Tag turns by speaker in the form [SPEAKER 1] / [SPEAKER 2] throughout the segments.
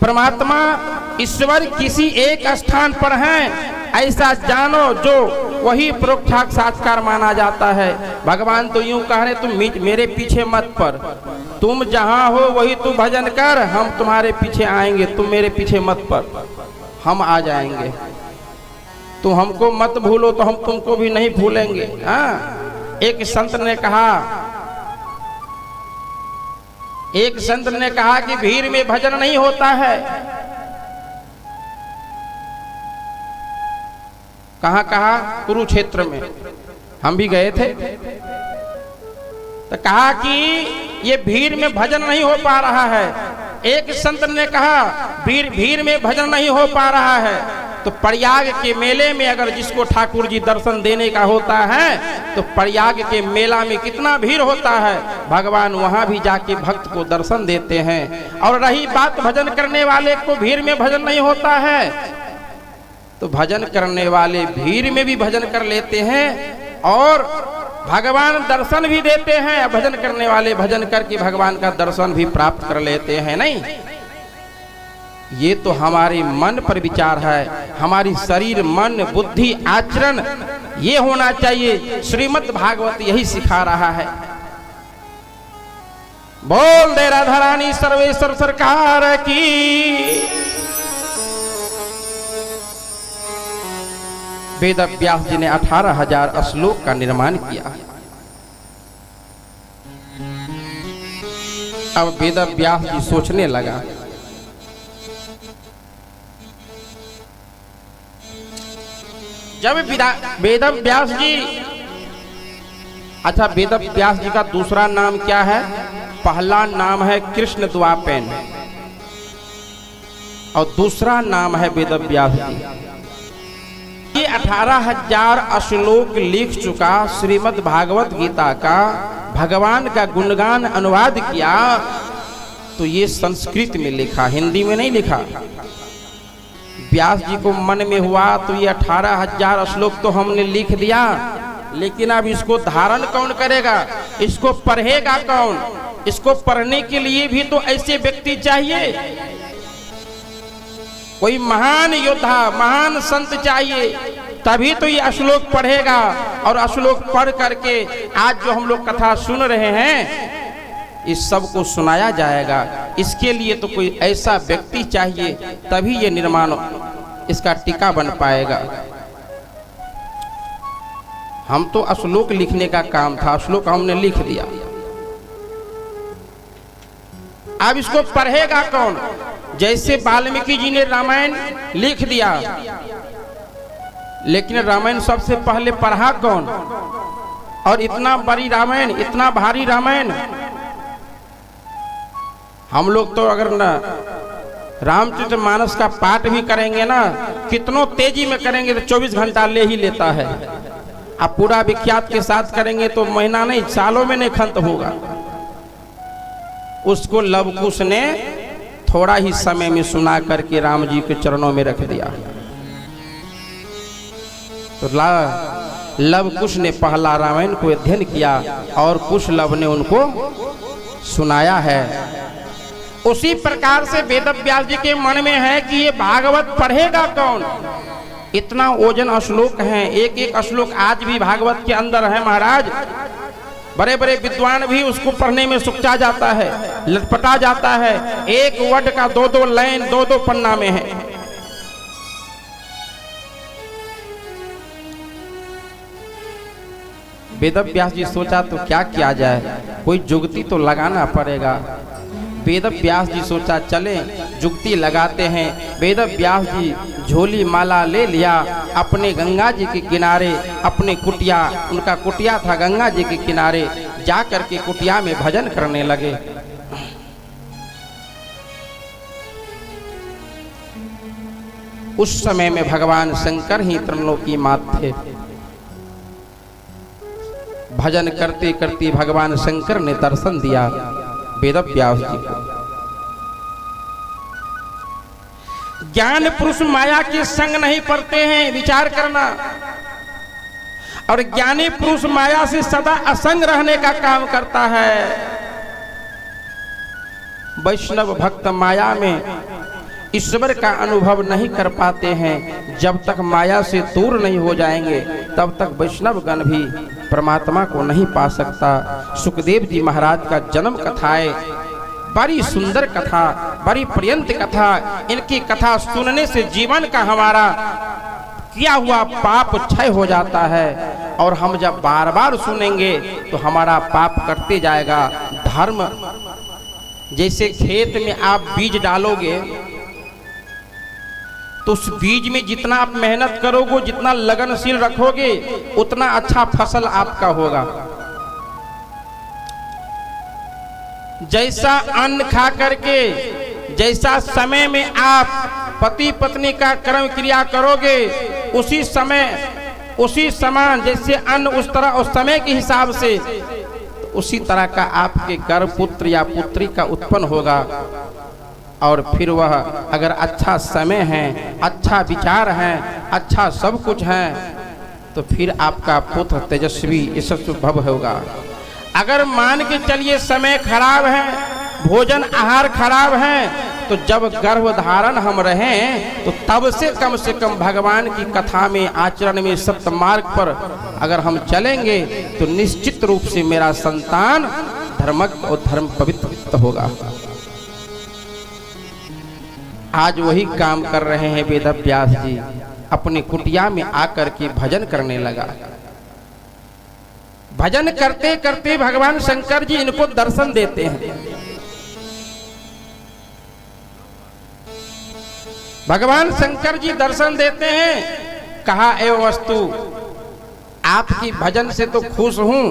[SPEAKER 1] परमात्मा ईश्वर किसी एक स्थान पर हैं, ऐसा जानो जो वही परोक्ष साक्षात्कार माना जाता है। भगवान तो यूं कह रहे, तुम मेरे पीछे मत पर, तुम जहां हो वही तू भजन कर, हम तुम्हारे पीछे आएंगे, तुम मेरे पीछे मत पर, हम आ जाएंगे। तुम हमको मत भूलो तो हम तुमको भी नहीं भूलेंगे। हाँ, एक संत ने कहा कि भीड़ में भजन नहीं होता है। कहाँ कहा? कुरुक्षेत्र में हम भी गए थे। तो कहा कि ये भीड़ में भजन नहीं हो पा रहा है। एक संत ने कहा भीड़ में भजन नहीं हो पा रहा है, तो प्रयाग के मेले में अगर जिसको ठाकुर जी दर्शन देने का होता है तो प्रयाग के मेला में कितना भीड़ होता है, भगवान वहां भी जाके भक्त को दर्शन देते हैं। और रही बात भजन करने वाले को भीड़ में भजन नहीं होता है, तो भजन करने वाले भीड़ में भी भजन कर लेते हैं और भगवान दर्शन भी देते हैं। भजन करने वाले भजन करके भगवान का दर्शन भी प्राप्त कर लेते हैं। नहीं, ये तो हमारे मन पर विचार है, हमारी शरीर मन बुद्धि आचरण ये होना चाहिए। श्रीमद् भागवत यही सिखा रहा है। बोल दे राधा रानी सर्वेश्वर सरकार की। वेद व्यास जी ने 18,000 श्लोक का निर्माण किया। अब वेद व्यास जी सोचने लगा, जब वेद व्यास जी, अच्छा वेद व्यास जी का दूसरा नाम क्या है? पहला नाम है कृष्ण द्वापेन और दूसरा नाम है वेद व्यास जी। ये 18,000 श्लोक लिख चुका श्रीमद् भागवत गीता का, भगवान का गुणगान अनुवाद किया, तो ये संस्कृत में लिखा, हिंदी में नहीं लिखा। व्यास जी को मन में हुआ तो ये 18,000 श्लोक तो हमने लिख दिया, लेकिन अब इसको धारण कौन करेगा, इसको पढ़ेगा कौन? इसको पढ़ने के लिए भी तो ऐसे व्यक्ति चाहिए, कोई महान योद्धा महान संत चाहिए, तभी तो ये श्लोक पढ़ेगा। और श्लोक पढ़ करके आज जो हम लोग कथा सुन रहे हैं इस सब को सुनाया जाएगा। इसके लिए तो कोई ऐसा व्यक्ति चाहिए, तभी ये निर्माण इसका टीका बन पाएगा। हम तो श्लोक लिखने का काम था, श्लोक हमने लिख दिया, अब इसको पढ़ेगा कौन? जैसे वाल्मीकि जी ने रामायण लिख दिया, लेकिन रामायण सबसे पहले पढ़ा कौन? और इतना बड़ी रामायण, इतना भारी रामायण, हम लोग तो अगर ना रामचरितमानस का पाठ भी करेंगे ना, कितनों तेजी में करेंगे तो 24 घंटा ले ही लेता है। अब पूरा विख्यात के साथ करेंगे तो महीना नहीं सालों में नहीं खत्म होगा। उसको लवकुश ने थोड़ा ही समय में सुना करके राम जी के चरणों में रख दिया। तो लवकुश ने पहला रामायण को अध्ययन किया और कुश लव ने उनको सुनाया है। उसी प्रकार से वेद व्यास जी के मन में है कि ये भागवत पढ़ेगा कौन? इतना ओजन श्लोक हैं, एक एक श्लोक आज भी भागवत के अंदर है महाराज। बड़े बड़े विद्वान भी उसको पढ़ने में सुकचा जाता है, लटपटा जाता है। एक वर्ड का 2-2 लाइन 2-2 पन्ना में है। वेद व्यास जी सोचा तो क्या किया जाए, कोई जुगती तो लगाना पड़ेगा। वेद व्यास जी सोचा चले जुगती लगाते हैं। वेद व्यास जी झोली माला ले लिया, अपने गंगा जी के किनारे अपने कुटिया, उनका कुटिया था गंगा जी के किनारे, जा करके कुटिया में भजन करने लगे। उस समय में भगवान शंकर ही त्रिलोकी मात थे। भजन करते करते भगवान शंकर ने दर्शन दिया वेद व्यास जी को। ज्ञान पुरुष माया के संग नहीं पड़ते हैं, विचार करना। और ज्ञानी पुरुष माया से सदा असंग रहने का काम करता है। वैष्णव भक्त माया में ईश्वर का अनुभव नहीं कर पाते हैं। जब तक माया से दूर नहीं हो जाएंगे तब तक वैष्णव गण भी परमात्मा को नहीं पा सकता। सुखदेव जी महाराज का जन्म कथा है, बड़ी सुंदर कथा, बड़ी पर्यंत कथा। इनकी कथा सुनने से जीवन का हमारा किया हुआ पाप क्षय हो जाता है, और हम जब बार बार सुनेंगे तो हमारा पाप कटते जाएगा। धर्म, जैसे खेत में आप बीज डालोगे तो उस बीज में जितना आप मेहनत करोगे, जितना लगनशील रखोगे, उतना अच्छा फसल आपका होगा। जैसा अन्न खा करके, जैसा समय में आप पति पत्नी का कर्म क्रिया करोगे, उसी समय उसी समान जैसे अन्न उस तरह उस समय के हिसाब से, तो उसी तरह का आपके गर्भ पुत्र या पुत्री का उत्पन्न होगा। और फिर वह अगर अच्छा समय है, अच्छा विचार है, अच्छा सब कुछ है, तो फिर आपका पुत्र तेजस्वी यशस्वी होगा। अगर मान के चलिए समय खराब है, भोजन आहार खराब है, तो जब गर्भ धारण हम रहें तो तब से कम भगवान की कथा में, आचरण में, सत्य मार्ग पर अगर हम चलेंगे तो निश्चित रूप से मेरा संतान धर्मक और धर्म पवित्र होगा। आज वही काम कर रहे हैं वेद व्यास जी। अपनी कुटिया में आकर के भजन करने लगा। भजन करते करते भगवान शंकर जी इनको दर्शन देते हैं। भगवान शंकर जी दर्शन देते हैं। कहा, एवं वस्तु, आपकी भजन से तो खुश हूं,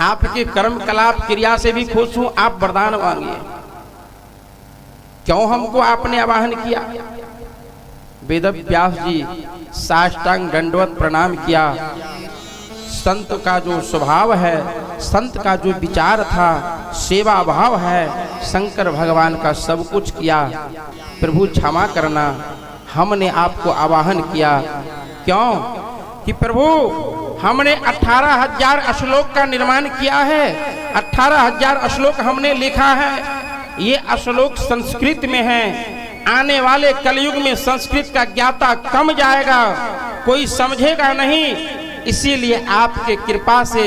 [SPEAKER 1] आपके कर्म कलाप क्रिया से भी खुश हूं, आप वरदान मांगिए। क्यों हमको आपने आवाहन किया? वेद व्यास जी साष्टांग दंडवत प्रणाम किया। संत का जो स्वभाव है, संत का जो विचार था, सेवा भाव है, शंकर भगवान का सब कुछ किया। प्रभु क्षमा करना, हमने आपको आवाहन किया। क्यों? कि प्रभु हमने 18,000 श्लोक का निर्माण किया है, 18,000 श्लोक हमने लिखा है। ये श्लोक संस्कृत में है। आने वाले कलयुग में संस्कृत का ज्ञाता कम जाएगा, कोई समझेगा नहीं। इसीलिए आपके कृपा से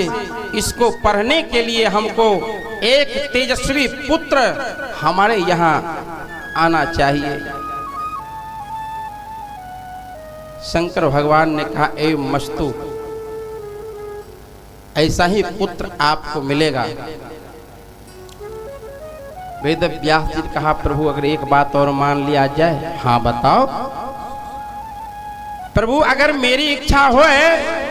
[SPEAKER 1] इसको पढ़ने के लिए हमको एक तेजस्वी पुत्र हमारे यहाँ आना चाहिए। शंकर भगवान ने कहा, ए मस्तु, ऐसा ही पुत्र आपको मिलेगा। वेद व्यास जी ने कहा, प्रभु अगर एक बात और मान लिया जाए। हाँ बताओ। प्रभु अगर मेरी इच्छा होए,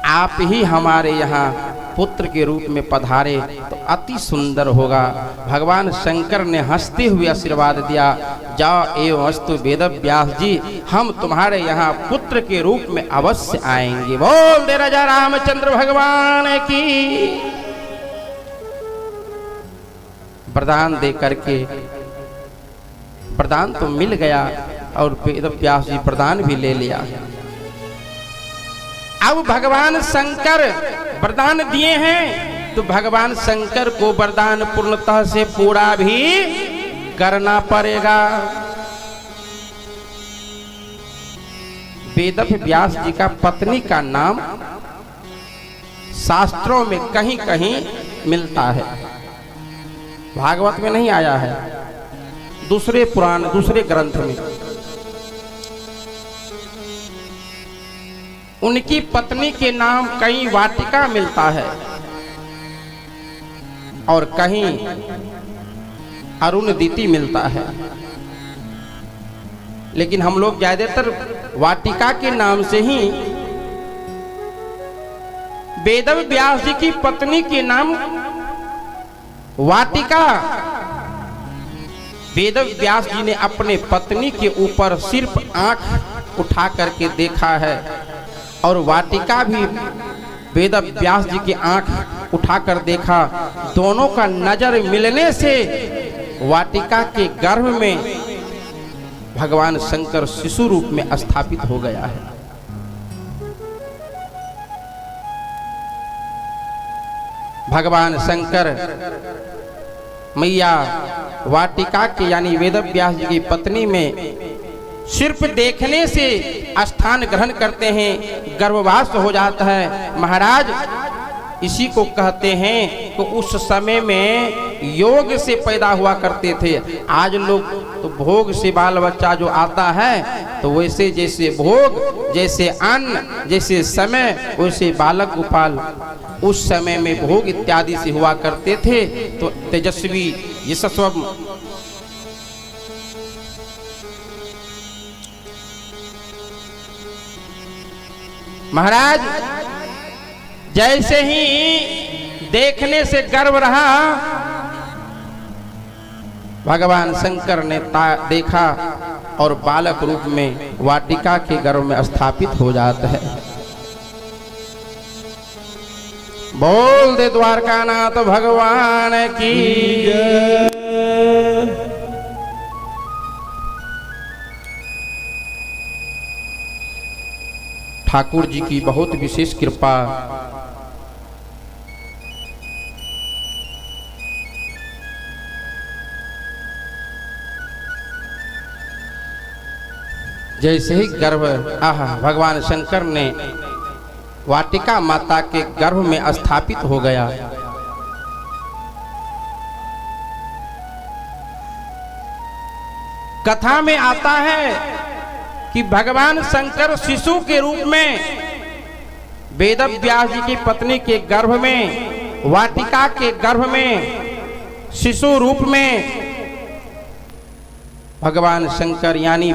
[SPEAKER 1] आप ही हमारे यहाँ पुत्र के रूप में पधारे तो अति सुंदर होगा। भगवान शंकर ने हंसते हुए आशीर्वाद दिया, जाओ एवं वस्तु वेद व्यास जी, हम तुम्हारे यहाँ पुत्र के रूप में अवश्य आएंगे। बोल दे राजा रामचंद्र भगवान की। वरदान दे करके, वरदान तो मिल गया और वेद व्यास जी वरदान भी ले लिया। अब भगवान शंकर वरदान दिए हैं तो भगवान शंकर को वरदान पूर्णतः से पूरा भी करना पड़ेगा। वेद व्यास जी का पत्नी का नाम शास्त्रों में कहीं कहीं मिलता है, भागवत में नहीं आया है, दूसरे पुराण, दूसरे ग्रंथ में। उनकी पत्नी के नाम कहीं वाटिका मिलता है और कहीं अरुणदिति मिलता है, लेकिन हम लोग ज्यादातर वाटिका के नाम से ही। वेद व्यास जी की पत्नी के नाम वाटिका। वेद व्यास जी ने अपने पत्नी के ऊपर सिर्फ आंख उठा करके देखा है, और वाटिका भी वेद व्यास जी की आंख उठाकर देखा। दोनों का नजर मिलने से वाटिका के गर्भ में भगवान शंकर शिशु रूप में स्थापित हो गया है। भगवान शंकर मैया वाटिका के यानी वेदव्यास जी की पत्नी में सिर्फ देखने से स्थान ग्रहण करते हैं, गर्भवास हो जाता है। महाराज इसी को कहते हैं कि उस समय में योग से पैदा हुआ करते थे। आज लोग तो भोग से बाल बच्चा जो आता है तो वैसे जैसे भोग, जैसे अन्न, जैसे समय, वैसे बालक गोपाल उस समय में भोग इत्यादि से हुआ करते थे। तो तेजस्वी यशस्वी महाराज जैसे ही देखने से गर्व रहा, भगवान शंकर ने देखा और बालक रूप में वाटिका के गर्भ में स्थापित हो जाता है। बोल दे द्वारकानाथ भगवान की जय। ठाकुर जी की बहुत विशेष कृपा। जैसे ही गर्भ भगवान शंकर ने वाटिका माता के गर्भ में स्थापित हो गया, कथा में आता है कि भगवान शंकर शिशु के रूप में वेदव्यास जी की पत्नी के गर्भ में, वाटिका के गर्भ में शिशु रूप में भगवान शंकर यानी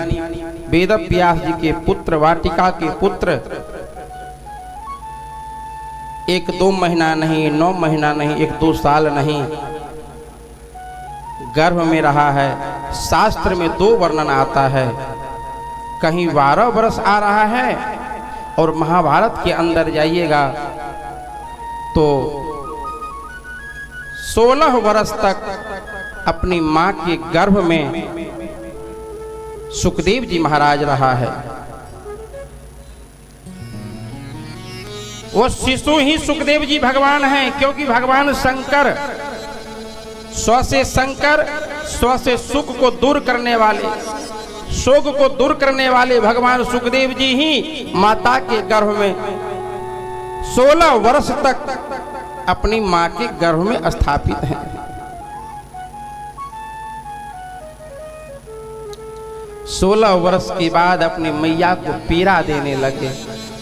[SPEAKER 1] वेदव्यास जी के पुत्र, वाटिका के पुत्र 1-2 महीना नहीं, 9 महीना नहीं, 1-2 साल नहीं, गर्भ में रहा है। शास्त्र में 2 वर्णन आता है, कहीं 12 वर्ष आ रहा है और महाभारत के अंदर जाइएगा तो 16 वर्ष तक अपनी मां के गर्भ में सुखदेव जी महाराज रहा है। वो शिशु ही सुखदेव जी भगवान हैं, क्योंकि भगवान शंकर स्व से शंकर, स्व से सुख को दूर करने वाले, शोक को दूर करने वाले भगवान सुखदेव जी ही माता के गर्भ में 16 वर्ष तक अपनी मां के गर्भ में स्थापित हैं। 16 वर्ष के बाद अपनी मैया को पीड़ा देने लगे,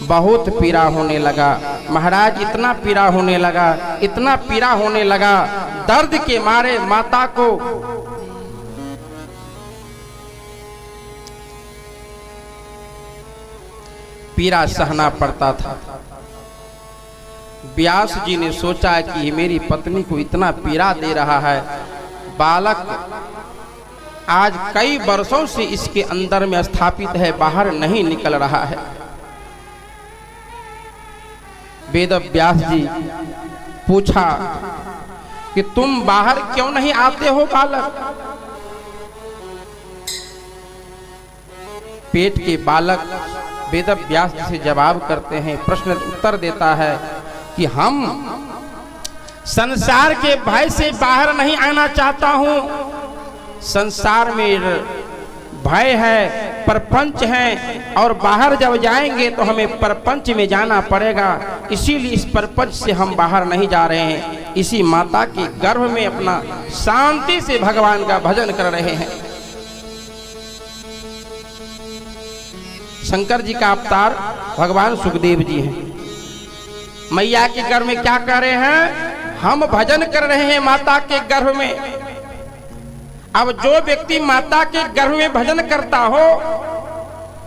[SPEAKER 1] बहुत पीड़ा होने लगा। महाराज इतना पीड़ा होने लगा, इतना पीड़ा होने लगा, दर्द के मारे माता को पीड़ा सहना पड़ता था। व्यास जी ने सोचा कि मेरी पत्नी को इतना पीड़ा दे रहा है, बालक आज कई वर्षों से इसके अंदर में स्थापित है, बाहर नहीं निकल रहा है। वेदव्यास जी पूछा कि तुम बाहर क्यों नहीं आते हो बालक? पेट के बालक वेदव्यास जी से जवाब करते हैं, प्रश्न उत्तर देता है कि हम संसार के भय से बाहर नहीं आना चाहता हूं। संसार में भय है, प्रपंच है, और बाहर जब जाएंगे तो हमें प्रपंच में जाना पड़ेगा, इसीलिए इस प्रपंच से हम बाहर नहीं जा रहे हैं। इसी माता के गर्भ में अपना शांति से भगवान का भजन कर रहे हैं। शंकर जी का अवतार भगवान सुखदेव जी हैं। मैया के गर्भ में क्या कर रहे हैं? हम भजन कर रहे हैं माता के गर्भ में। अब जो व्यक्ति माता के गर्भ में भजन करता हो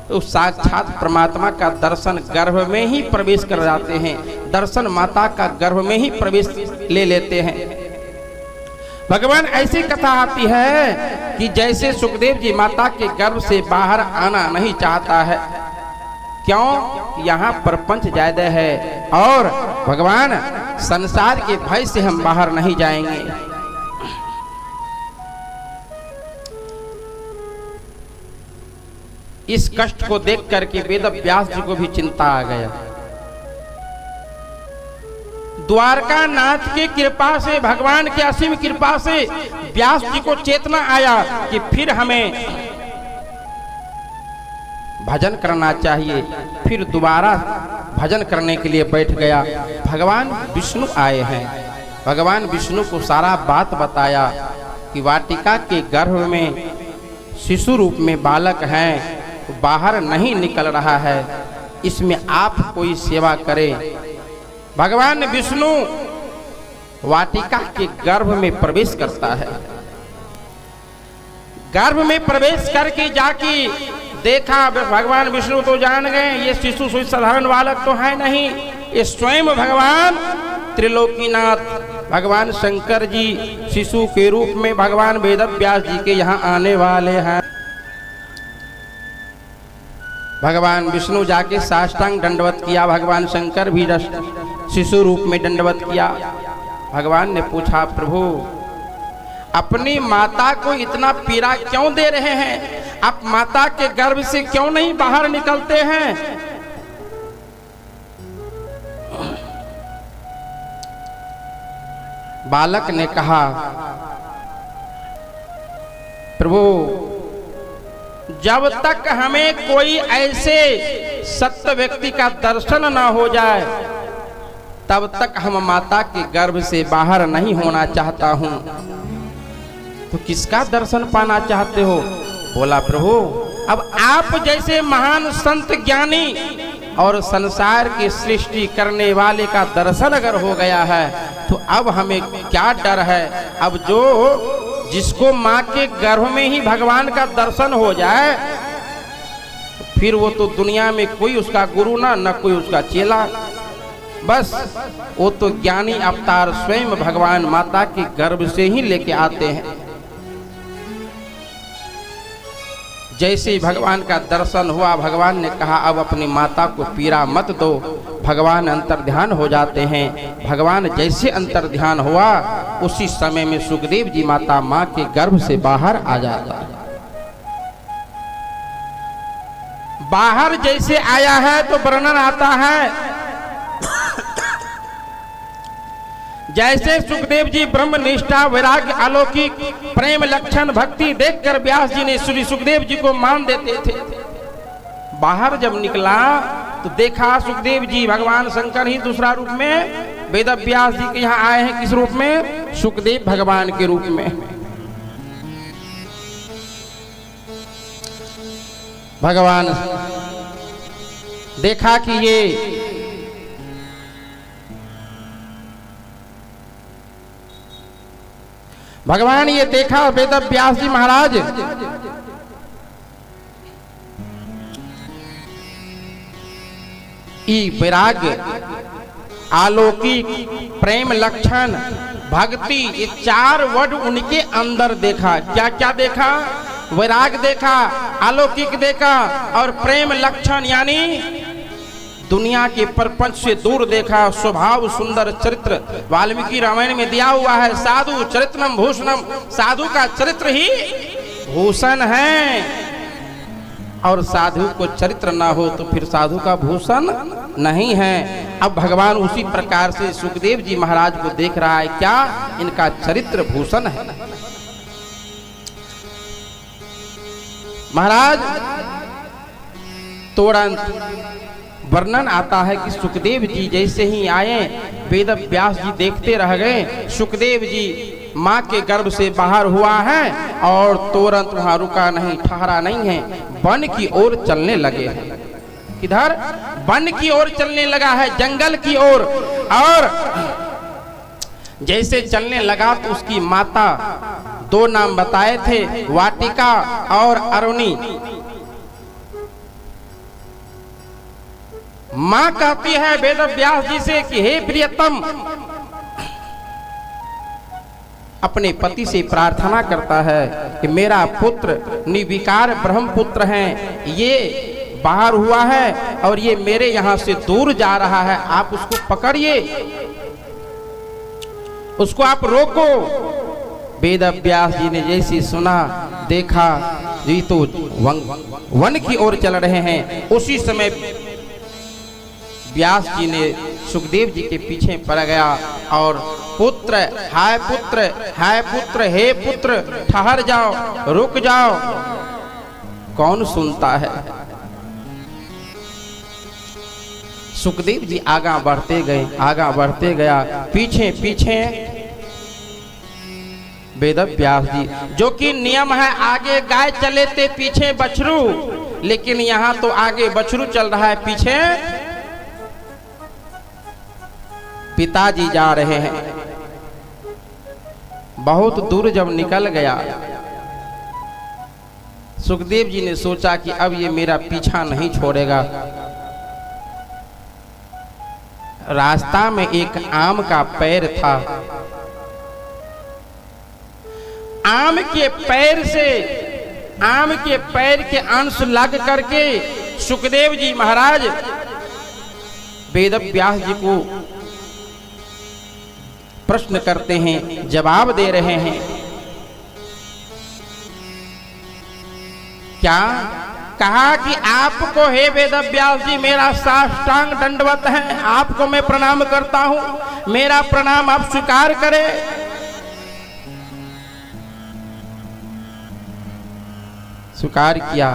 [SPEAKER 1] तो साक्षात परमात्मा का दर्शन गर्भ में ही प्रवेश कर जाते हैं, दर्शन माता का गर्भ में ही प्रवेश ले लेते हैं। भगवान ऐसी कथा आती है कि जैसे सुखदेव जी माता के गर्भ से बाहर आना नहीं चाहता है, क्यों? यहाँ प्रपंच ज्यादा है और भगवान संसार के भय से हम बाहर नहीं जाएंगे। इस कष्ट को देख करके वेदव्यास जी को भी चिंता आ गया। द्वारका नाथ की कृपा से, भगवान की असीम कृपा से व्यास जी को चेतना आया कि फिर हमें भजन करना चाहिए। फिर दोबारा भजन करने के लिए बैठ गया। भगवान विष्णु आए हैं। भगवान विष्णु को सारा बात बताया कि वाटिका के गर्भ में शिशु रूप में बालक हैं, बाहर नहीं निकल रहा है, इसमें आप कोई सेवा करें। भगवान विष्णु वाटिका के गर्भ में प्रवेश करता है। गर्भ में प्रवेश करके जाके देखा, भगवान विष्णु तो जान गए ये शिशु कोई साधारण बालक तो है नहीं, ये स्वयं भगवान त्रिलोकीनाथ भगवान शंकर जी शिशु के रूप में भगवान वेदव्यास जी के यहाँ आने वाले हैं। भगवान विष्णु जाके साष्टांग दंडवत किया, भगवान शंकर भी शिशु रूप में दंडवत किया। भगवान ने पूछा, प्रभु अपनी माता को इतना पीड़ा क्यों दे रहे हैं? आप माता के गर्भ से क्यों नहीं बाहर निकलते हैं? बालक ने कहा, प्रभु जब तक हमें कोई ऐसे सत्य व्यक्ति का दर्शन ना हो जाए तब तक हम माता के गर्भ से बाहर नहीं होना चाहता हूं। तो किसका दर्शन पाना चाहते हो? बोला, प्रभु अब आप जैसे महान संत ज्ञानी और संसार की सृष्टि करने वाले का दर्शन अगर हो गया है तो अब हमें क्या डर है? अब जो जिसको माँ के गर्भ में ही भगवान का दर्शन हो जाए फिर वो तो दुनिया में कोई उसका गुरु ना कोई उसका चेला, बस वो तो ज्ञानी अवतार स्वयं भगवान माता के गर्भ से ही लेके आते हैं। जैसे ही भगवान का दर्शन हुआ, भगवान ने कहा अब अपनी माता को पीड़ा मत दो। भगवान अंतर्ध्यान हो जाते हैं। भगवान जैसे अंतर्ध्यान हुआ उसी समय में सुखदेव जी माता माँ के गर्भ से बाहर आ जाता है। बाहर जैसे आया है तो वर्णन आता है जैसे सुखदेव जी ब्रह्म निष्ठा वैराग्य अलौकिक प्रेम लक्षण भक्ति देखकर व्यास जी ने श्री सुखदेव जी को मान देते थे। बाहर जब निकला तो देखा सुखदेव जी भगवान शंकर ही दूसरा रूप में वेदव्यास जी के यहाँ आए हैं। किस रूप में? सुखदेव भगवान के रूप में। भगवान देखा कि ये भगवान ये देखा वेदव्यास जी महाराज वैराग्य अलौकिक प्रेम लक्षण भक्ति ये चार वर्ड उनके अंदर देखा। क्या क्या देखा? वैराग देखा, अलौकिक देखा और प्रेम लक्षण यानी दुनिया के प्रपंच से दूर देखा। स्वभाव सुंदर चरित्र वाल्मीकि रामायण में दिया हुआ है, साधु चरित्रम भूषणम, साधु का चरित्र ही भूषण है और साधु को चरित्र ना हो तो फिर साधु का भूषण नहीं है। अब भगवान उसी प्रकार से सुखदेव जी महाराज को देख रहा है, क्या इनका चरित्र भूषण है। महाराज तुरंत वर्णन आता है कि सुखदेव जी जैसे ही आए वेदव्यास जी देखते रह गए। सुखदेव जी माँ के गर्भ से बाहर हुआ है और तुरंत वहां रुका नहीं, ठहरा नहीं है, वन की ओर चलने लगे हैं। किधर? वन की ओर चलने लगा है, जंगल की ओर। और जैसे चलने लगा तो उसकी माता, दो नाम बताए थे, वाटिका और अरुणी। मां कहती है वेदव्यास जी से कि हे प्रियतम, अपने पति से प्रार्थना करता है कि मेरा पुत्र निर्विकार ब्रह्मपुत्र हैं, ये बाहर हुआ है और ये मेरे यहाँ से दूर जा रहा है, आप उसको पकड़िए, उसको आप रोको। वेदव्यास जी ने जैसे सुना देखा जी तो वन की ओर चल रहे हैं। उसी समय व्यास जी ने सुखदेव जी के पीछे पड़ गया और पुत्र, हाय पुत्र, हाय पुत्र, हे पुत्र, ठहर जाओ, रुक जाओ। कौन सुनता है? सुखदेव जी आगा बढ़ते गए, आगा बढ़ते गया, पीछे पीछे वेद व्यास जी, जो कि नियम है आगे गाय चले थे पीछे बछरू, लेकिन यहां तो आगे बछरू चल रहा है, पीछे पिताजी जा रहे हैं। बहुत दूर जब निकल गया, सुखदेव जी ने सोचा कि अब ये मेरा पीछा नहीं छोड़ेगा। रास्ता में एक आम का पेड़ था, आम के पैर से, आम के पैर के अंश लग करके सुखदेव जी महाराज वेद व्यास जी को प्रश्न करते हैं, जवाब दे रहे हैं। क्या कहा कि आपको हे वेद व्यास जी मेरा साष्टांग दंडवत है, आपको मैं प्रणाम करता हूं, मेरा प्रणाम आप स्वीकार करें। स्वीकार किया।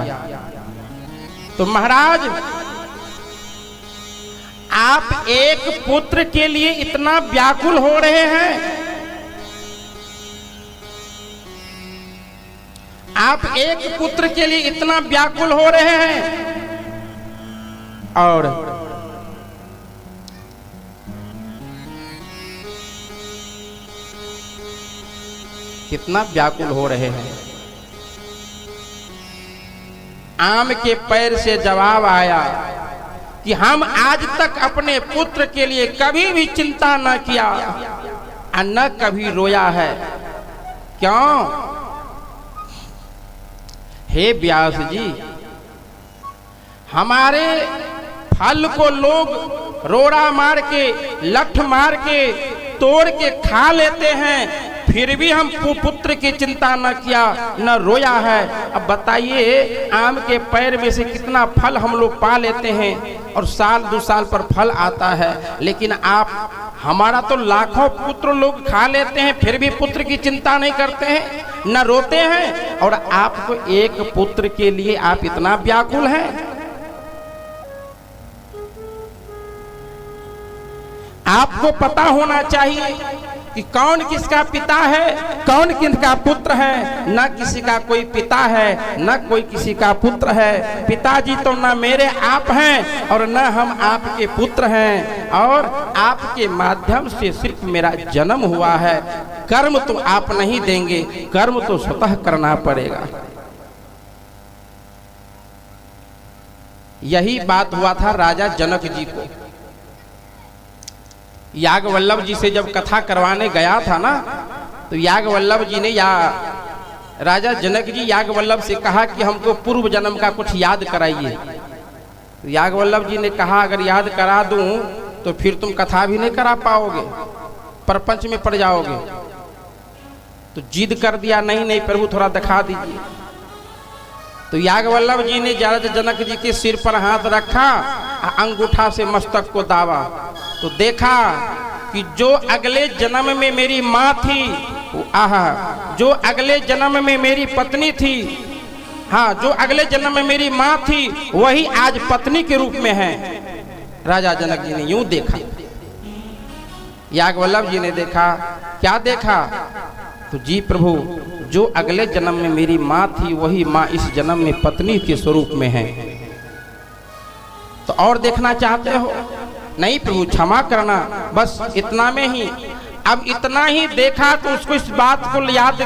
[SPEAKER 1] तो महाराज आप एक पुत्र के लिए इतना व्याकुल हो रहे हैं, आप एक पुत्र के लिए इतना व्याकुल हो रहे हैं, और कितना व्याकुल हो रहे हैं। आम के पैर से जवाब आया कि हम आज तक अपने पुत्र के लिए कभी भी चिंता न किया और न कभी रोया है। क्यों? हे व्यास जी, हमारे फल को लोग रोड़ा मार के, लठ मार के, तोड़ के खा लेते हैं, फिर भी हम पुत्र की चिंता न किया, न रोया है। अब बताइए, आम के पैर में से कितना फल हम लोग पा लेते हैं और साल 2 साल पर फल आता है, लेकिन आप, हमारा तो लाखों पुत्र लोग खा लेते हैं, फिर भी पुत्र की चिंता नहीं करते हैं, न रोते हैं, और आपको एक पुत्र के लिए आप इतना व्याकुल हैं। आपको पता होना चाहिए कि कौन किसका पिता है, कौन किसका पुत्र है। न किसी का कोई पिता है, न कोई किसी का पुत्र है। पिताजी तो न मेरे आप हैं और न हम आपके पुत्र हैं, और आपके माध्यम से सिर्फ मेरा जन्म हुआ है। कर्म तो आप नहीं देंगे, कर्म तो स्वतः करना पड़ेगा। यही बात हुआ था राजा जनक जी को। याज्ञवल्लभ जी से जब कथा करवाने गया था ना, तो याज्ञवल्लभ जी ने, या राजा जनक जी याज्ञवल्लभ से कहा कि हमको पूर्व जन्म का कुछ याद कराइए। तो याज्ञवल्लभ जी ने कहा अगर याद करा दूं तो फिर तुम कथा भी नहीं करा पाओगे, प्रपंच में पड़ जाओगे। तो जिद कर दिया, नहीं नहीं प्रभु थोड़ा दिखा दीजिए। तो याज्ञवल्लभ जी ने राजा जनक जी के सिर पर हाथ रखा, अंगूठा से मस्तक को दाबा, तो देखा कि जो अगले जन्म में मेरी माँ थी, जो अगले जन्म में मेरी पत्नी थी, हाँ, जो अगले जन्म में मेरी माँ थी वही आज पत्नी के रूप में है। राजा जनक जी ने यूं देखा, याज्ञवल्लभ जी ने देखा, क्या देखा? तो जी प्रभु, जो अगले जन्म में मेरी माँ थी वही माँ इस जन्म में पत्नी के स्वरूप में है। तो और देखना चाहते हो? नहीं प्रभु क्षमा करना, बस इतना में ही। अब इतना ही देखा तो उसको इस बात को याद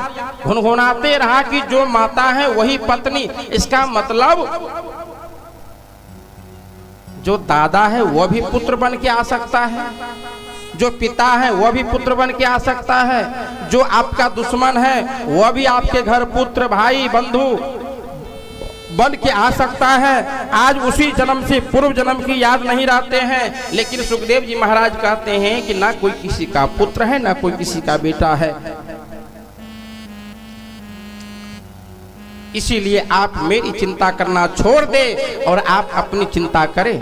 [SPEAKER 1] गुनगुनाते रहा कि जो माता है वही पत्नी। इसका मतलब जो दादा है वह भी पुत्र बन के आ सकता है, जो पिता है वह भी पुत्र बन के आ सकता है, जो आपका दुश्मन है वह भी आपके घर पुत्र, भाई, बंधु बन के आ सकता है। आज उसी जन्म से पूर्व जन्म की याद नहीं रहते हैं, लेकिन सुखदेव जी महाराज कहते हैं कि ना कोई किसी का पुत्र है, ना कोई किसी का बेटा है। इसीलिए आप मेरी चिंता करना छोड़ दे और आप अपनी चिंता करें।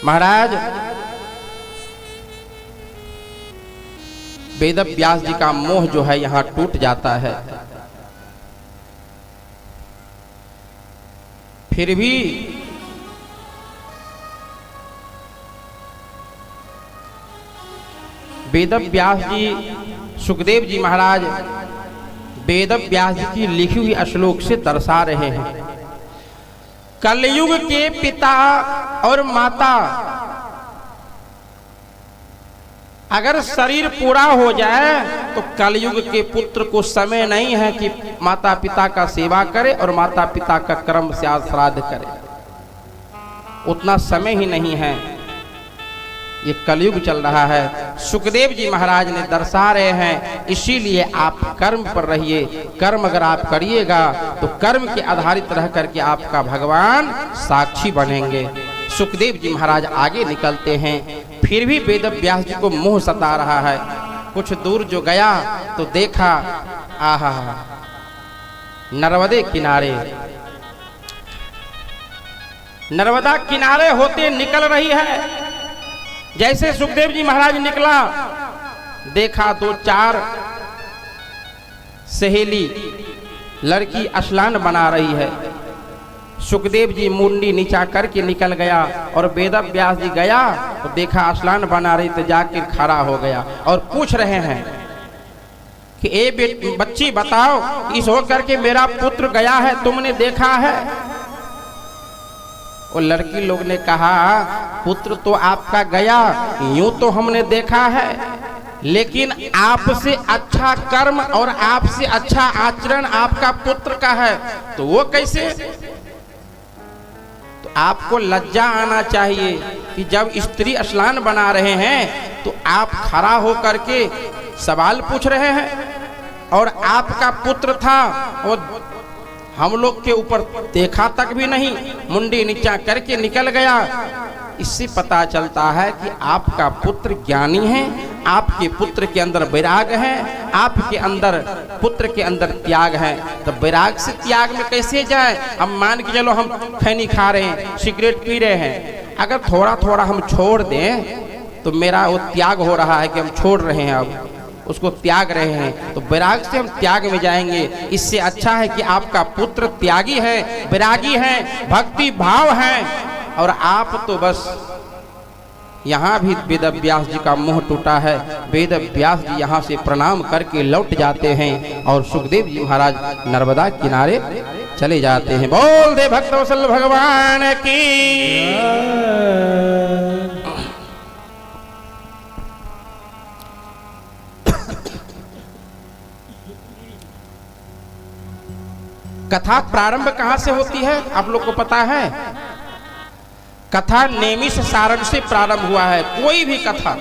[SPEAKER 1] महाराज वेद व्यास जी का मोह जो है यहां टूट जाता है। फिर भी वेद व्यास जी, सुखदेव जी महाराज वेद व्यास जी की लिखी हुई श्लोक से दर्शा रहे हैं। कलयुग के पिता और माता, अगर शरीर पूरा हो जाए तो कलयुग के पुत्र को समय नहीं है कि माता पिता का सेवा करे और माता पिता का कर्म से श्राद्ध करे, उतना समय ही नहीं है। ये कलयुग चल रहा है। सुखदेव जी महाराज ने दर्शा रहे हैं, इसीलिए आप कर्म पर रहिए। कर्म अगर आप करिएगा तो कर्म के आधारित रह करके आपका भगवान साक्षी बनेंगे। सुखदेव जी महाराज आगे निकलते हैं। फिर भी वेद व्यास जी को मोह सता रहा है। कुछ दूर जो गया तो देखा, आहा, नर्मदे किनारे, नर्मदा किनारे होते निकल रही है। जैसे सुखदेव जी महाराज निकला, देखा दो चार सहेली लड़की स्नान बना रही है। सुखदेव जी मुंडी नीचा करके निकल गया और वेद व्यास जी गया तो देखा स्नान बना रही, तो जाकर खड़ा हो गया और पूछ रहे हैं कि ए बच्ची बताओ, इस हो करके मेरा पुत्र गया है, तुमने देखा है? और लड़की लोग ने कहा, पुत्र तो आपका गया, यूं तो हमने देखा है, लेकिन आपसे अच्छा कर्म और आपसे अच्छा आचरण आपका पुत्र का है, तो वो कैसे? तो आपको लज्जा आना चाहिए कि जब स्त्री स्नान बना रहे हैं तो आप खड़ा होकर के सवाल पूछ रहे हैं, और आपका पुत्र था और हम लोग के ऊपर देखा तक भी नहीं, मुंडी नीचा करके निकल गया। इससे पता चलता है कि आपका पुत्र ज्ञानी है, आपके पुत्र के अंदर वैराग है, आपके अंदर पुत्र के अंदर त्याग है। तो वैराग से त्याग में कैसे जाए? हम मान के चलो हम खैनी खा रहे हैं, सिगरेट पी रहे हैं, अगर थोड़ा थोड़ा हम छोड़ दें तो मेरा वो त्याग हो रहा है कि हम छोड़ रहे हैं, अब उसको त्याग रहे हैं, तो वैराग से हम त्याग में जाएंगे। इससे अच्छा है कि आपका पुत्र त्यागी है, वैरागी है, भक्ति भाव है, और आप तो बस। यहाँ भी वेद व्यास जी का मोह टूटा है। वेद व्यास जी यहाँ से प्रणाम करके लौट जाते हैं और सुखदेव जी महाराज नर्मदा किनारे चले जाते हैं। बोल दे भक्त वत्सल भगवान की। कथा प्रारंभ कहां से होती है आप लोग को पता है? कथा नेमिष सारण से प्रारंभ हुआ है। कोई भी कथा,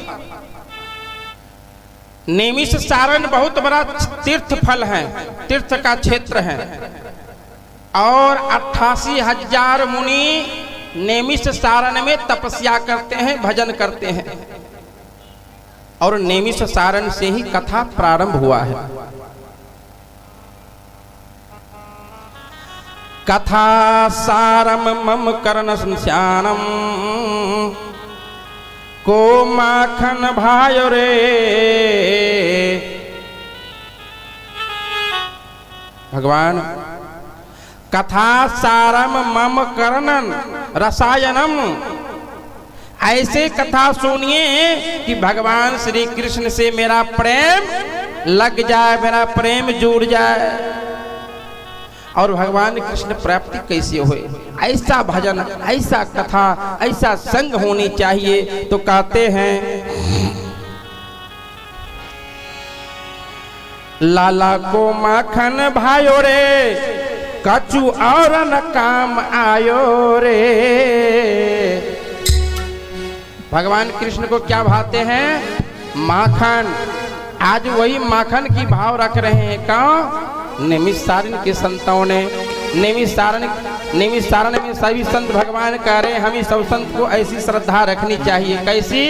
[SPEAKER 1] नेमिष सारण बहुत बड़ा तीर्थ फल है, तीर्थ का क्षेत्र है, और 88,000 मुनि नेमिष सारण में तपस्या करते हैं, भजन करते हैं, और नेमिष सारण से ही कथा प्रारंभ हुआ है। कथा सारम मम कर्ण श्यानम को माखन भायो रे। भगवान, कथा सारम मम कर्णन रसायनम, ऐसे कथा सुनिए कि भगवान श्री कृष्ण से मेरा प्रेम लग जाए, मेरा प्रेम जुड़ जाए। और भगवान कृष्ण प्राप्ति कैसे हुए? ऐसा भजन, ऐसा कथा, ऐसा संग होनी चाहिए। तो कहते हैं, लाला को माखन भायो रे, कछु और न काम आयो रे। भगवान कृष्ण को क्या भाते हैं? माखन। आज वही माखन की भाव रख रहे हैं। कौन? नेमिष सारण के संतों ने। नेमिष सारण में सभी संत भगवान कह रहे हैं, हमें सब संत को ऐसी श्रद्धा रखनी चाहिए। कैसी?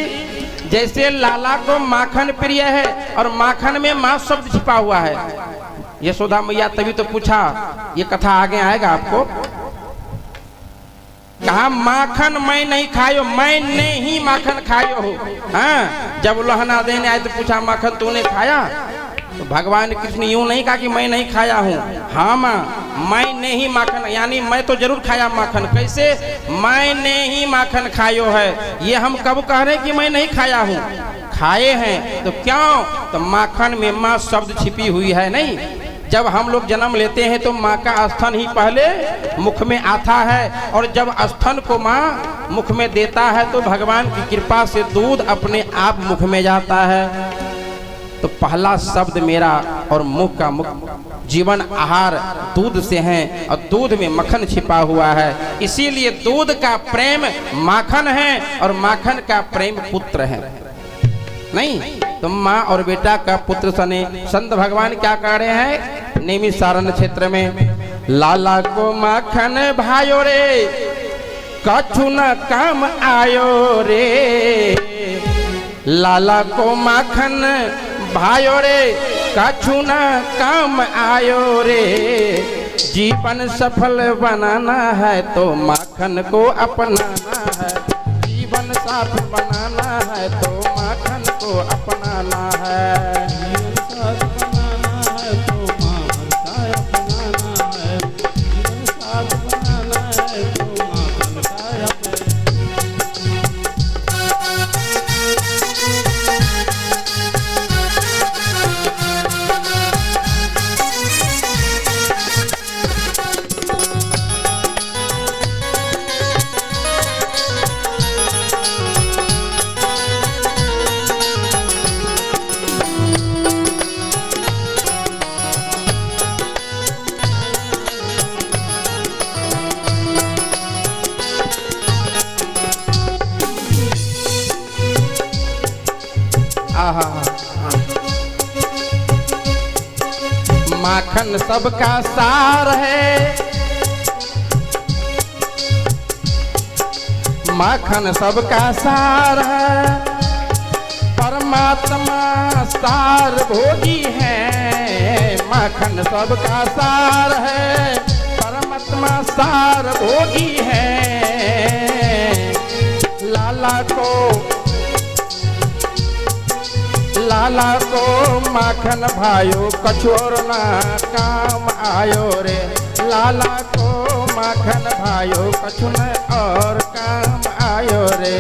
[SPEAKER 1] जैसे लाला को माखन प्रिय है और माखन में मां शब्द छिपा हुआ है। यशोदा मैया तभी तो पूछा, ये कथा आगे आएगा आपको, कहा माखन मैं नहीं खायो, मैंने ही माखन खायो हो। हाँ, जब लहना देने आए तो पूछा माखन तूने खाया? तो भगवान कृष्ण यूं नहीं कहा कि मैं नहीं खाया हूँ। हाँ माँ, मैंने ही माखन, यानी मैं तो जरूर खाया माखन। कैसे? मैंने ही माखन खायो है। ये हम कब कह रहे कि मैं नहीं खाया हूँ? खाए हैं। तो क्यों? तो माखन में माँ शब्द छिपी हुई है। नहीं, जब हम लोग जन्म लेते हैं तो माँ का स्तन ही पहले मुख में आता है, और जब स्तन को माँ मुख में देता है तो भगवान की कृपा से दूध अपने आप मुख में जाता है। तो पहला शब्द मेरा और मुख का मुख जीवन आहार दूध से है, और दूध में मक्खन छिपा हुआ है। इसीलिए दूध का प्रेम माखन है, और माखन का प्रेम पुत्र है। नहीं तो माँ और बेटा का पुत्र सने संत भगवान क्या कह रहे हैं नैमिषारण्य सारण क्षेत्र में? लाला को माखन भायो रे, कछु न काम आयो रे। लाला को माखन भायो रे, कछु न काम आयो रे। जीवन सफल बनाना है तो माखन को अपनाना है। जीवन सफल बनाना है तो माखन को अपनाना है। जीवन सफल बनाना है तो माखन का अपनाना है। जीवन सफल बनाना है तो माखन का अपनाना माखन सबका सार है। माखन सबका सार है, परमात्मा सार भोगी है। माखन सबका सार है, परमात्मा सार भोगी है। लाला को माखन भायो, कछु और ना काम आयो रे। लाला को माखन भायो, कछु न और काम आयो रे।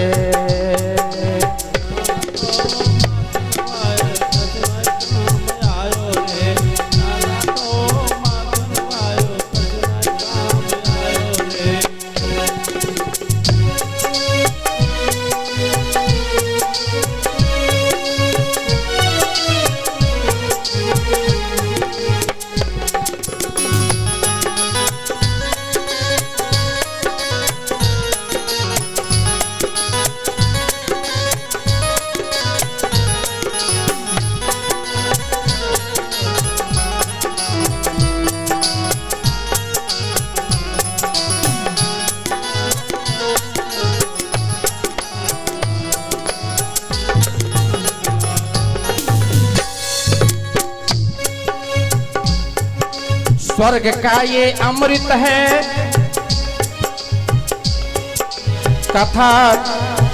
[SPEAKER 1] स्वर्ग का ये अमृत है,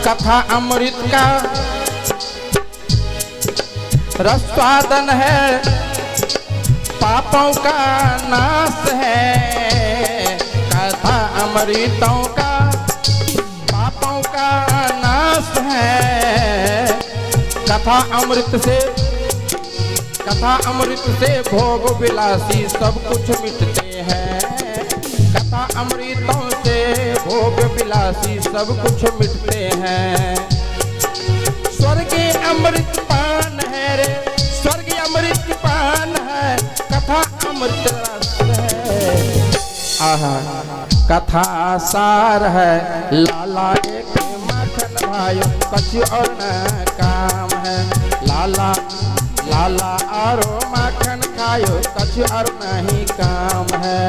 [SPEAKER 1] कथा अमृत का रसादन है। पापों का नाश है, कथा अमृतों का पापों का नाश है। कथा अमृत से भोग विलासी सब कुछ मिटते हैं। कथा अमृतों से भोग विलासी सब कुछ मिटते हैं। स्वर्गीय अमृत पान है रे, स्वर्गीय अमृत पान है। कथा अमृत रस है, आहा कथा सार है। लाला एक माखन भायो, कछु और न काम है। लाला आरो माखन खायो, कछु और नहीं काम है।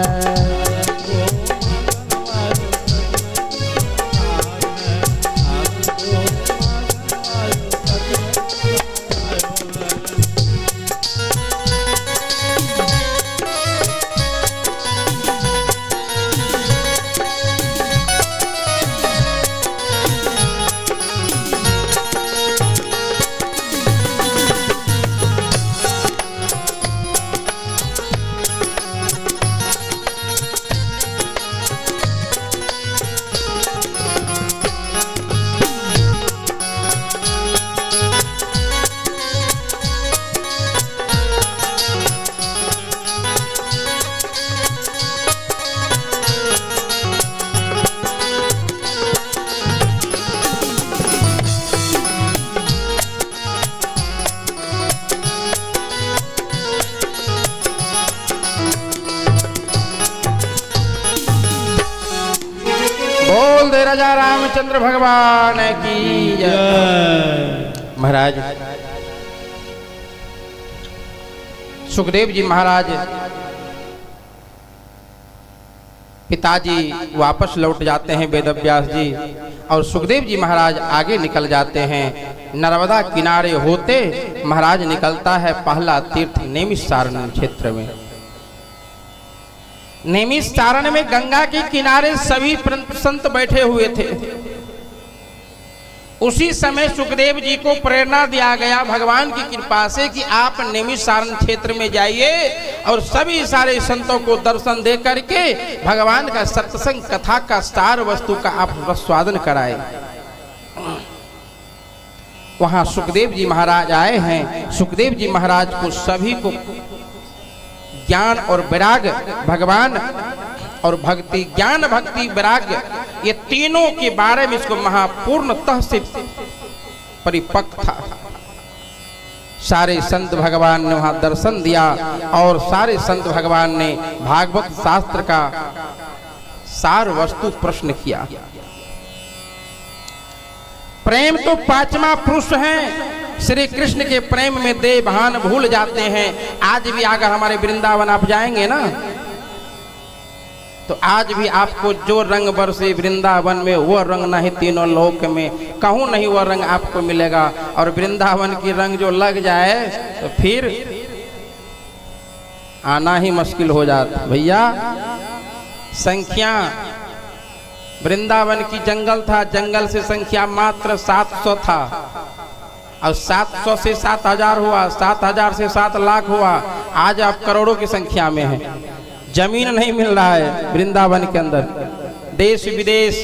[SPEAKER 1] राजा रामचंद्र भगवान की जय। महाराज सुखदेव जी महाराज पिताजी वापस लौट जाते हैं वेदव्यास जी, और सुखदेव जी महाराज आगे निकल जाते हैं। नर्मदा किनारे होते महाराज निकलता है पहला तीर्थ नैमिषारण्य क्षेत्र में। नैमिषारण्य में गंगा के किनारे सभी संत बैठे हुए थे। उसी समय सुखदेव जी को प्रेरणा दिया गया भगवान की कृपा से कि आप नैमिषारण्य क्षेत्र में जाइए और सभी सारे संतों को दर्शन दे करके भगवान का सत्संग कथा का सार वस्तु का आप रसवादन कराए। वहां सुखदेव जी महाराज आए हैं। सुखदेव जी महाराज को सभी को ज्ञान और वैराग, भगवान और भक्ति, ज्ञान भक्ति वैराग्य, ये तीनों के बारे में इसको महापूर्णतः से परिपक्व था। सारे संत भगवान ने वहां दर्शन दिया और सारे संत भगवान ने भागवत शास्त्र का सार वस्तु प्रश्न किया। प्रेम तो पांचवा पुरुष है। श्री कृष्ण के प्रेम में देह भान भूल जाते हैं। आज भी अगर हमारे वृंदावन आप जाएंगे ना, तो आज भी आपको जो रंग बरसे वृंदावन में वो रंग नहीं तीनों लोक में कहूँ नहीं वो रंग आपको मिलेगा। और वृंदावन की रंग जो लग जाए तो फिर आना ही मुश्किल हो जाता। भैया संख्या वृंदावन की जंगल था, जंगल से संख्या मात्र 700 था, और 700 से 7000 हुआ, 7000 से 7 लाख हुआ। आज आप करोड़ों की संख्या में हैं। जमीन नहीं मिल रहा है वृंदावन के अंदर। देश विदेश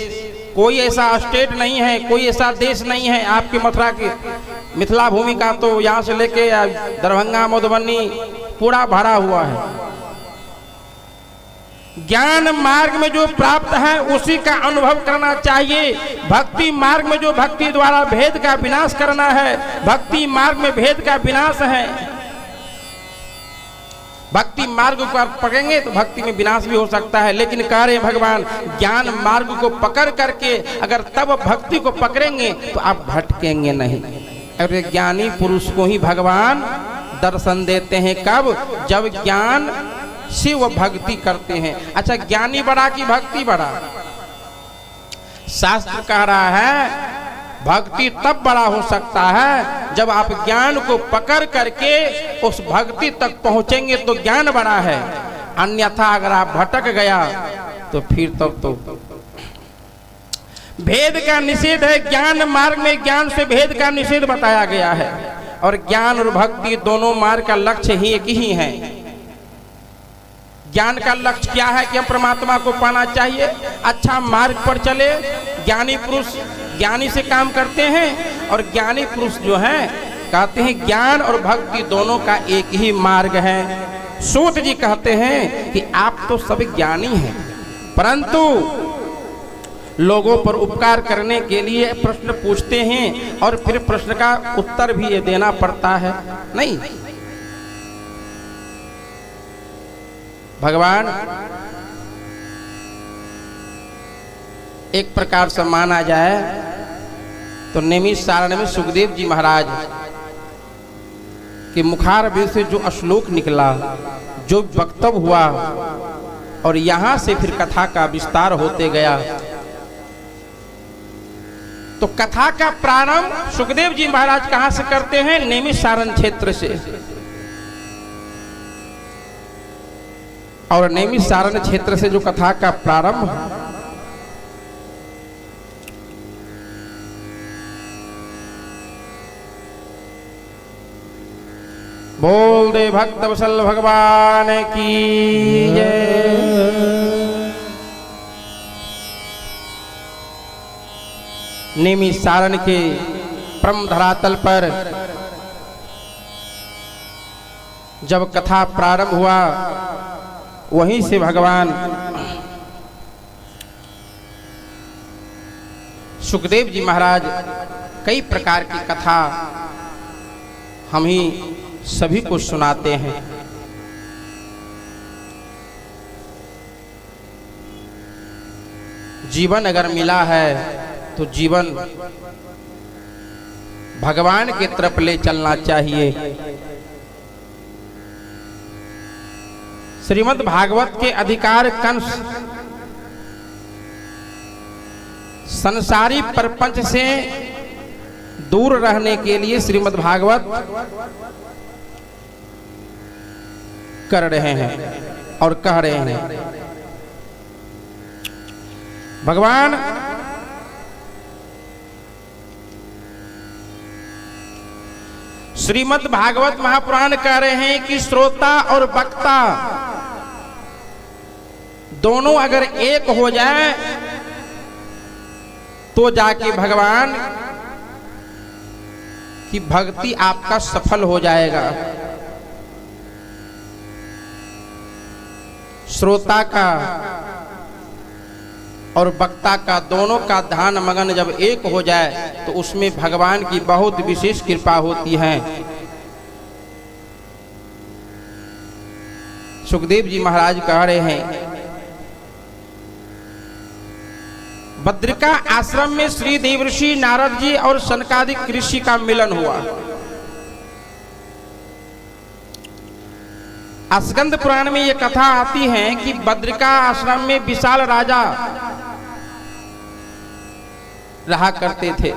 [SPEAKER 1] कोई ऐसा स्टेट नहीं है, कोई ऐसा देश नहीं है आपके मथुरा की मिथिला भूमि का, तो यहाँ से लेके दरभंगा मधुबनी पूरा भरा हुआ है। ज्ञान मार्ग में जो प्राप्त है उसी का अनुभव करना चाहिए। भक्ति मार्ग में जो भक्ति द्वारा भेद का विनाश करना है, भक्ति मार्ग में भेद का विनाश है। भक्ति मार्ग को आप पकड़ेंगे तो भक्ति में विनाश भी हो सकता है, लेकिन कह रहे भगवान ज्ञान मार्ग को पकड़ करके अगर तब भक्ति को पकड़ेंगे तो आप भटकेंगे नहीं। अरे ज्ञानी पुरुष को ही भगवान दर्शन देते हैं। कब? जब ज्ञान से वो भक्ति करते हैं। अच्छा, ज्ञानी बड़ा कि भक्ति बड़ा? शास्त्र कह रहा है भक्ति तब बड़ा हो सकता है जब आप ज्ञान को पकड़ करके उस भक्ति तक पहुंचेंगे तो ज्ञान बड़ा है। अन्यथा अगर आप भटक गया तो फिर तब तो भेद का निषेध है। ज्ञान मार्ग में ज्ञान से भेद का निषेध बताया गया है, और ज्ञान और भक्ति दोनों मार्ग का लक्ष्य ही एक ही है। ज्ञान का लक्ष्य क्या है कि हम परमात्मा को पाना चाहिए, अच्छा मार्ग पर चले। ज्ञानी पुरुष ज्ञानी से काम करते हैं, और ज्ञानी पुरुष जो हैं कहते हैं ज्ञान और भक्ति दोनों का एक ही मार्ग है। सूत जी कहते हैं कि आप तो सब ज्ञानी हैं, परंतु लोगों पर उपकार करने के लिए प्रश्न पूछते हैं और फिर प्रश्न का उत्तर भी ये देना पड़ता है। नहीं, भगवान एक प्रकार से माना जाए तो नैमिषारण्य में सुखदेव जी महाराज के मुखारबिंद से जो श्लोक निकला, जो वक्तव्य हुआ, और यहाँ से फिर कथा का विस्तार होते गया। तो कथा का प्रारंभ सुखदेव जी महाराज कहाँ से करते हैं? नैमिषारण्य क्षेत्र से। और नैमिषारण्य क्षेत्र से जो कथा का प्रारंभ, बोल दे भक्त वत्सल भगवान की जय। नैमिषारण्य के परम धरातल पर जब कथा प्रारंभ हुआ, वहीं से भगवान सुखदेव जी महाराज कई प्रकार की कथा हम ही सभी को सुनाते हैं। जीवन अगर मिला है तो जीवन भगवान की तरफ ले चलना चाहिए। श्रीमद् भागवत के अधिकार कंस संसारी प्रपंच से दूर रहने के लिए श्रीमद् भागवत कर रहे हैं और कह रहे हैं। भगवान श्रीमद् भागवत महापुराण कह रहे हैं कि श्रोता और वक्ता दोनों अगर एक हो जाए तो जाके भगवान की भक्ति आपका सफल हो जाएगा। श्रोता का और वक्ता का दोनों का ध्यान मगन जब एक हो जाए तो उसमें भगवान की बहुत विशेष कृपा होती है। सुखदेव जी महाराज कह रहे हैं, बद्रिका आश्रम में श्री देवर्षि नारद जी और सनकादिक ऋषि का मिलन हुआ। स्कंद पुराण में यह कथा आती है कि बद्रिका आश्रम में विशाल राजा रहा करते थे।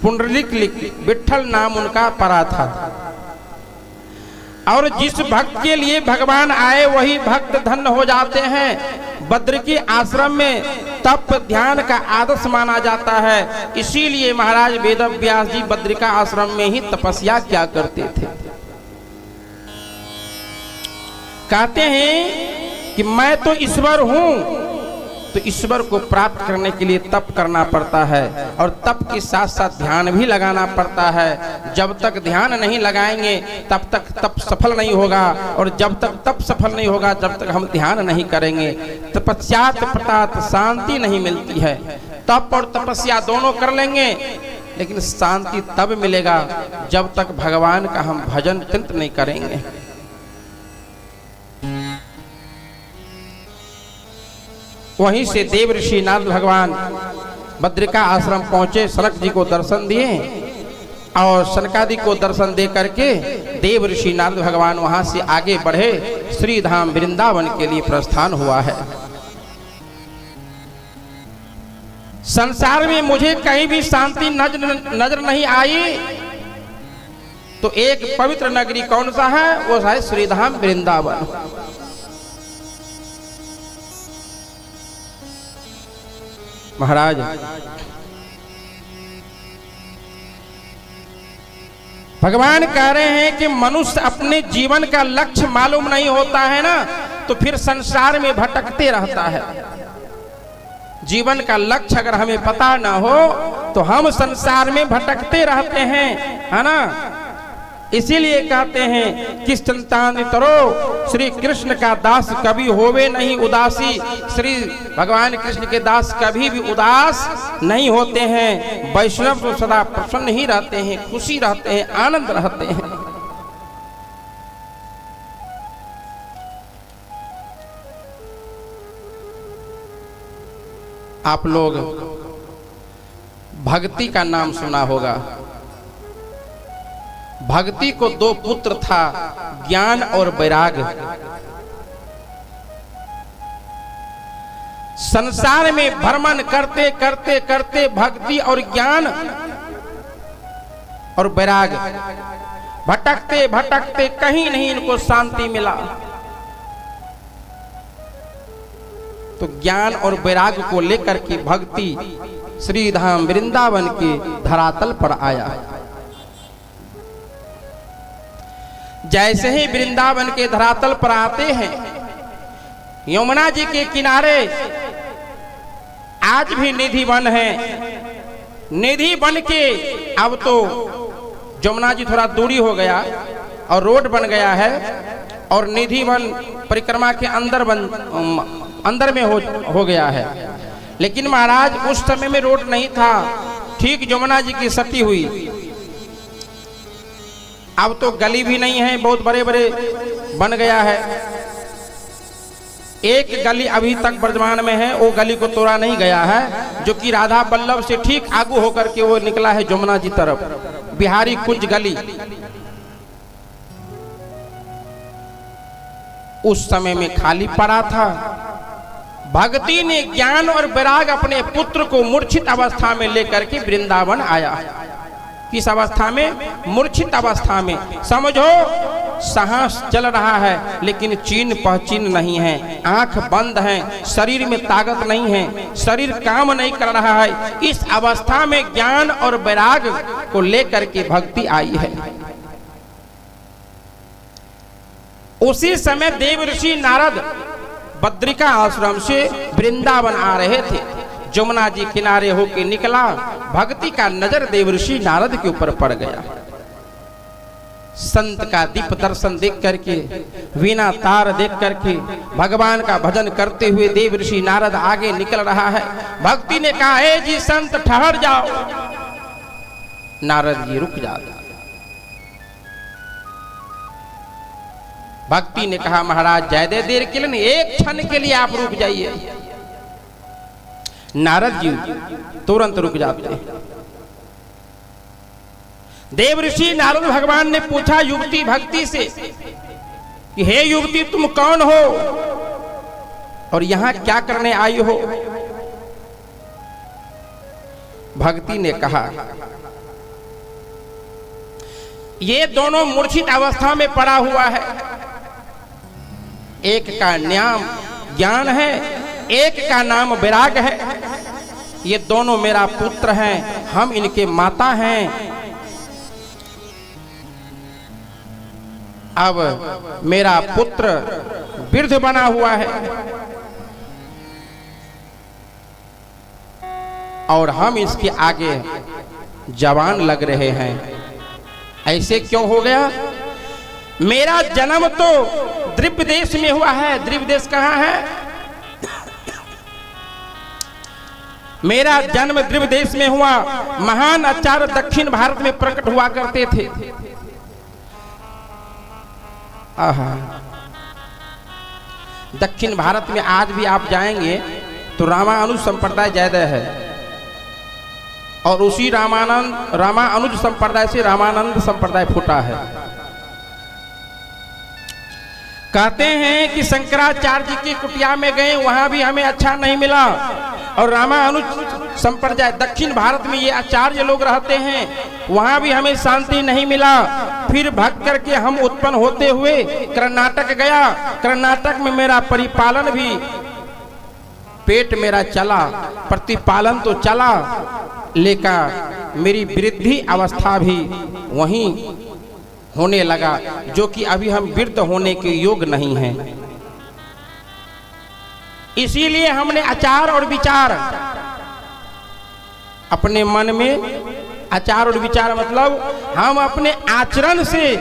[SPEAKER 1] पुंडलिक विठल नाम उनका परा था और जिस भक्त के लिए भगवान आए वही भक्त धन्य हो जाते हैं। बद्रिकी आश्रम में तप ध्यान का आदर्श माना जाता है। इसीलिए महाराज वेद व्यास जी बद्रिका आश्रम में ही तपस्या किया करते थे। कहते हैं कि मैं तो ईश्वर हूं, तो ईश्वर को प्राप्त करने के लिए तप करना पड़ता है और तप के साथ साथ ध्यान भी लगाना पड़ता है। जब तक ध्यान नहीं लगाएंगे तब तक तप सफल नहीं होगा और जब तक तप सफल नहीं होगा जब तक हम ध्यान नहीं करेंगे तपस्यात पतात शांति नहीं मिलती है। तप और तपस्या दोनों कर लेंगे लेकिन शांति तब मिलेगा जब तक भगवान का हम भजन चिंतन नहीं करेंगे। वहीं से देव ऋषि नारद भगवान बद्रिका आश्रम पहुंचे, सनक जी को दर्शन दिए और सनकादि को दर्शन दे करके देव ऋषि नारद भगवान वहां से आगे बढ़े, श्री धाम वृंदावन के लिए प्रस्थान हुआ है। संसार में मुझे कहीं भी शांति नजर नहीं आई तो एक पवित्र नगरी कौन सा है, वो है श्री धाम वृंदावन। महाराज भगवान कह रहे हैं कि मनुष्य अपने जीवन का लक्ष्य मालूम नहीं होता है ना तो फिर संसार में भटकते रहता है। जीवन का लक्ष्य अगर हमें पता ना हो तो हम संसार में भटकते रहते हैं, है ना। इसीलिए कहते हैं कि संतान तरो श्री कृष्ण का दास कभी होवे नहीं उदासी। श्री भगवान कृष्ण के दास कभी भी उदास नहीं होते हैं। वैष्णव तो सदा प्रसन्न ही रहते हैं, खुशी रहते हैं, आनंद रहते हैं। आप लोग भक्ति का नाम सुना होगा। भक्ति को दो पुत्र था, ज्ञान और वैराग। संसार में भ्रमण करते करते करते भक्ति और ज्ञान और वैराग भटकते भटकते कहीं नहीं इनको शांति मिला तो ज्ञान और वैराग को लेकर के भक्ति श्री धाम वृंदावन के धरातल पर आया। जैसे ही वृंदावन के धरातल पर आते हैं, यमुना जी के किनारे आज भी निधि वन है। निधि बन के अब तो यमुना जी थोड़ा दूरी हो गया और रोड बन गया है और निधि वन परिक्रमा के अंदर में हो गया है। लेकिन महाराज उस समय में रोड नहीं था, ठीक यमुना जी की सटी हुई। अब तो गली भी नहीं है, बहुत बड़े बड़े बन गया है। एक गली अभी तक वर्तमान में है, वो गली को तोड़ा नहीं गया है, जो कि राधा बल्लभ से ठीक आगू होकर के वो निकला है जमुना जी तरफ, बिहारी कुंज गली। उस समय में खाली पड़ा था। भक्ति ने ज्ञान और वैराग अपने पुत्र को मूर्छित अवस्था में लेकर के वृंदावन आया। किस अवस्था में? मूर्छित अवस्था में। समझो, सांस चल रहा है लेकिन चीन पहचीन नहीं है, आंख बंद है, शरीर में ताकत नहीं है, शरीर काम नहीं कर रहा है। इस अवस्था में ज्ञान और वैराग को लेकर के भक्ति आई है। उसी समय देव ऋषि नारद बद्रिका आश्रम से वृंदावन आ रहे थे। जमुना जी किनारे होके निकला, भक्ति का नजर देव ऋषि नारद के ऊपर पड़ गया। संत का दीप दर्शन देख करके, वीणा तार देख करके, भगवान का भजन करते हुए देव ऋषि नारद आगे निकल रहा है। भक्ति ने कहा, हे जी संत ठहर जाओ। नारद जी रुक जाओ। भक्ति ने कहा, महाराज ज्यादा देर के लिए नहीं, एक क्षण के लिए आप रुक जाइए। नारद जी तुरंत रुक जाते हैं। देव ऋषि नारद भगवान ने पूछा युवती भक्ति से कि हे युवती, तुम कौन हो और यहां क्या करने आई हो? भक्ति ने कहा, ये दोनों मूर्छित अवस्था में पड़ा हुआ है। एक का नाम ज्ञान है, एक का नाम वैराग है। ये दोनों मेरा पुत्र हैं, हम इनके माता हैं। अब मेरा पुत्र वृद्ध बना हुआ है और हम इसके आगे जवान लग रहे हैं। ऐसे क्यों हो गया? मेरा जन्म तो द्रव्य देश में हुआ है। द्रव्य देश कहाँ है? मेरा जन्म द्रव्य देश में हुआ। महान आचार्य दक्षिण भारत में प्रकट हुआ करते थे। आहा, दक्षिण भारत में आज भी आप जाएंगे तो रामानुज संप्रदाय ज्यादा है और उसी रामानुज संप्रदाय से रामानंद संप्रदाय फूटा है। कहते हैं कि शंकराचार्य जी की कुटिया में गए, वहां भी हमें अच्छा नहीं मिला और रामानुज संप्रदाय दक्षिण भारत में ये आचार्य लोग रहते हैं, वहां भी हमें शांति नहीं मिला। फिर भाग करके हम उत्पन्न होते हुए कर्नाटक गया। कर्नाटक में मेरा परिपालन भी, पेट मेरा चला, प्रतिपालन तो चला, लेकिन मेरी वृद्धि अवस्था भी वहीं होने लगा, जो कि अभी हम वृद्ध होने के योग नहीं हैं। इसीलिए हमने आचार और विचार अपने मन में, आचार और विचार मतलब हम अपने आचरण से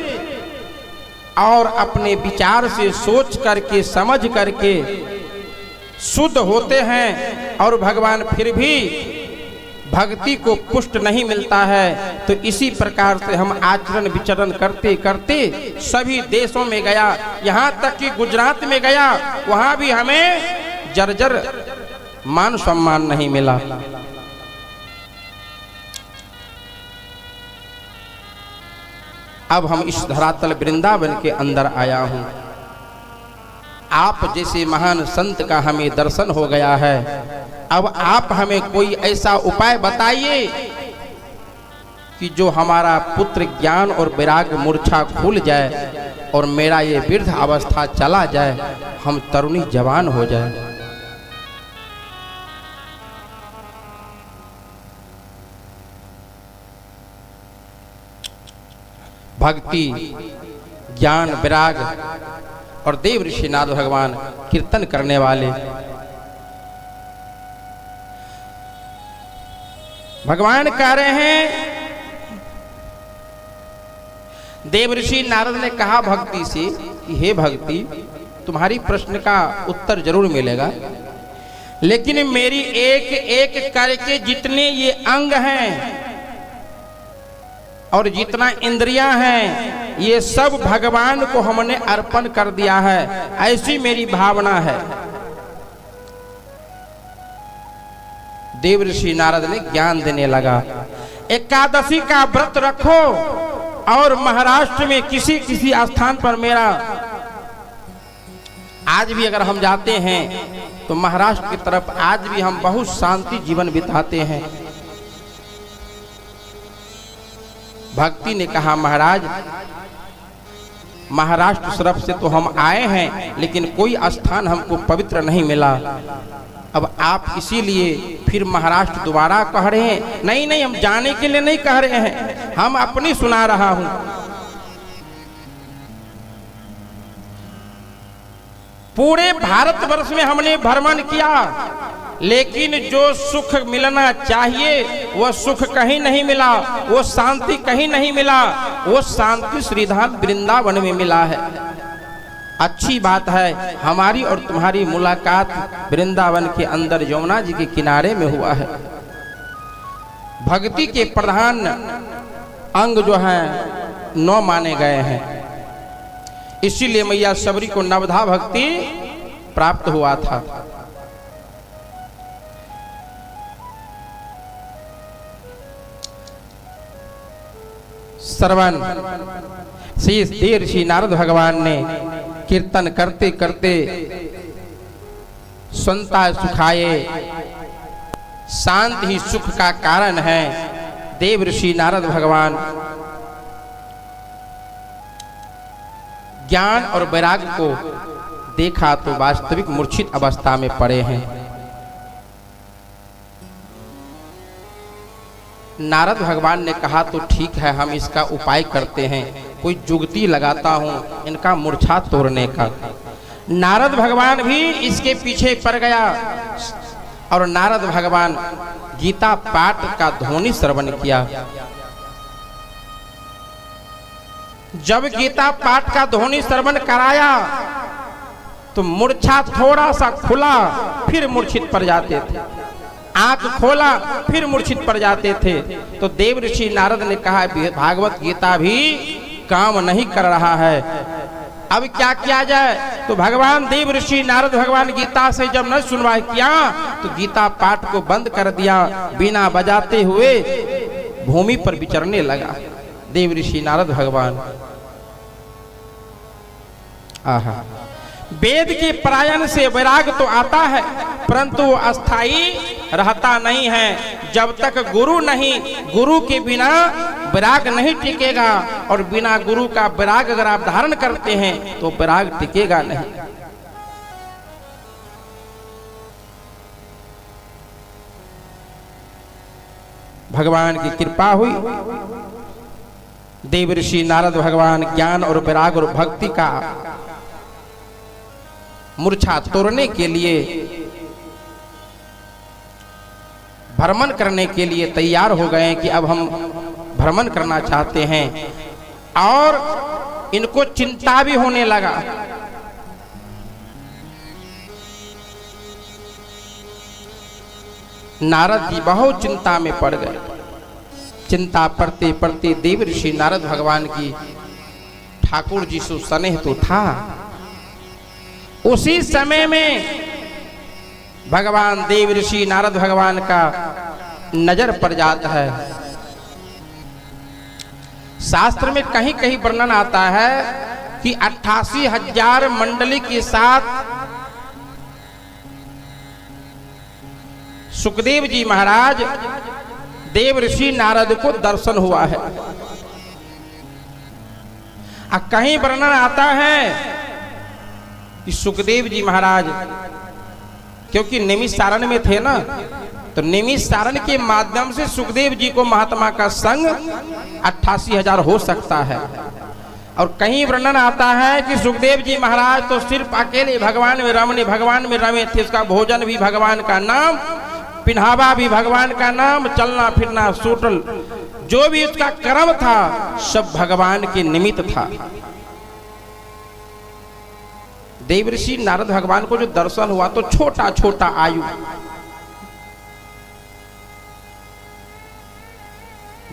[SPEAKER 1] और अपने विचार से सोच करके समझ करके शुद्ध होते हैं और भगवान फिर भी भक्ति को पुष्ट नहीं मिलता है। तो इसी प्रकार से हम आचरण विचरण करते करते सभी देशों में गया, यहाँ तक कि गुजरात में गया, वहाँ भी हमें जर्जर मान सम्मान नहीं मिला। अब हम इस धरातल वृंदावन के अंदर आया हूँ। आप जैसे महान संत का हमें दर्शन हो गया है। अब आप हमें कोई ऐसा उपाय बताइए कि जो हमारा पुत्र ज्ञान और वैराग मूर्छा खुल जाए और मेरा ये वृद्ध अवस्था चला जाए, हम तरुणी जवान हो जाए। भक्ति, ज्ञान, वैराग और देव ऋषि नारद भगवान कीर्तन करने वाले भगवान कह रहे हैं। देव ऋषि नारद ने कहा भक्ति से कि हे भक्ति, तुम्हारी प्रश्न का उत्तर जरूर मिलेगा, लेकिन मेरी एक एक करके जितने ये अंग हैं और जितना इंद्रियां हैं, ये सब भगवान को हमने अर्पण कर दिया है, ऐसी मेरी भावना है। देवर्षि नारद ने ज्ञान देने लगा। एकादशी का व्रत रखो और महाराष्ट्र में किसी किसी स्थान पर मेरा, आज भी अगर हम जाते हैं तो महाराष्ट्र की तरफ आज भी हम बहुत शांति जीवन बिताते हैं। भक्ति ने कहा महाराज, महाराष्ट्र तरफ से तो हम आए हैं लेकिन कोई स्थान हमको पवित्र नहीं मिला। अब आप इसीलिए फिर महाराष्ट्र दोबारा कह रहे हैं? नहीं नहीं, हम जाने के लिए नहीं कह रहे हैं, हम अपनी सुना रहा हूं। पूरे भारतवर्ष में हमने भ्रमण किया लेकिन जो सुख मिलना चाहिए वह सुख कहीं नहीं मिला, वो शांति कहीं नहीं मिला। वो शांति श्रीधाम वृंदावन में मिला है। अच्छी बात है हमारी और तुम्हारी मुलाकात वृंदावन के अंदर यमुना जी के किनारे में हुआ है। भक्ति के प्रधान अंग जो है 9 माने गए हैं, इसीलिए मैया सबरी को नवधा भक्ति प्राप्त हुआ था। श्रवण श्री देवर्षि नारद भगवान ने कीर्तन करते करते सुनता सुखाए, शांत ही सुख का कारण है। देवर्षि नारद भगवान ज्ञान और वैराग्य को देखा तो वास्तविक मूर्छित अवस्था में पड़े हैं। नारद भगवान ने कहा तो ठीक है, हम इसका उपाय करते हैं, कोई जुगती लगाता हूं इनका मूर्छा तोड़ने का। नारद भगवान भी इसके पीछे पड़ गया और नारद भगवान गीता पाठ का ध्वनि श्रवण किया। जब गीता पाठ का ध्वनि श्रवण कराया तो मूर्छा थोड़ा सा खुला फिर मूर्छित पड़ जाते थे, आंख खोला फिर मूर्छित पड़ जाते थे। तो देवर्षि नारद ने कहा भागवत गीता भी काम नहीं कर रहा है, अब क्या किया जाए। तो भगवान देवर्षि नारद भगवान गीता से जब न सुनवाई किया तो गीता पाठ को बंद कर दिया, बिना बजाते हुए भूमि पर विचरने लगा देवर्षि नारद भगवान। आहा, वेद के पारायण से वैराग तो आता है परंतु अस्थाई रहता नहीं है। जब तक गुरु नहीं, गुरु के बिना वैराग नहीं टिकेगा और बिना गुरु का वैराग अगर आप धारण करते हैं तो वैराग टिकेगा नहीं। भगवान की कृपा हुई, देवर्षि नारद भगवान ज्ञान और वैराग और भक्ति का मूर्छा तोड़ने के लिए भ्रमण करने के लिए तैयार हो गए कि अब हम भ्रमण करना चाहते हैं। और इनको चिंता भी होने लगा। नारद जी बहुत चिंता में पड़ गए। चिंता पड़ते पड़ते देवर्षि नारद भगवान की ठाकुर जी से स्नेह तो था। उसी समय में भगवान देवर्षि नारद भगवान का नजर पड़ जाता है। शास्त्र में कहीं कहीं वर्णन आता है कि 88,000 मंडली के साथ सुखदेव जी महाराज देवर्षि नारद को दर्शन हुआ है। कहीं वर्णन आता है कि सुखदेव जी महाराज क्योंकि निमिषारण में थे ना, तो निमिषारण के माध्यम से सुखदेव जी को महात्मा का संग 88,000 हो सकता है। और कहीं वर्णन आता है कि सुखदेव जी महाराज तो सिर्फ अकेले भगवान में रमे थे। उसका भोजन भी भगवान का नाम, पिन्हावा भी भगवान का नाम, चलना फिरना सूटल जो भी उसका कर्म था सब भगवान के निमित्त था। देवर्षि नारद भगवान को जो दर्शन हुआ तो छोटा छोटा आयु,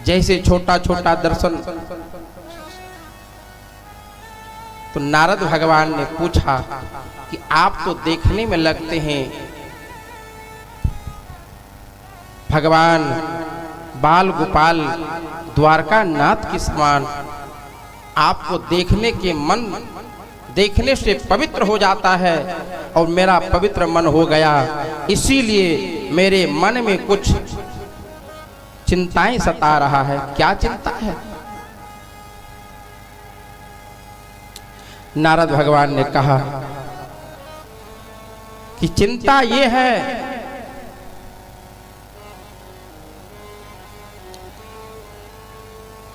[SPEAKER 1] जैसे छोटा छोटा दर्शन, तो नारद भगवान ने पूछा कि आप तो देखने में लगते हैं भगवान बाल गोपाल द्वारका नाथ के समान आपको देखने से पवित्र हो जाता है और मेरा पवित्र मन हो गया। इसीलिए मेरे मन में कुछ चिंताएं सता रहा है। क्या चिंता है? नारद भगवान ने कहा कि चिंता ये है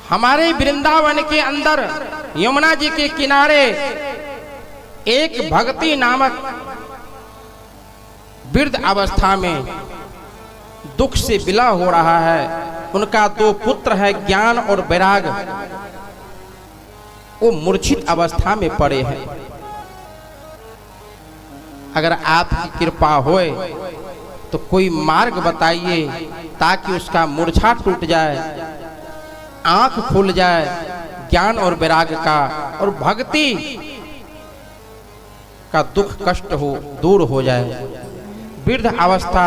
[SPEAKER 1] हमारे वृंदावन के अंदर यमुना जी के किनारे एक भक्ति नामक वृद्ध अवस्था में दुख से विलय हो रहा है। उनका 2 पुत्र है, ज्ञान और वैराग। वो मूर्छित अवस्था में पड़े हैं। अगर आपकी कृपा होए तो कोई मार्ग बताइए ताकि उसका मूर्छा टूट जाए, आंख खुल जाए ज्ञान और वैराग का, और भक्ति का दुख कष्ट हो दूर हो जाए, वृद्ध अवस्था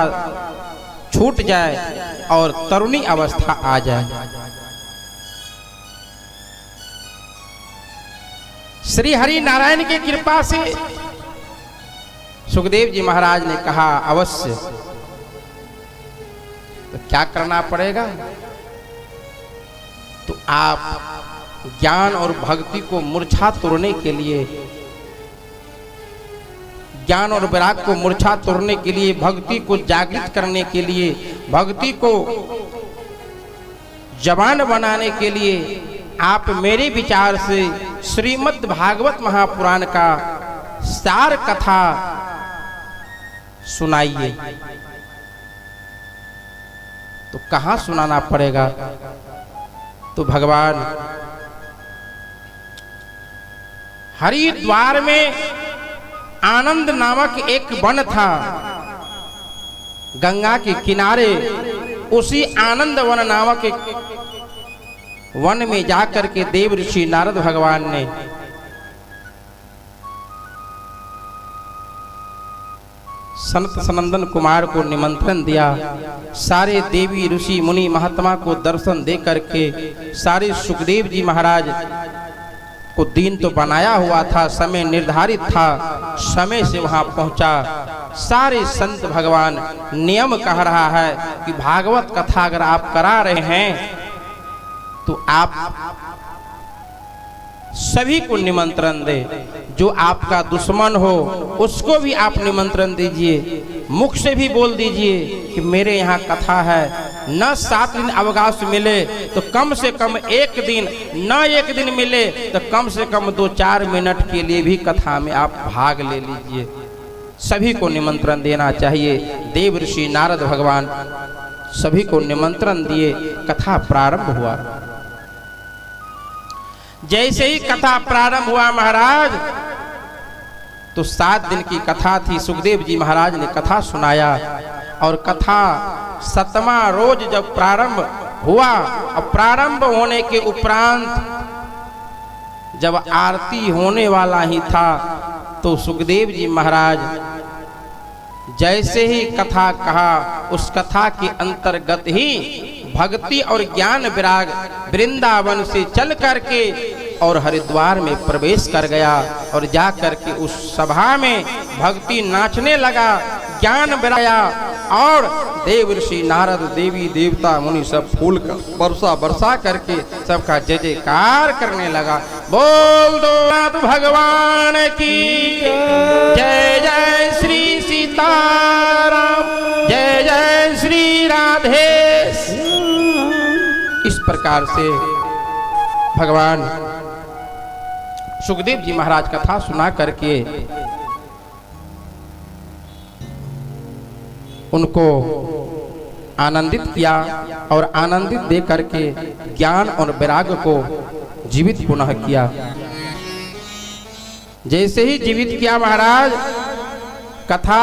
[SPEAKER 1] छूट जाए और तरुणी अवस्था आ जाए। श्री हरि नारायण की कृपा से सुखदेव जी महाराज ने कहा अवश्य। तो क्या करना पड़ेगा? तो आप ज्ञान और भक्ति को मूर्छा तोड़ने के लिए, ज्ञान और वैराग को मूर्छा तोड़ने के लिए, भक्ति को जागृत करने के लिए, भक्ति को जवान बनाने के लिए आप मेरे विचार से श्रीमद् भागवत महापुराण का सार कथा सुनाइए। तो कहाँ सुनाना पड़ेगा? तो भगवान हरिद्वार में आनंद नामक एक वन था, गंगा के किनारे। उसी आनंद वन नामक एक वन में जाकर के देव ऋषि नारद भगवान ने सनत सनंदन कुमार को निमंत्रण दिया। सारे देवी ऋषि मुनि महात्मा को दर्शन दे करके, सारे सुखदेव जी महाराज को दिन तो बनाया हुआ था, समय निर्धारित था, समय से वहां पहुंचा। सारे संत भगवान नियम कह रहा है कि भागवत कथा अगर आप करा रहे हैं तो आप सभी को निमंत्रण दे। जो आपका दुश्मन हो उसको भी आप निमंत्रण दीजिए, मुख से भी बोल दीजिए कि मेरे यहाँ कथा है। न 7 दिन अवकाश मिले तो कम से कम 1 दिन, न 1 दिन मिले तो कम से कम 2-4 मिनट के लिए भी कथा में आप भाग ले लीजिए। सभी को निमंत्रण देना चाहिए। देव ऋषि नारद भगवान सभी को निमंत्रण दिए। कथा प्रारंभ हुआ। जैसे ही कथा प्रारंभ हुआ महाराज, तो 7 दिन की कथा थी। सुखदेव जी महाराज ने कथा सुनाया और कथा 7वां रोज जब प्रारंभ हुआ, और प्रारंभ होने के उपरांत जब आरती होने वाला ही था तो सुखदेव जी महाराज जैसे ही कथा कहा, उस कथा के अंतर्गत ही भक्ति और ज्ञान विराग वृंदावन से चल करके और हरिद्वार में प्रवेश कर गया। और जा करके उस सभा में भक्ति नाचने लगा, ज्ञान विराया, और देव ऋषि नारद देवी देवता मुनि सब फूल का बरसा बरसा करके सबका जय जयकार करने लगा। बोल दो नाथ भगवान की जय। जय श्री सीताराम, जय जय श्री राधे। इस प्रकार से भगवान सुखदेव जी महाराज कथा सुना करके उनको आनंदित किया, और आनंदित दे करके ज्ञान और वैराग को जीवित पुनः किया। जैसे ही जीवित किया महाराज कथा,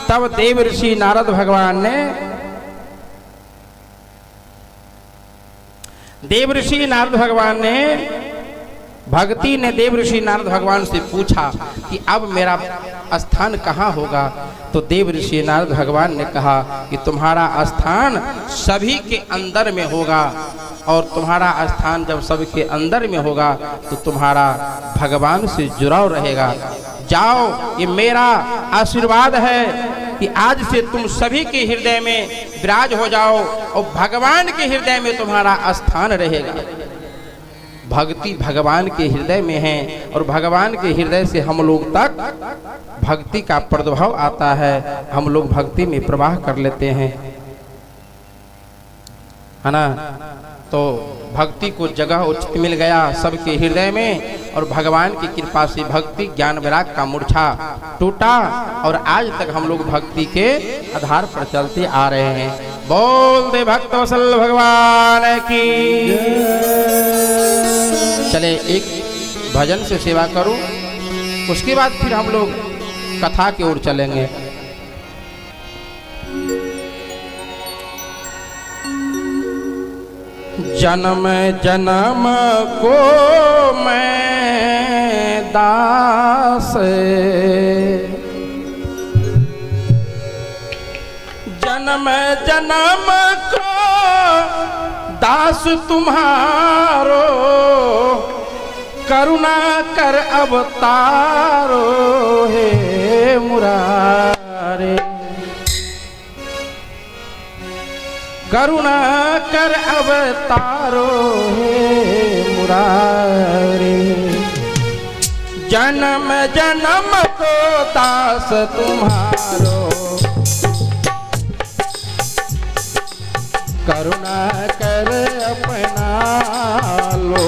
[SPEAKER 1] तब देव ऋषि नारद भगवान ने, देव ऋषि नारद भगवान ने भक्ति ने देव ऋषि नारद भगवान से पूछा कि अब मेरा स्थान कहाँ होगा। तो देव ऋषि नारद भगवान ने कहा कि तुम्हारा स्थान सभी के अंदर में होगा, और तुम्हारा स्थान जब सबके अंदर में होगा तो तुम्हारा भगवान से जुड़ाव रहेगा। जाओ, ये मेरा आशीर्वाद है कि आज से तुम सभी के हृदय में विराज हो जाओ और भगवान के हृदय में तुम्हारा स्थान रहेगा। भक्ति भगवान के हृदय में है और भगवान के हृदय से हम लोग तक भक्ति का प्रादुर्भाव आता है, हम लोग भक्ति में प्रवाह कर लेते हैं, है ना। तो भक्ति को जगह उचित मिल गया सबके हृदय में, और भगवान की कृपा से भक्ति ज्ञान वैराग का मूर्छा टूटा, और आज तक हम लोग भक्ति के आधार पर चलते आ रहे हैं। बोल दे भक्त वत्सल भगवान की। चले एक भजन से सेवा करूं, उसके बाद फिर हम लोग कथा की ओर चलेंगे। जन्म जन्म को मैं दास, जन्म जन्म को दास तुम्हारो, करुणा कर अवतारो हे मुरारे। करुणा कर अवतारो हे मुरारे। जन्म जन्म को दास तुम्हारो, करुणा कर अपना लो।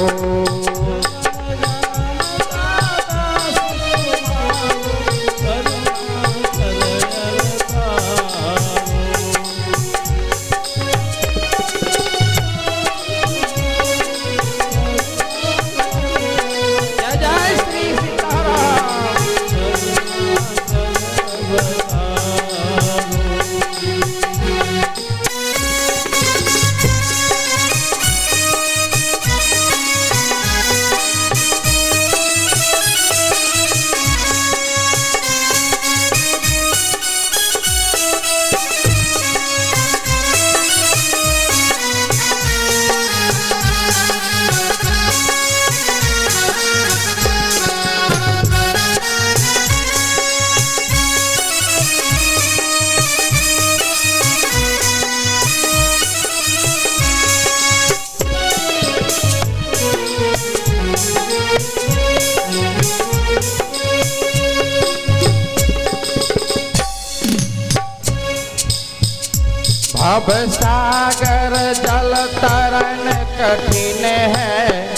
[SPEAKER 1] भव सागर जल तरन कठिन है,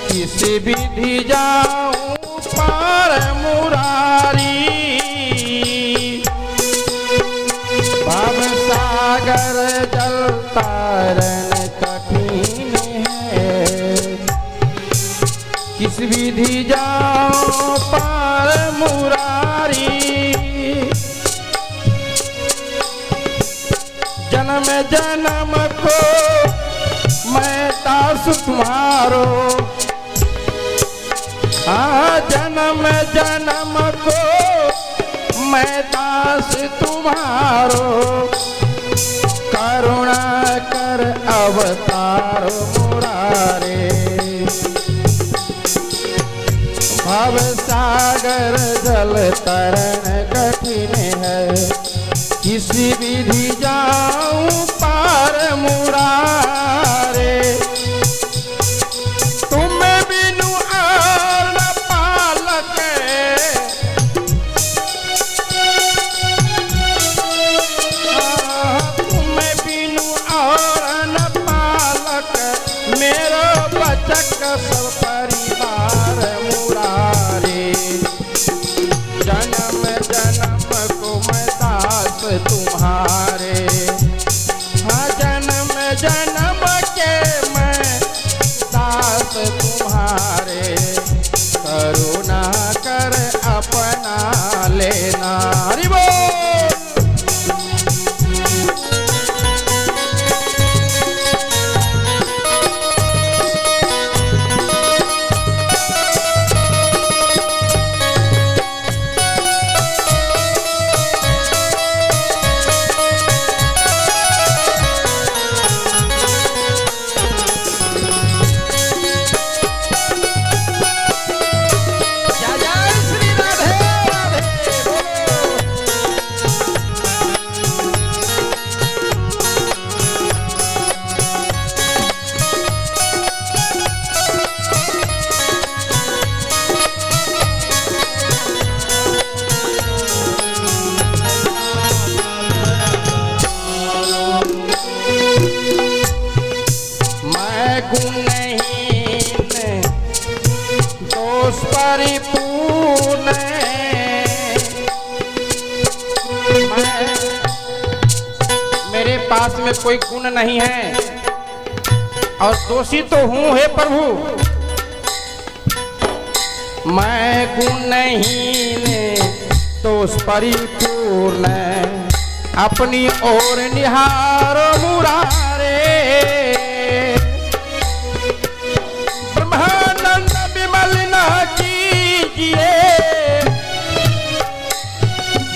[SPEAKER 1] किसी विधि जाऊं पार मुरारी। भव सागर जल तरन कठिन है, किस विधि जाऊं पार मुरारी। जन्म जन्म को मैं दास तुम्हारो, जन्म जन्म को मैं दास तुम्हारो, करुणा कर अवतारो मुरारे। भव सागर जल तरन कठिन है, किसी विधि जाऊं पार मुरारे। तुम बिनु और न पालक, तुम बिनु और न पालक, मेरो बचक सब परिवार मुरारे। जन्म जन्म को मैं दास तुम्हारे, में कोई गुण नहीं है और दोषी तो हूं हे प्रभु। मैं गुणहीन दोष परिपूर्ण अपनी ओर निहारो मुरारे। ब्रह्मानंद विमल न कीजिए,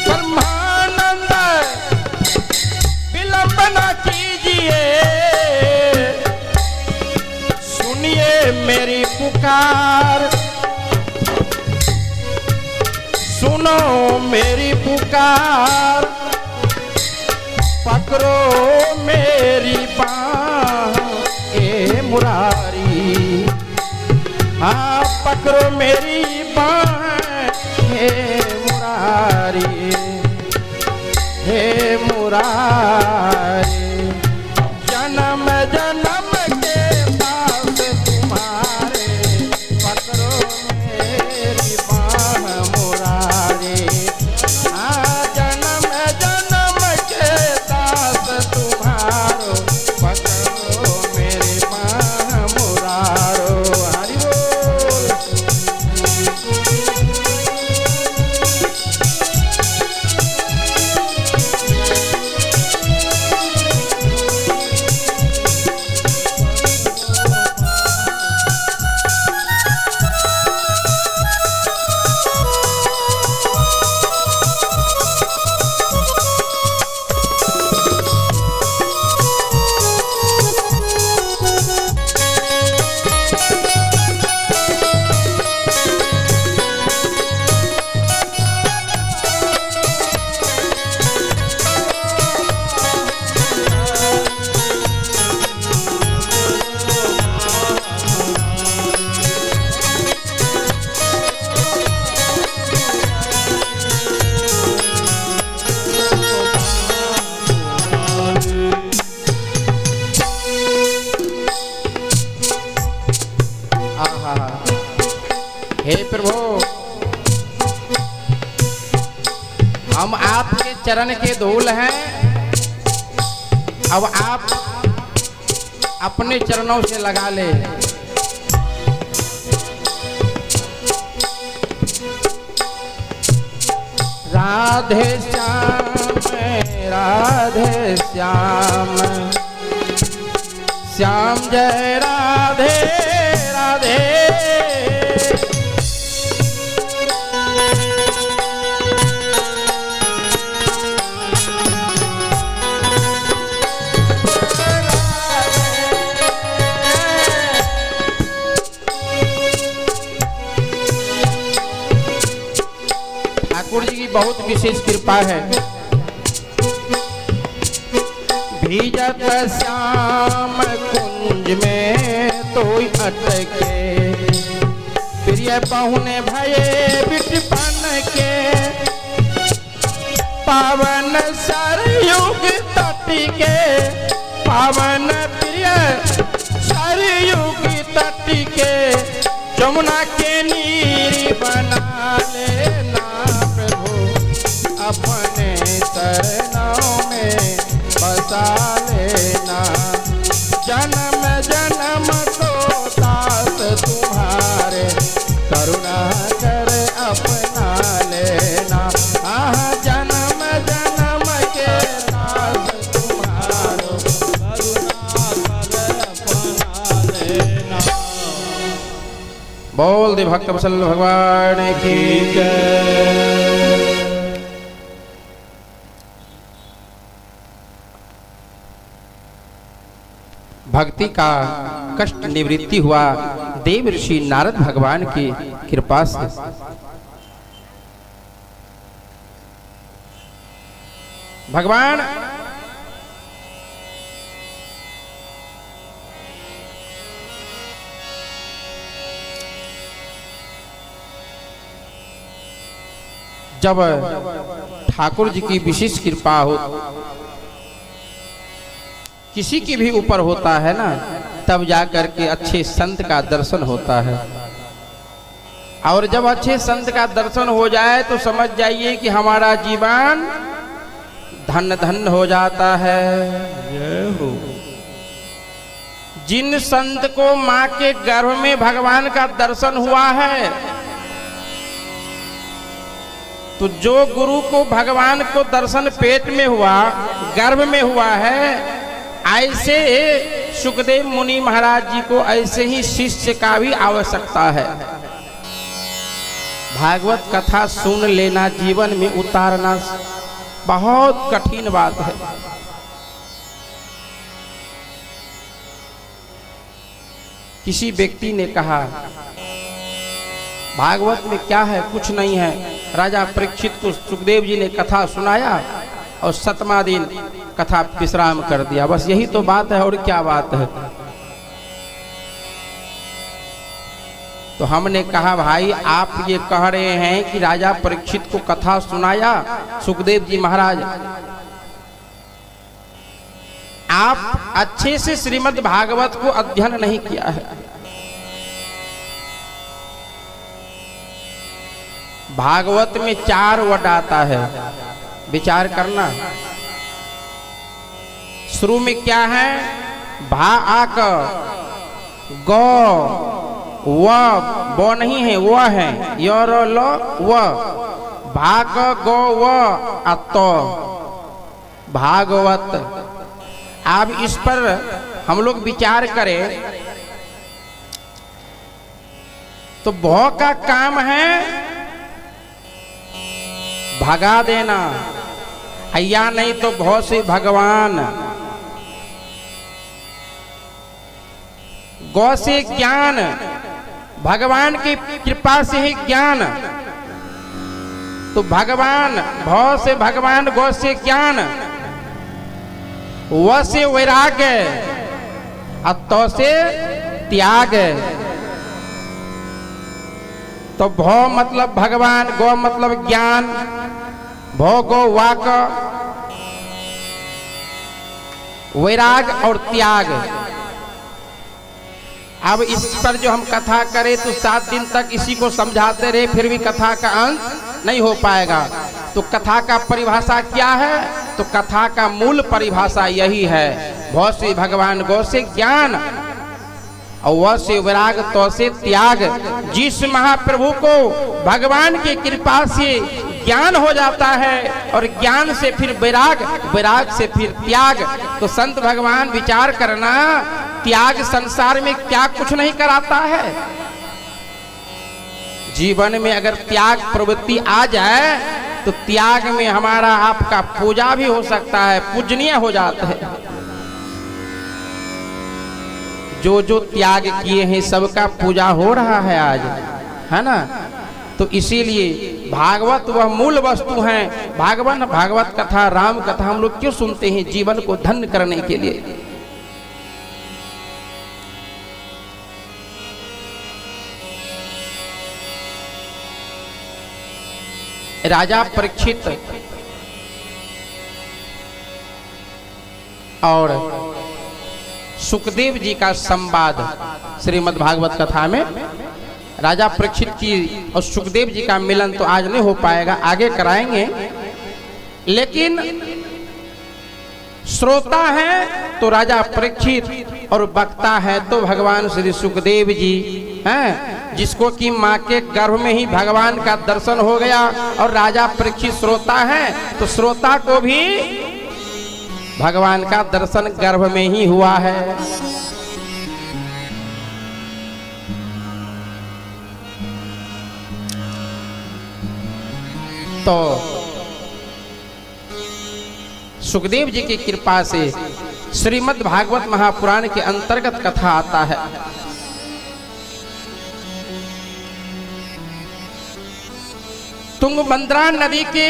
[SPEAKER 1] ब्रह्मानंद विलंब न कीजिए। सुनिए मेरी पुकार, सुनो मेरी पुकार, पकड़ो मेरी बाँह ए मुरारी। हाँ पकड़ो मेरी बाँह हे मुरारी, हे मुरारी। जन्म जन्म के पास तुम्हारे, पकड़ो मेरी बाँह मुरारी। हाँ जन्म जन्म के दास तुम्हारो, पकड़ो मेरी बाँह मुरारो। हरि बोल। हे प्रभु, हम आपके चरण के धूल हैं। अब आप अपने चरणों से लगा ले। राधे श्याम राधे श्याम, श्याम जय राधे राधे। ठाकुर जी की बहुत विशेष कृपा है। भीजत श्याम कुंज में तोई अटके, प्रिय पहुने भये बिटपन के। पावन सरयुग तट के, पावन प्रिय सरयुग तट के। जमुना के नीर बना लेना अपने चरणों में बसा लेना। जन्म जन्म को दास तुम्हारे, करुणा कर अपना लेना। आह जन्म जन्म के दास तुम्हारो, करुणा कर अपना लेना। बोल दे भक्त वत्सल भगवान की जय। भक्ति का कष्ट निवृत्ति हुआ देव ऋषि नारद भगवान की कृपा से। भगवान जब ठाकुर जी की विशेष कृपा हो, किसी के भी ऊपर होता है ना, तब जाकर के अच्छे संत का दर्शन होता है। और जब अच्छे संत का दर्शन हो जाए तो समझ जाइए कि हमारा जीवन धन धन हो जाता है। जिन संत को मां के गर्भ में भगवान का दर्शन हुआ है, तो जो गुरु को भगवान को दर्शन पेट में हुआ, गर्भ में हुआ है, ऐसे सुखदेव मुनि महाराज जी को ऐसे ही शिष्य का भी आवश्यकता है। भागवत कथा सुन लेना, जीवन में उतारना बहुत कठिन बात है। किसी व्यक्ति ने कहा, भागवत में क्या है, कुछ नहीं है। राजा परीक्षित को सुखदेव जी ने कथा सुनाया और 7वां दिन कथा विश्राम कर दिया। बस यही तो बात है, और क्या बात है। तो हमने कहा, भाई आप ये कह रहे हैं कि राजा परीक्षित को कथा सुनाया सुखदेव जी महाराज, आप अच्छे से श्रीमद् भागवत को अध्ययन नहीं किया है। भागवत में 4 वर्ड आता है, विचार करना। शुरू में क्या है, भा आक, गौ, वो नहीं है, वो है योर लो व, भाग गो व अतो, भागवत। अब इस पर हम लोग विचार करें तो भौ का काम है भगा देना, या नहीं तो भौ से भगवान, गौ से ज्ञान, भगवान की कृपा से ही ज्ञान। तो भगवान, भौ से भगवान, गौ से ज्ञान, व से वैराग्य, अतो से त्याग। तो भौ मतलब भगवान, गौ मतलब ज्ञान, भौ गो वाक, वैराग और त्याग। अब इस पर जो हम कथा करें तो 7 दिन तक इसी को समझाते रहे, फिर भी कथा का अंत नहीं हो पाएगा। तो कथा का परिभाषा क्या है, तो कथा का मूल परिभाषा यही है, भौ से भगवान, गौ से ज्ञान, और व से वैराग, तो से त्याग। जिस महाप्रभु को भगवान की कृपा से ज्ञान हो जाता है और ज्ञान से फिर वैराग, वैराग से फिर त्याग। तो संत भगवान विचार करना, त्याग संसार में क्या कुछ नहीं कराता है। जीवन में अगर त्याग प्रवृत्ति आ जाए तो त्याग में हमारा आपका पूजा भी हो सकता है, पूजनीय हो जाता है। जो जो त्याग किए हैं सबका पूजा हो रहा है आज, है ना। तो इसीलिए भागवत वह मूल वस्तु है। भागवत कथा, राम कथा हम लोग क्यों सुनते हैं, जीवन को धन्य करने के लिए। राजा परीक्षित और सुखदेव जी का संवाद श्रीमद् भागवत कथा में, राजा परीक्षित की और सुखदेव जी का मिलन तो आज नहीं हो पाएगा, आगे कराएंगे। लेकिन श्रोता है तो राजा परीक्षित और वक्ता है तो भगवान श्री सुखदेव जी हैं, जिसको कि माँ के गर्भ में ही भगवान का दर्शन हो गया। और राजा परीक्षित श्रोता है तो श्रोता को भी भगवान का दर्शन गर्भ में ही हुआ है। तो सुखदेव जी की कृपा से श्रीमद् भागवत महापुराण के अंतर्गत कथा आता है। तुंगभद्रा नदी के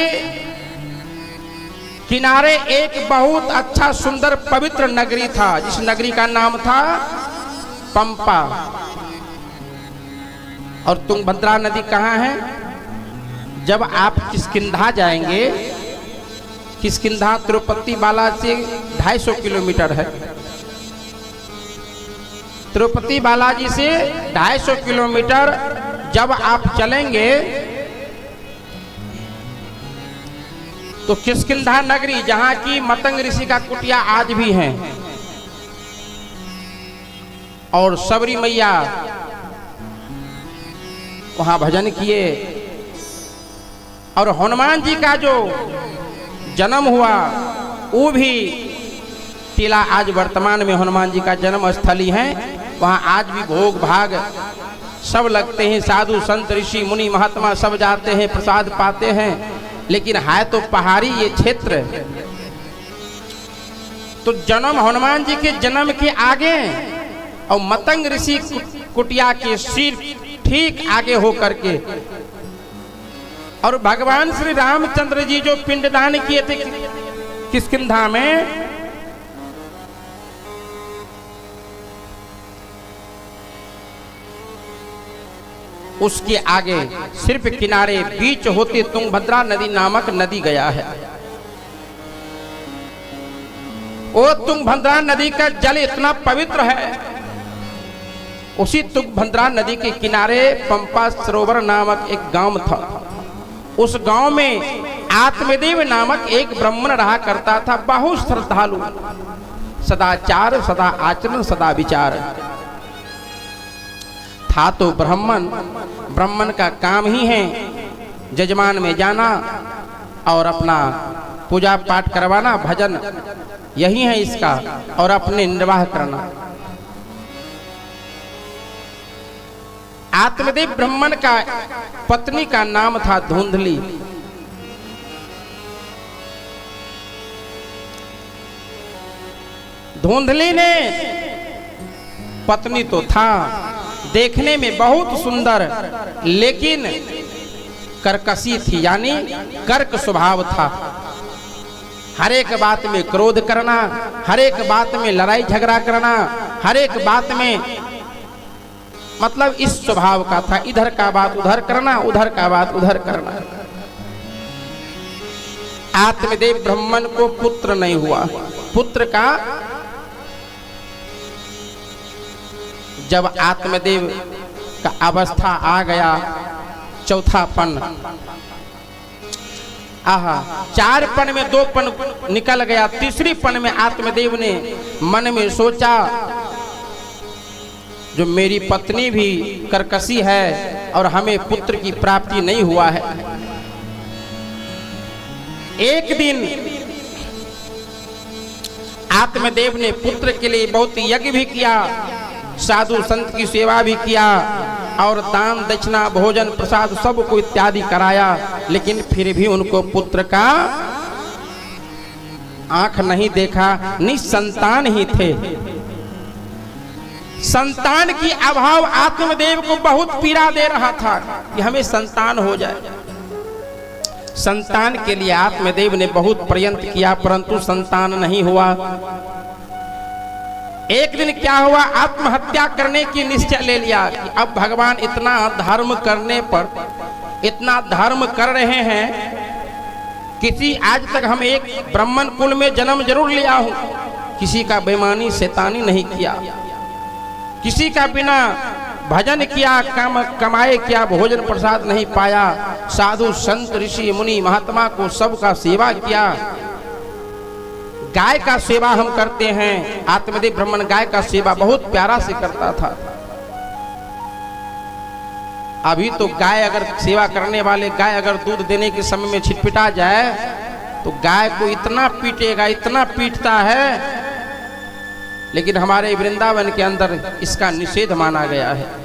[SPEAKER 1] किनारे एक बहुत अच्छा सुंदर पवित्र नगरी था, जिस नगरी का नाम था पंपा। और तुंगभद्रा नदी कहाँ है? जब आप किष्किंधा जाएंगे, किष्किंधा तिरुपति बालाजी से 250 किलोमीटर है। तिरुपति बालाजी से 250 किलोमीटर जब आप चलेंगे तो किष्किंधा नगरी जहां की मतंग ऋषि का कुटिया आज भी है, और सबरी मैया वहां भजन किए, और हनुमान जी का जो जन्म हुआ वो भी टीला आज वर्तमान में हनुमान जी का जन्म स्थली है। वहां आज भी भोग भाग सब लगते हैं, साधु संत ऋषि मुनि महात्मा सब जाते हैं, प्रसाद पाते हैं। लेकिन है तो पहाड़ी ये क्षेत्र, तो जन्म हनुमान जी के जन्म के आगे और मतंग ऋषि कुटिया के सिर ठीक आगे हो करके, और भगवान श्री रामचंद्र जी जो पिंडदान किए थे किष्किंधा में, उसके आगे सिर्फ किनारे बीच होते तुंगभद्रा नदी नामक नदी गया है। वो तुंगभद्रा नदी का जल इतना पवित्र है, उसी तुंगभद्रा नदी के किनारे पंपा सरोवर नामक एक गांव था। उस गांव में आत्मदेव नामक एक ब्राह्मण रहा करता था, बहुत श्रद्धालु, सदाचार सदा आचरण सदा विचार था। तो ब्राह्मण का काम ही है जजमान में जाना और अपना पूजा पाठ करवाना, भजन यही है इसका, और अपने निर्वाह करना। आत्मदेव ब्राह्मण का पत्नी का नाम था धुंधली। धुंधली ने पत्नी तो था, देखने में बहुत सुंदर, लेकिन कर्कशी थी, यानी कर्क स्वभाव था। हर एक बात में क्रोध करना, हर एक बात में लड़ाई झगड़ा करना, हर एक बात में मतलब इस स्वभाव का था। इधर का बात उधर करना, उधर का बात उधर करना। आत्मदेव ब्राह्मण को पुत्र नहीं हुआ। पुत्र का जब आत्मदेव का अवस्था आ गया, चौथा पन, आहा, 4 पन में 2 पन निकल गया। तीसरी पन में आत्मदेव ने मन में सोचा, जो मेरी पत्नी भी कर्कशी है और हमें पुत्र की प्राप्ति नहीं हुआ है। एक दिन आत्मदेव ने पुत्र के लिए बहुत यज्ञ भी किया, साधु संत की सेवा भी किया, और दान दक्षिणा भोजन प्रसाद सब को इत्यादि कराया, लेकिन फिर भी उनको पुत्र का आंख नहीं देखा। निसंतान ही थे। संतान की अभाव आत्मदेव को बहुत पीड़ा दे रहा था कि हमें संतान हो जाए। संतान के लिए आत्मदेव ने बहुत प्रयत्न किया, परंतु संतान नहीं हुआ। एक दिन क्या हुआ, आत्महत्या करने की निश्चय ले लिया कि अब भगवान इतना धर्म करने पर, इतना धर्म कर रहे हैं, किसी आज तक हम एक ब्राह्मण कुल में जन्म जरूर लिया हूं, किसी का बेईमानी शैतानी नहीं किया, किसी का बिना भजन किया, कमाए किया, भोजन प्रसाद नहीं पाया, साधु संत ऋषि मुनि महात्मा को सबका सेवा किया। गाय का सेवा हम करते हैं, आत्मदेव ब्राह्मण गाय का सेवा बहुत प्यारा से करता था। अभी तो गाय अगर सेवा करने वाले, गाय अगर दूध देने के समय में छिटपिटा जाए तो गाय को इतना पीटेगा, इतना पीटता है, लेकिन हमारे वृंदावन के अंदर इसका निषेध माना गया है।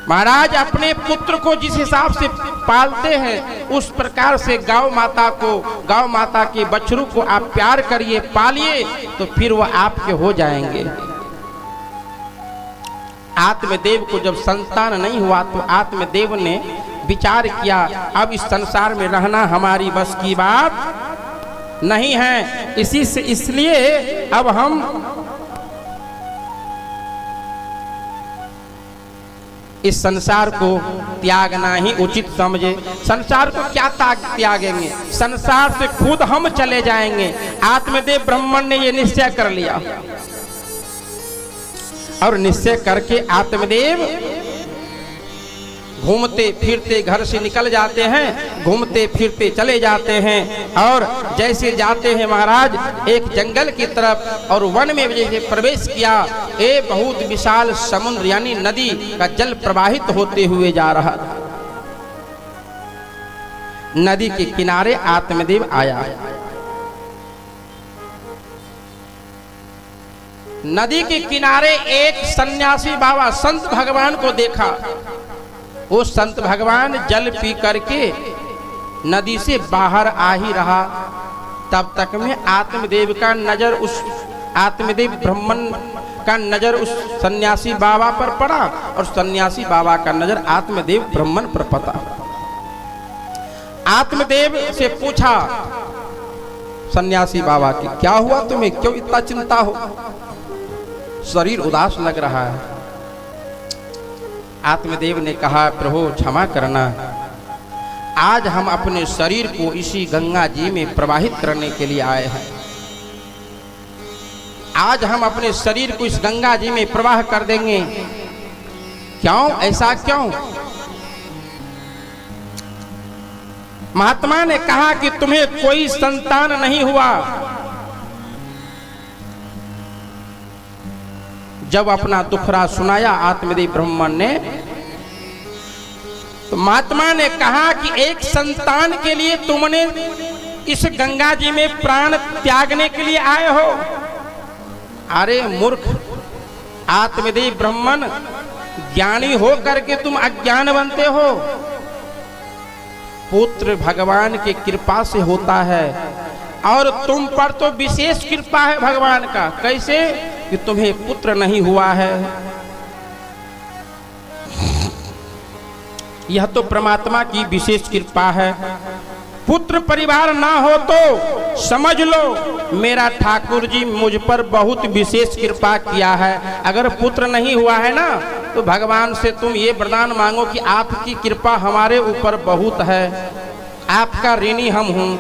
[SPEAKER 1] महाराज अपने पुत्र को जिस हिसाब से पालते हैं, उस प्रकार से गौ माता को, गौ माता के बछड़ू को आप प्यार करिए, पालिए, तो फिर वह आपके हो जाएंगे। आत्मदेव को जब संतान नहीं हुआ तो आत्मदेव ने विचार किया, अब इस संसार में रहना हमारी बस की बात नहीं है, इसलिए अब हम इस संसार को त्यागना ही उचित समझे। संसार को क्या त्यागेंगे, संसार से खुद हम चले जाएंगे। आत्मदेव ब्राह्मण ने ये निश्चय कर लिया, और निश्चय करके आत्मदेव घूमते फिरते घर से निकल जाते हैं, घूमते फिरते चले जाते हैं। और जैसे जाते हैं महाराज एक जंगल की तरफ, और वन में जैसे प्रवेश किया, एक बहुत विशाल समुद्र यानी नदी का जल प्रवाहित होते हुए जा रहा था। नदी के किनारे आत्मदेव आया। नदी के किनारे एक सन्यासी बाबा संत भगवान को देखा। वो संत भगवान जल पी करके नदी से बाहर आ ही रहा। तब तक में आत्मदेव का नजर आत्मदेव ब्राह्मण का नजर उस सन्यासी बाबा पर पड़ा, और सन्यासी बाबा का नजर आत्मदेव ब्राह्मण पर पड़ा। आत्मदेव से पूछा सन्यासी बाबा की, क्या हुआ तुम्हें, क्यों इतना चिंता हो, शरीर उदास लग रहा है। आत्मदेव ने कहा, प्रभु क्षमा करना, आज हम अपने शरीर को इसी गंगा जी में प्रवाहित करने के लिए आए हैं। आज हम अपने शरीर को इस गंगा जी में प्रवाह कर देंगे। क्यों, ऐसा क्यों? महात्मा ने कहा कि तुम्हें कोई संतान नहीं हुआ। जब अपना दुखड़ा सुनाया आत्मदेव ब्राह्मण ने, तो महात्मा ने कहा कि एक संतान के लिए तुमने इस गंगा जी में प्राण त्यागने के लिए आए हो। अरे मूर्ख, आत्मदेव ब्राह्मण, ज्ञानी हो करके तुम अज्ञान बनते हो। पुत्र भगवान की कृपा से होता है, और तुम पर तो विशेष कृपा है भगवान का। कैसे कि तुम्हें पुत्र नहीं हुआ है। यह तो परमात्मा की विशेष कृपा है। पुत्र परिवार ना हो तो समझ लो मेरा ठाकुर जी मुझ पर बहुत विशेष कृपा किया है। अगर पुत्र नहीं हुआ है ना, तो भगवान से तुम ये वरदान मांगो कि आपकी कृपा हमारे ऊपर बहुत है, आपका ऋणी हम हूं।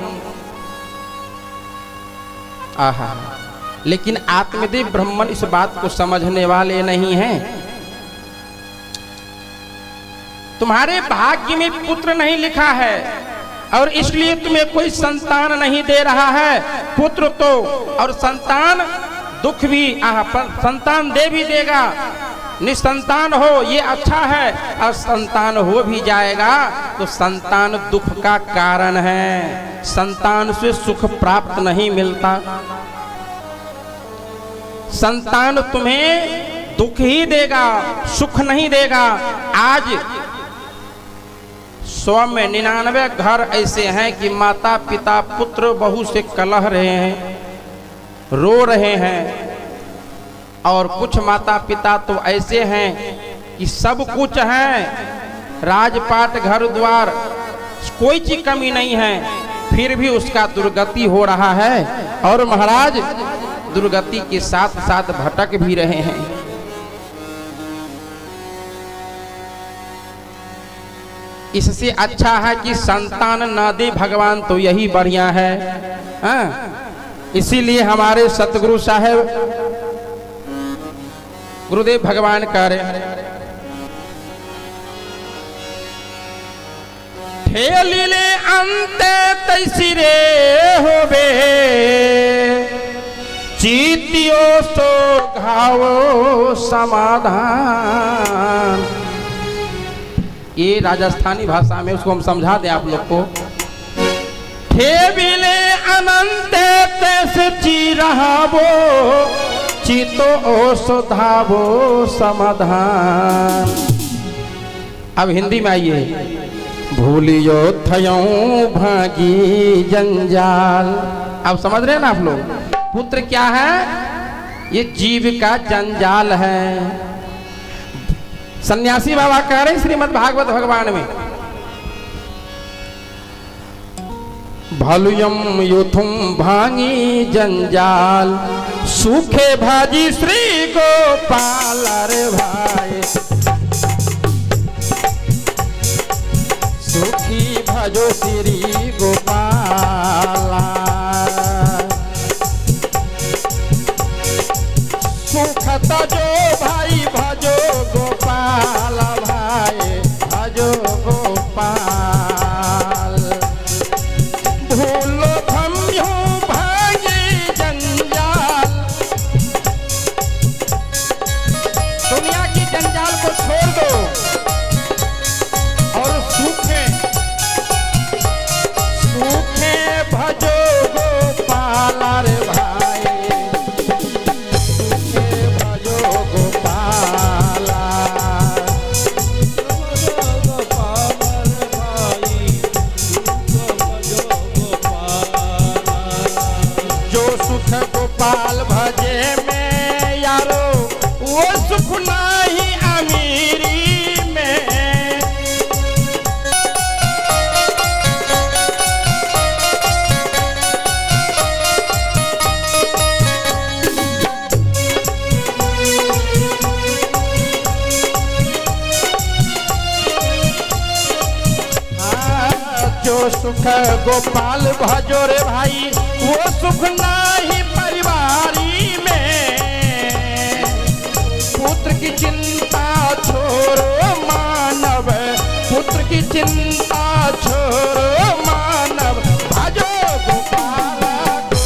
[SPEAKER 1] आहा, लेकिन आत्मदेव ब्राह्मण इस बात को समझने वाले नहीं हैं। तुम्हारे भाग्य में पुत्र नहीं लिखा है, और इसलिए तुम्हें कोई संतान नहीं दे रहा है। पुत्र तो और संतान दुख भी पर संतान दे भी देगा। निसंतान हो ये अच्छा है, और संतान हो भी जाएगा तो संतान दुख का कारण है। संतान से सुख प्राप्त नहीं मिलता। संतान तुम्हें दुख ही देगा, सुख नहीं देगा। आज 100 में 99 घर ऐसे हैं कि माता पिता पुत्र बहू से कलह रहे हैं, रो रहे हैं। और कुछ माता पिता तो ऐसे हैं कि सब कुछ है, राजपाट घर द्वार कोई चीज कमी नहीं है, फिर भी उसका दुर्गति हो रहा है। और महाराज दुर्गति के साथ साथ भटक भी रहे हैं। इससे अच्छा है कि संतान न दे भगवान, तो यही बढ़िया है। इसीलिए हमारे सतगुरु साहेब गुरुदेव भगवान कह रहे, ठेलिले अंते तैसिरे होबे, चीतियो सो घावो समाधान। ये राजस्थानी भाषा में, उसको हम समझा दें आप लोग को। ठेबिले अनंत तैस चिरहावो, चितो सो धावो समाधान। अब हिंदी में आइए। भूलियो थयों भागी जंजाल। अब समझ रहे हैं ना आप लोग? पुत्र क्या है? ये जीव का जंजाल है। सन्यासी बाबा कह रहे श्रीमद् भागवत भगवान में, भलुयम युथुम भांगी जंजाल, सूखे भाजी श्री गोपाल रे भाई, सुखी भजो श्री गोपाल। सुखत जो भाई भजो गोपाल भाई, भजो गोपाल भजे में यारो वो सुख नहीं अमीरी में। जो सुख गोपाल भजो रे भाई वो सुख नहीं परिवारी में। पुत्र की चिंता छोड़ो मानव, पुत्र की चिंता छोड़ो मानव, भजो गोपाल को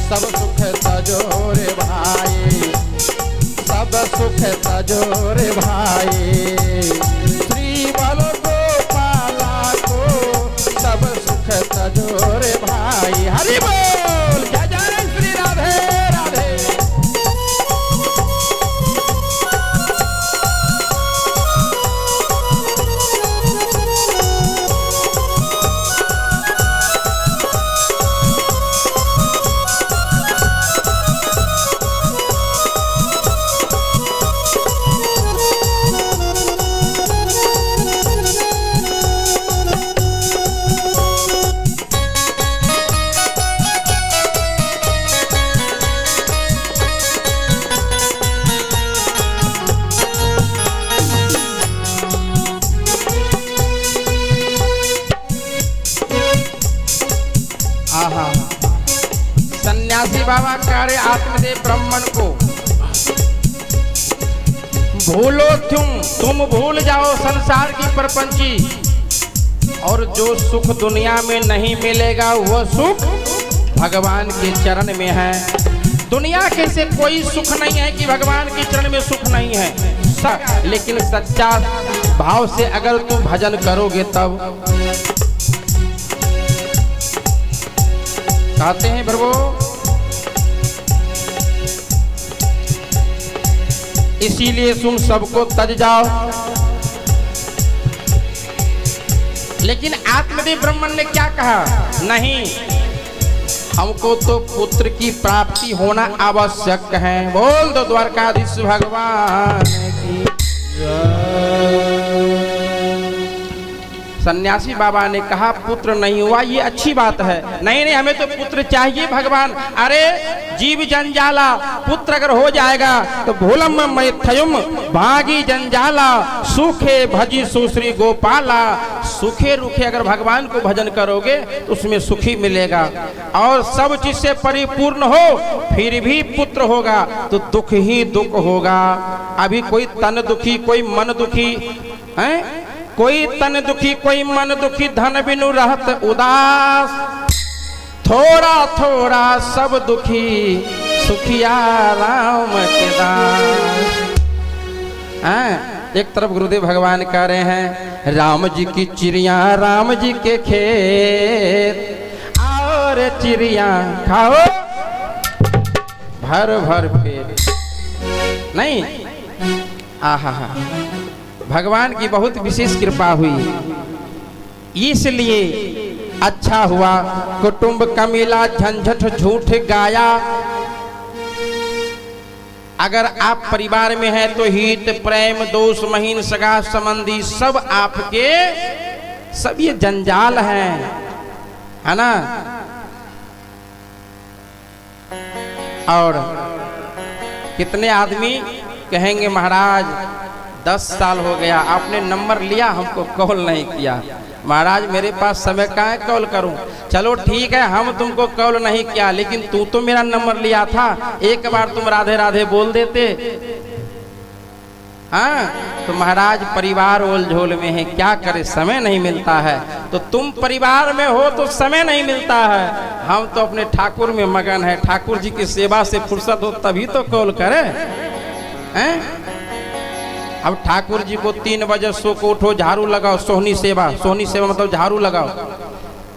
[SPEAKER 1] सब सुख तजो रे भाई, सब सुख तजो रे भाई। तजोरे भाई हरि बोल, जय जय श्री राधे राधे। सन्यासी बाबा कह रहे आत्मदेव ब्राह्मण को, भूलो तुम भूल जाओ संसार की प्रपंची, और जो सुख दुनिया में नहीं मिलेगा वह सुख भगवान के चरण में है। दुनिया के से कोई सुख नहीं है कि भगवान के चरण में सुख नहीं है, लेकिन सच्चा भाव से अगर तुम भजन करोगे तब। कहते हैं प्रभु इसीलिए तुम सबको तज जाओ। लेकिन आत्मदेव ब्राह्मण ने क्या कहा, नहीं हमको तो पुत्र की प्राप्ति होना आवश्यक है। बोल दो द्वारकाधीश भगवान की। सन्यासी बाबा ने कहा पुत्र नहीं हुआ ये अच्छी बात है, नहीं नहीं हमें तो पुत्र चाहिए भगवान। अरे जीव जंजाला, पुत्र अगर हो जाएगा तो भूलम मैथयुम भागी जंजाला, सूखे भजी सुश्री गोपाला। सूखे रूखे अगर भगवान को भजन करोगे तो उसमें सुखी मिलेगा, और सब चीज से परिपूर्ण हो फिर भी पुत्र होगा तो दुख ही दुख होगा। अभी कोई तन दुखी कोई मन दुखी है, कोई तन दुखी कोई मन दुखी, धन बिनु रहत उदास, थोड़ा थोड़ा सब दुखी सुखिया राम के दास। एक तरफ गुरुदेव भगवान कह रहे हैं राम जी की चिड़िया राम जी के खेत, और चिड़िया खाओ भर भर पेट। नहीं आहा भगवान की बहुत विशेष कृपा हुई, इसलिए अच्छा हुआ कुटुंब कमीला झंझट झूठ गाया। अगर आप परिवार में हैं तो हित प्रेम दोष महीन सगा संबंधी सब आपके, सब ये जंजाल हैं, है ना। और कितने आदमी कहेंगे महाराज 10 साल हो गया आपने नंबर लिया हमको कॉल नहीं किया। महाराज मेरे पास समय कहाँ है कॉल करूं। चलो ठीक है हम तुमको कॉल नहीं किया, लेकिन तू तो मेरा नंबर लिया था, एक बार तुम राधे राधे बोल देते। हाँ तो महाराज परिवार ओलझोल में है, क्या करे समय नहीं मिलता है। तो तुम परिवार में हो तो समय नहीं मिलता है, हम तो अपने ठाकुर में मगन है, ठाकुर जी की सेवा से फुर्सत हो तभी तो कॉल करे हैं। अब ठाकुर जी को 3 बजे सो को उठो झाड़ू लगाओ, सोहनी सेवा मतलब झाड़ू लगाओ,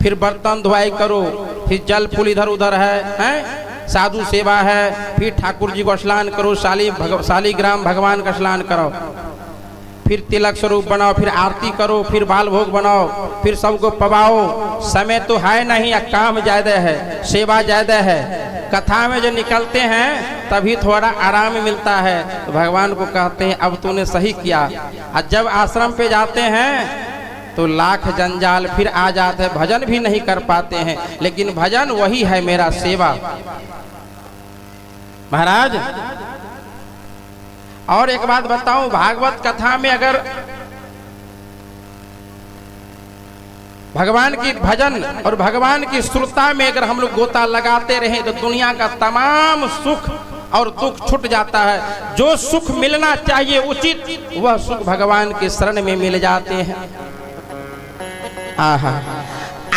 [SPEAKER 1] फिर बर्तन धुआई करो, फिर जल फूल इधर उधर है, साधु सेवा है, फिर ठाकुर जी को स्नान करो, शालिग्राम भगवान का स्नान करो, फिर तिलक स्वरूप बनाओ, फिर आरती करो, फिर बाल भोग बनाओ, फिर सबको पवाओ। समय तो है नहीं, काम ज्यादा है, सेवा ज्यादा है। कथा में जो निकलते हैं तभी थोड़ा आराम मिलता है। तो भगवान को कहते हैं अब तूने सही किया। और जब आश्रम पे जाते हैं तो लाख जंजाल फिर आ जाते हैं, भजन भी नहीं कर पाते हैं। लेकिन भजन वही है मेरा सेवा महाराज। और एक बात बताऊं, भागवत कथा में अगर भगवान की भजन और भगवान की श्रुता में अगर हम लोग गोता लगाते रहें तो दुनिया का तमाम सुख और दुख छूट जाता है। जो सुख मिलना चाहिए उचित, वह सुख भगवान के शरण में मिल जाते हैं। आहा,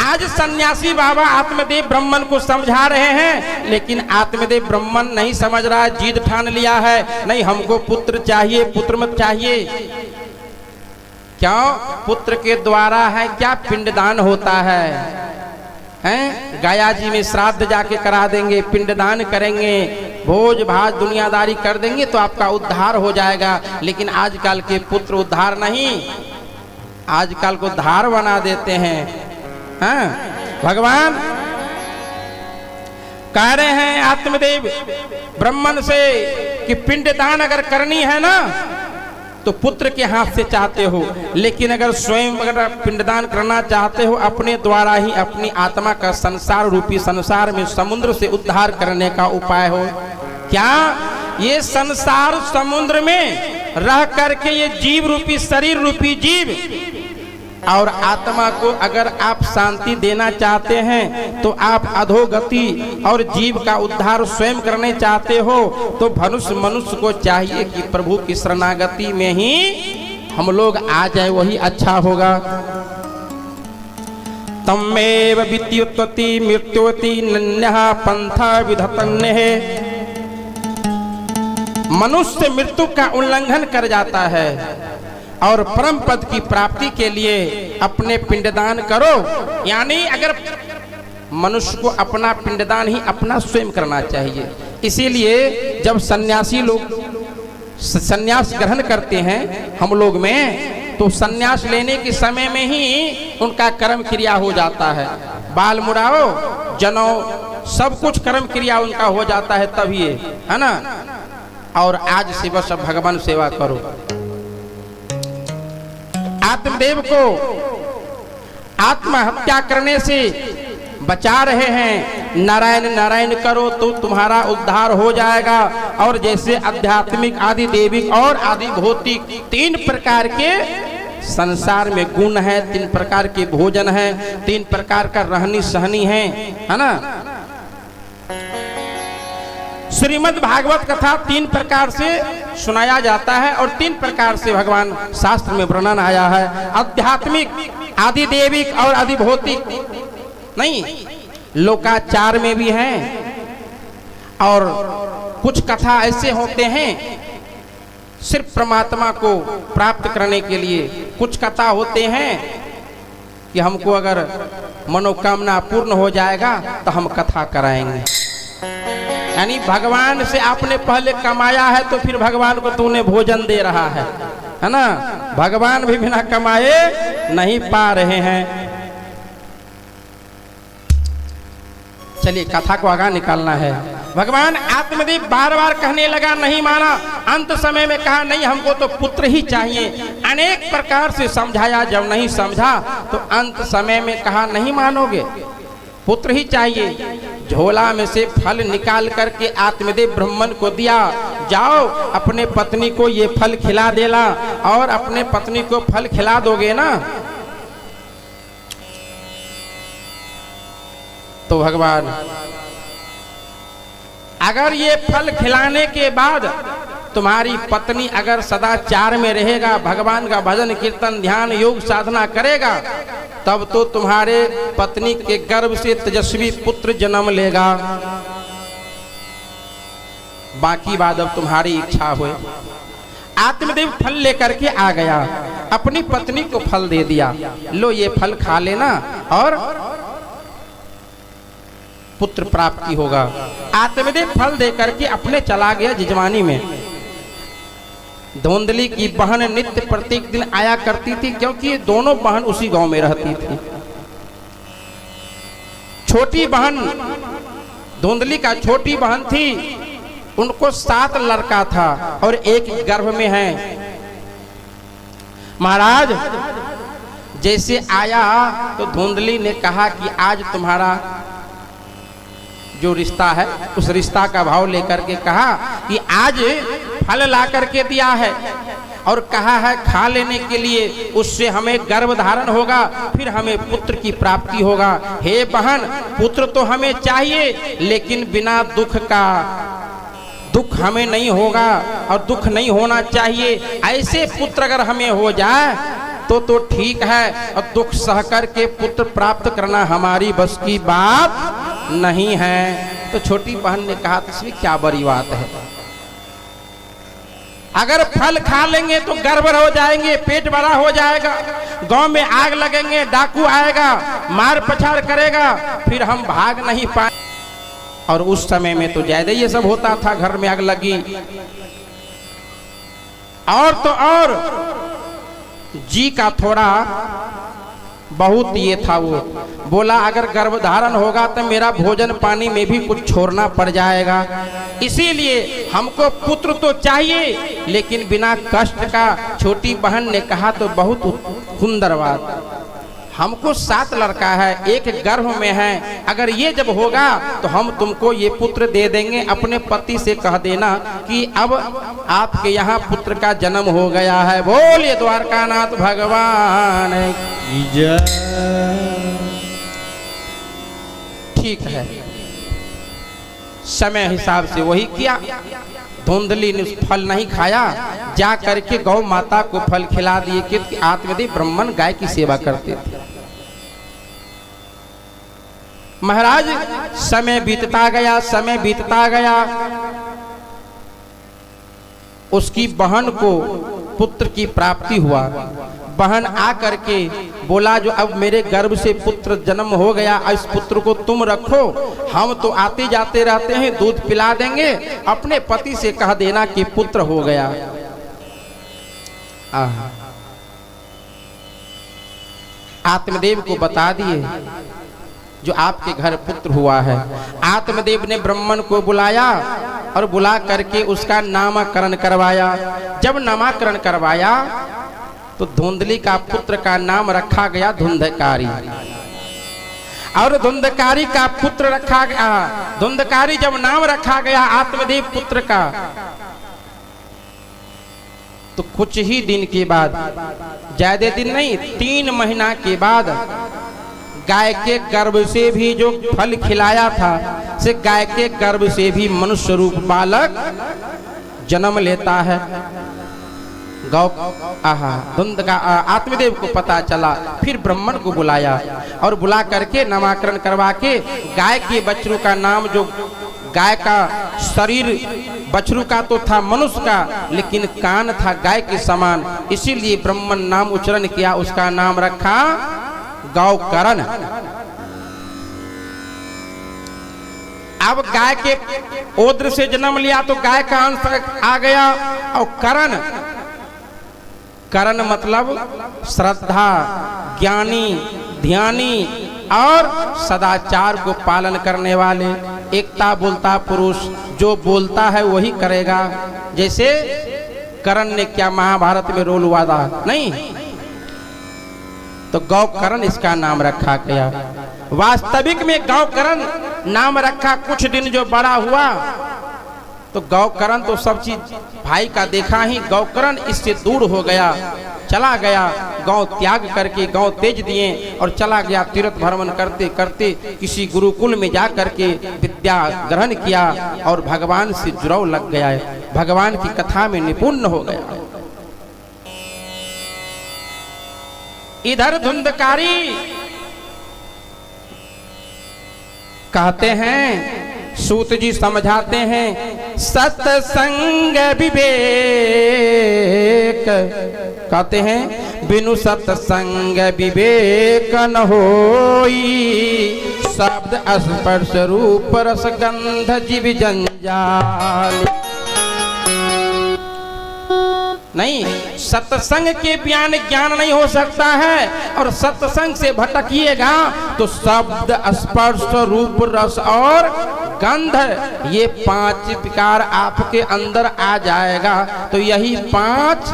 [SPEAKER 1] आज सन्यासी बाबा आत्मदेव ब्रह्मन को समझा रहे हैं, लेकिन आत्मदेव ब्रह्मन नहीं समझ रहा है, जिद ठान लिया है नहीं हमको पुत्र चाहिए, पुत्र मत चाहिए। क्यों? पुत्र के द्वारा है क्या पिंडदान होता है, हैं? गाया जी में श्राद्ध जाके करा देंगे, पिंडदान करेंगे, भोज भात दुनियादारी कर देंगे तो आपका उद्धार हो जाएगा। लेकिन आजकल के पुत्र उद्धार नहीं, आजकल को धार बना देते हैं। हाँ? भगवान कह रहे हैं आत्मदेव ब्रह्मन से कि पिंडदान अगर करनी है ना तो पुत्र के हाथ से चाहते हो, लेकिन अगर स्वयं अगर पिंडदान करना चाहते हो अपने द्वारा ही अपनी आत्मा का संसार रूपी संसार में समुद्र से उद्धार करने का उपाय हो। क्या ये संसार समुद्र में रह करके ये जीव रूपी शरीर रूपी जीव और आत्मा को अगर आप शांति देना चाहते हैं तो आप अधोगति और जीव का उद्धार स्वयं करने चाहते हो तो मनुष्य को चाहिए कि प्रभु की शरणागति में ही हम लोग आ जाए, वही अच्छा होगा। तमेव विद्युत्वति मृत्युवति नन्यः पंथा विधतन्यः। मनुष्य मृत्यु का उल्लंघन कर जाता है और परम पद की प्राप्ति के लिए अपने पिंडदान करो। यानी अगर मनुष्य को अपना पिंडदान ही अपना स्वयं करना चाहिए। इसीलिए जब सन्यासी लोग सन्यास ग्रहण करते हैं हम लोग में, तो सन्यास लेने के समय में ही उनका कर्म क्रिया हो जाता है। बाल मुड़ाओ, जनेऊ, सब कुछ कर्म क्रिया उनका हो जाता है तभी, है ना। और आज से बस भगवान सेवा करो। आत्मदेव को आत्महत्या करने से बचा रहे हैं। नारायण नारायण करो तो तुम्हारा उद्धार हो जाएगा। और जैसे आध्यात्मिक, आदि देविक और आदि भौतिक तीन प्रकार के संसार में गुण है, तीन प्रकार के भोजन है, तीन प्रकार का रहनी सहनी है ना। श्रीमद् भागवत कथा तीन प्रकार से सुनाया जाता है और तीन प्रकार से भगवान शास्त्र में वर्णन आया है। आध्यात्मिक, आदि देविक और आदि भौतिक नहीं, लोकाचार में भी हैं। और कुछ कथा ऐसे होते हैं सिर्फ परमात्मा को प्राप्त करने के लिए, कुछ कथा होते हैं कि हमको अगर मनोकामना पूर्ण हो जाएगा तो हम कथा कराएंगे। यानी भगवान से आपने पहले कमाया है तो फिर भगवान को तूने भोजन दे रहा है ना। भगवान भी बिना कमाए नहीं पा रहे हैं। चलिए कथा को आगे निकालना है। भगवान आत्मदेव बार बार कहने लगा, नहीं माना। अंत समय में कहा नहीं हमको तो पुत्र ही चाहिए। अनेक प्रकार से समझाया, जब नहीं समझा तो अंत समय में कहा नहीं मानोगे, पुत्र ही चाहिए। झोला में से फल निकाल करके आत्मदेव ब्रह्मन को दिया, जाओ अपने पत्नी को ये फल खिला देना। और अपने पत्नी को फल खिला दोगे ना तो भगवान अगर ये फल खिलाने के बाद तुम्हारी पत्नी अगर सदाचार में रहेगा, भगवान का भजन कीर्तन ध्यान योग साधना करेगा, तब तो तुम्हारे पत्नी के गर्भ से तेजस्वी पुत्र जन्म लेगा। बाकी बात अब तुम्हारी इच्छा हुए। आत्मदेव फल लेकर के आ गया, अपनी पत्नी को फल दे दिया, लो ये फल खा लेना और पुत्र प्राप्ति होगा। आत्मदेव फल दे करके अपने चला गया जिजवानी में। धुंधली की बहन नित्य प्रत्येक दिन आया करती थी, क्योंकि ये दोनों बहन उसी गांव में रहती थी। छोटी बहन धुंधली का छोटी बहन थी, उनको 7 लड़का था और एक गर्भ में है। महाराज जैसे आया तो धुंधली ने कहा कि आज तुम्हारा जो रिश्ता है उस रिश्ता का भाव लेकर के कहा कि आज फल ला करके दिया है और कहा है खा लेने के लिए, उससे हमें गर्भ धारण होगा, फिर हमें पुत्र की प्राप्ति होगा। हे बहन, पुत्र तो हमें चाहिए लेकिन बिना दुख का, दुख हमें नहीं होगा और दुख नहीं होना चाहिए। ऐसे पुत्र अगर हमें हो जाए तो ठीक है, और दुख सह कर के पुत्र प्राप्त करना हमारी बस की बात नहीं है। तो छोटी बहन ने कहा इसमें क्या बड़ी बात है, अगर फल खा लेंगे तो गर्भ हो जाएंगे, पेट बड़ा हो जाएगा, गांव में आग लगेंगे, डाकू आएगा, मार पछाड़ करेगा, फिर हम भाग नहीं पाए। और उस समय में तो ज्यादा ये सब होता था, घर में आग लगी। और तो और जी का थोड़ा बहुत ये था, वो बोला अगर गर्भधारण होगा तो मेरा भोजन पानी में भी कुछ छोड़ना पड़ जाएगा, इसीलिए हमको पुत्र तो चाहिए लेकिन बिना कष्ट का। छोटी बहन ने कहा तो बहुत सुंदर बात, हमको 7 लड़का है, एक गर्भ में है, अगर ये जब होगा तो हम तुमको ये पुत्र दे देंगे। अपने पति से कह देना कि अब आपके यहाँ पुत्र का जन्म हो गया है। बोलिए द्वारकानाथ भगवान की जय। ठीक है, समय हिसाब से वही किया। धुंधली ने फल नहीं खाया, जा करके गौ माता को फल खिला दिए कि आत्मदेव ब्राह्मण गाय की सेवा करते थे। महाराज समय बीतता गया, समय बीतता गया, उसकी बहन को पुत्र की प्राप्ति हुआ। बहन आ करके बोला जो अब मेरे गर्भ से पुत्र जन्म हो गया, इस पुत्र को तुम रखो, हम तो आते जाते रहते हैं, दूध पिला देंगे। अपने पति से कह देना कि पुत्र हो गया। आत्मदेव को बता दिए जो आपके घर पुत्र हुआ है। आत्मदेव ने ब्राह्मण को बुलाया और बुला करके उसका नामकरण करवाया। जब नामकरण करवाया तो धुंधली का पुत्र का नाम रखा गया धुंधकारी, और धुंधकारी का पुत्र रखा गया। धुंधकारी जब नाम रखा गया आत्मदेव पुत्र का, तो कुछ ही दिन के बाद, ज्यादा दिन नहीं, 3 महीना के बाद गाय के गर्भ से भी जो फल खिलाया था, से गाय के गर्भ से भी मनुष्य रूप बालक जन्म लेता है। गौ धुंध का आत्मदेव को पता चला, फिर ब्राह्मण को बुलाया और बुला करके नामकरण करवा के गाय के बछरू का नाम, जो गाय का शरीर बछरू का तो था मनुष्य का, लेकिन कान था गाय के समान, इसीलिए ब्राह्मण नाम उच्चारण किया, उसका नाम रखा गौकरण। अब गाय के ओद्र से जन्म लिया तो गाय का अंश आ गया, और करण, करण मतलब श्रद्धा, ज्ञानी, ध्यानी और सदाचार को पालन करने वाले, एकता बोलता पुरुष, जो बोलता है वही करेगा। जैसे करण ने क्या महाभारत में रोल हुआ था, नहीं, तो गौकरण इसका नाम रखा गया। वास्तविक में गौकरण नाम रखा, कुछ दिन जो बड़ा हुआ तो गौकरण तो सब चीज भाई का देखा ही, गौकरण इससे दूर हो गया, चला गया, गांव त्याग करके गांव तेज दिए और चला गया। तीर्थ भ्रमण करते करते किसी गुरुकुल में जा करके विद्या ग्रहण किया और भगवान से जुड़ाव लग गया है, भगवान की कथा में निपुण हो गया। इधर धुंधकारी कहते हैं, सूत जी समझाते हैं, सत्संग विवेक, कहते हैं बिनु सत्संग विवेक न होई, शब्द स्पर्श रूप रस गंध जीव जंजाल। नहीं, सत्संग के बिना ज्ञान नहीं हो सकता है। और सत्संग से भटकिएगा तो शब्द, स्पर्श, रूप, रस और गंध, ये 5 विकार आपके अंदर आ जाएगा। तो यही 5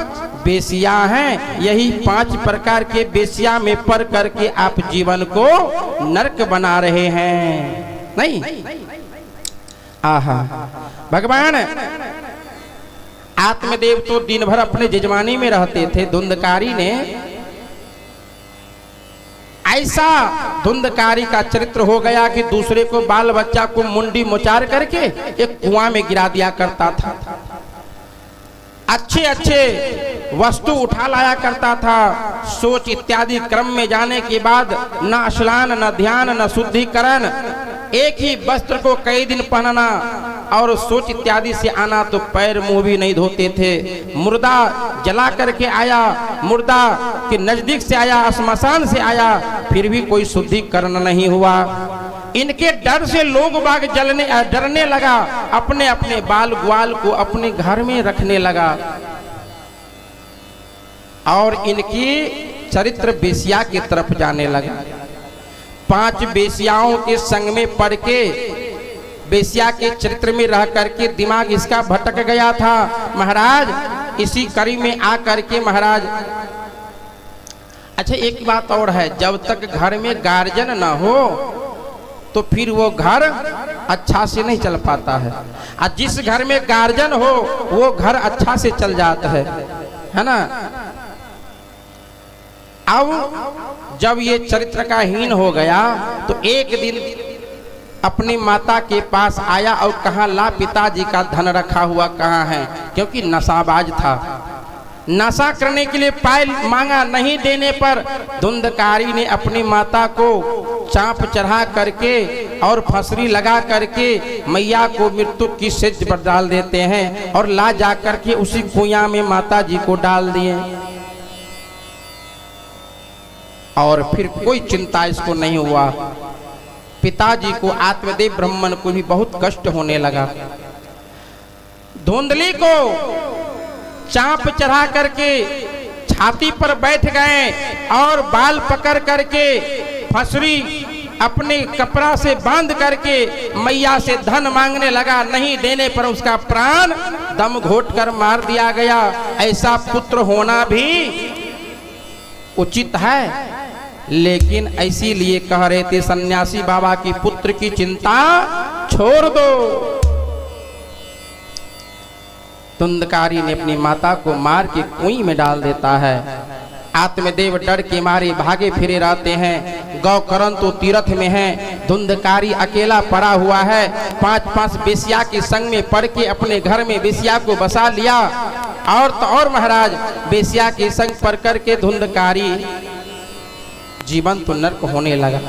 [SPEAKER 1] बेसिया हैं। यही 5 प्रकार के बेसिया में पढ़ करके आप जीवन को नरक बना रहे हैं। नहीं, आहा, भगवान आत्मदेव तो दिन भर अपने जजमानी में रहते थे। धुंधकारी ने ऐसा धुंधकारी का चरित्र हो गया कि दूसरे को, बाल बच्चा को मुंडी मुचार करके एक कुआं में गिरा दिया करता था। अच्छे अच्छे वस्तु उठा लाया करता था। सोच इत्यादि क्रम में जाने के बाद न स्नान, न ध्यान, न शुद्धिकरण, एक ही वस्त्र को कई दिन पहनना और सोच इत्यादि से आना तो पैर मुंह भी नहीं धोते थे। मुर्दा जला करके आया, मुर्दा के नजदीक से आया, श्मशान से आया, फिर भी कोई शुद्धिकरण नहीं हुआ। इनके डर से लोग बाग डरने लगा, अपने अपने बाल ग्वाल को अपने घर में रखने लगा और इनकी चरित्र बेसिया की तरफ जाने लगा। 5 बेसियाओं के संग में पड़ के, बेसिया के चरित्र में रह करके दिमाग इसका भटक गया था। महाराज इसी कड़ी में आ करके महाराज, अच्छा एक बात और है, जब तक घर में गार्जियन न हो तो फिर वो घर अच्छा से नहीं चल पाता है। और जिस घर में गार्जियन हो वो घर अच्छा से चल जाता है ना। अब जब ये चरित्र का हीन हो गया तो एक दिन अपनी माता के पास आया और कहा, ला पिताजी का धन रखा हुआ कहाँ है, क्योंकि नशाबाज था। नशा करने के लिए पाय मांगा, नहीं देने पर धुंधकारी ने अपनी माता को चाप चढ़ा करके और फंसरी लगा करके मैया को मृत्यु की सेज पर डाल देते हैं और ला जा करके उसी कुआं में माता जी को डाल दिए। और फिर कोई चिंता इसको नहीं हुआ। पिताजी को, आत्मदेव ब्राह्मण को भी बहुत कष्ट होने लगा। धुंधली को चाप चढ़ा करके छाती पर बैठ गए और बाल पकड़ करके फसरी अपने कपड़ा से बांध करके मैया से धन मांगने लगा। नहीं देने पर उसका प्राण दम घोट कर मार दिया गया। ऐसा पुत्र होना भी उचित है, लेकिन इसीलिए कह रहे थे सन्यासी बाबा की पुत्र की चिंता छोड़ दो। धुंधकारी ने अपनी माता को मार के कुएं में डाल देता है। आत्मदेव डर के मारे भागे फिरे रहते हैं। गौकरण तो तीर्थ में है, धुंधकारी अकेला पड़ा हुआ है। 5-5 बेसिया के संग में पड़ के अपने घर में बेसिया को बसा लिया। और तो और महाराज बेसिया के संग पड़ कर के धुंधकारी जीवन तो नरक होने लगा।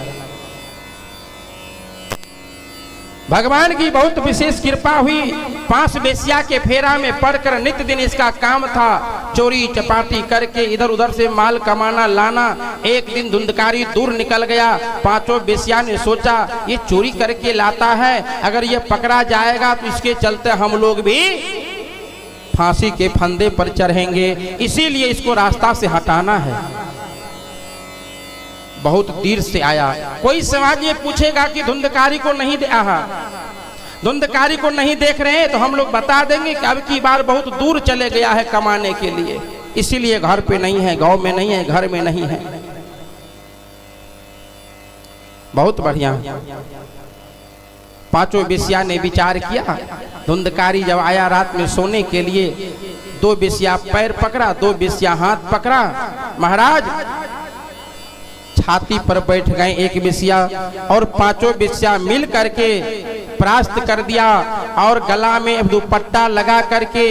[SPEAKER 1] भगवान की बहुत विशेष कृपा हुई। 5 बेसिया के फेरा में पड़कर नित्य दिन इसका काम था चोरी चपाटी करके इधर उधर से माल कमाना लाना। एक दिन धुंधकारी दूर निकल गया। 5 बेसिया ने सोचा ये चोरी करके लाता है, अगर ये पकड़ा जाएगा तो इसके चलते हम लोग भी फांसी के फंदे पर चढ़ेंगे, इसीलिए इसको रास्ता से हटाना है। बहुत देर से आया। कोई समाज ये पूछेगा कि धुंधकारी को नहीं धुंधकारी को नहीं देख रहे हैं तो हम लोग बता देंगे कि अब की बार बहुत दूर चले गया है कमाने के लिए, इसीलिए घर पे नहीं है, गांव में नहीं है, घर में नहीं है। बहुत बढ़िया। 5 बेसिया ने विचार किया। धुंधकारी जब आया रात में सोने के लिए, 2 बेसिया पैर पकड़ा, 2 बेसिया हाथ पकड़ा। महाराज छाती पर बैठ गए एक बेसिया और 5 बेसिया मिल करके परास्त कर दिया और गला में दुपट्टा लगा करके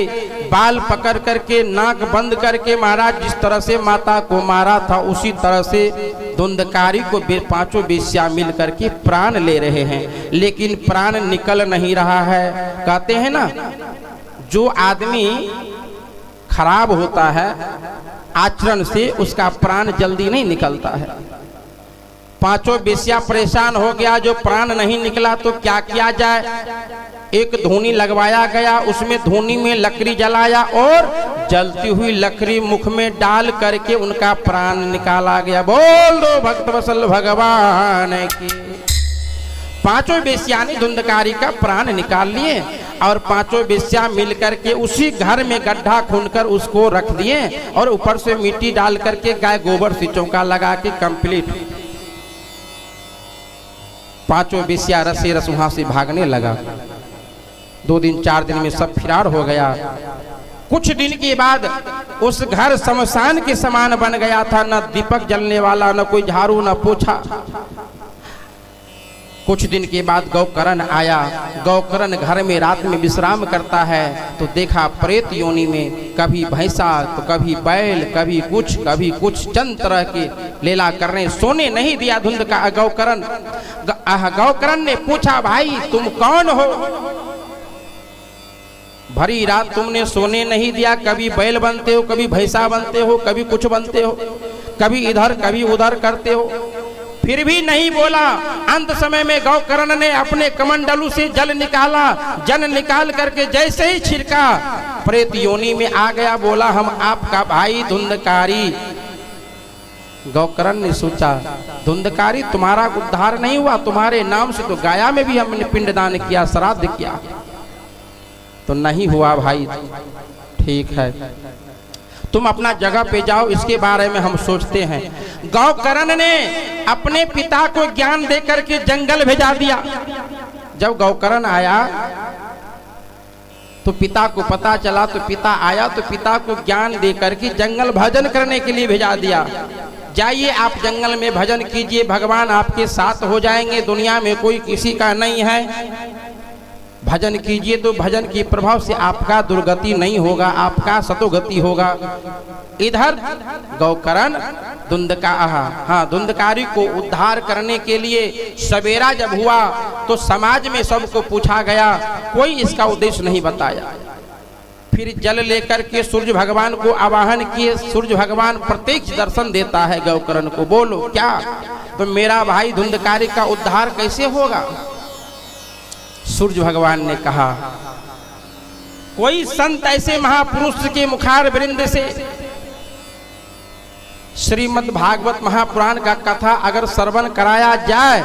[SPEAKER 1] बाल पकड़ करके नाक बंद करके महाराज जिस तरह से माता को मारा था उसी तरह से धुंधकारी को 5 बेसिया मिल करके प्राण ले रहे हैं, लेकिन प्राण निकल नहीं रहा है। कहते हैं ना, जो आदमी खराब होता है आचरण से उसका प्राण जल्दी नहीं निकलता है। 5 बेसिया परेशान हो गया, जो प्राण नहीं निकला तो क्या किया जाए। एक धूनी लगवाया गया, उसमें धूनी में लकड़ी जलाया और जलती हुई लकड़ी मुख में डाल करके उनका प्राण निकाला गया। बोल दो भक्त वत्सल भगवान की। पांचों वेश्या ने धुंधकारी का प्राण निकाल लिए और पांचों वेश्या मिलकर के उसी घर में गड्ढा खोदकर उसको रख दिए और ऊपर से मिट्टी डाल करके गाय गोबर से चौका लगा के कंप्लीट। पांचों वेश्या रसे रस वहां से भागने लगा। 2 दिन 4 दिन में सब फरार हो गया। कुछ दिन के बाद उस घर शमशान के समान बन गया था, न दीपक जलने वाला, न कोई झाड़ू, न पोछा। कुछ दिन के बाद गौकर्ण आया। गौकर्ण घर में रात में विश्राम करता है तो देखा प्रेत योनि में कभी भैंसा तो कभी बैल, कभी कुछ चंद तरह के लीला करने। सोने नहीं दिया धुंध का गौकर्ण। गौकर्ण ने पूछा, भाई तुम कौन हो? भरी रात तुमने सोने नहीं दिया, कभी बैल बनते हो, कभी भैंसा बनते हो, कभी कुछ बनते हो, कभी इधर कभी उधर करते हो, फिर भी नहीं बोला। अंत समय में गौकर्ण ने अपने कमंडलू से जल निकाला। जल निकाल करके जैसे ही छिड़का प्रेत योनि में आ गया। बोला, हम आपका भाई धुंधकारी। गौकर्ण ने सोचा, धुंधकारी तुम्हारा उद्धार नहीं हुआ, तुम्हारे नाम से तो गाया में भी हमने पिंडदान किया, श्राद्ध किया, तो नहीं हुआ भाई। ठीक है, तुम अपना जगह पे जाओ, इसके बारे में हम सोचते हैं। गौकर्ण ने अपने पिता को ज्ञान देकर के जंगल भेजा दिया। जब गौकर्ण आया तो पिता को पता चला, तो पिता आया तो पिता को ज्ञान देकर के जंगल भजन करने के लिए भेजा दिया। जाइए आप जंगल में भजन कीजिए, भगवान आपके साथ हो जाएंगे, दुनिया में कोई किसी का नहीं है। भजन कीजिए तो भजन के प्रभाव से आपका दुर्गति नहीं होगा, आपका सतोगति होगा। इधर गौकर्ण धुंधकारी को उद्धार करने के लिए सवेरा जब हुआ तो समाज में सबको पूछा गया, कोई इसका उद्देश्य नहीं बताया। फिर जल लेकर के सूर्य भगवान को आवाहन किए। सूर्य भगवान प्रत्यक्ष दर्शन देता है गौकर्ण को। बोलो क्या? तो मेरा भाई धुंधकारी का उद्धार कैसे होगा? सूर्य भगवान ने कहा, कोई संत ऐसे महापुरुष के मुखार वृंद से श्रीमद् भागवत महापुराण का कथा अगर श्रवण कराया जाए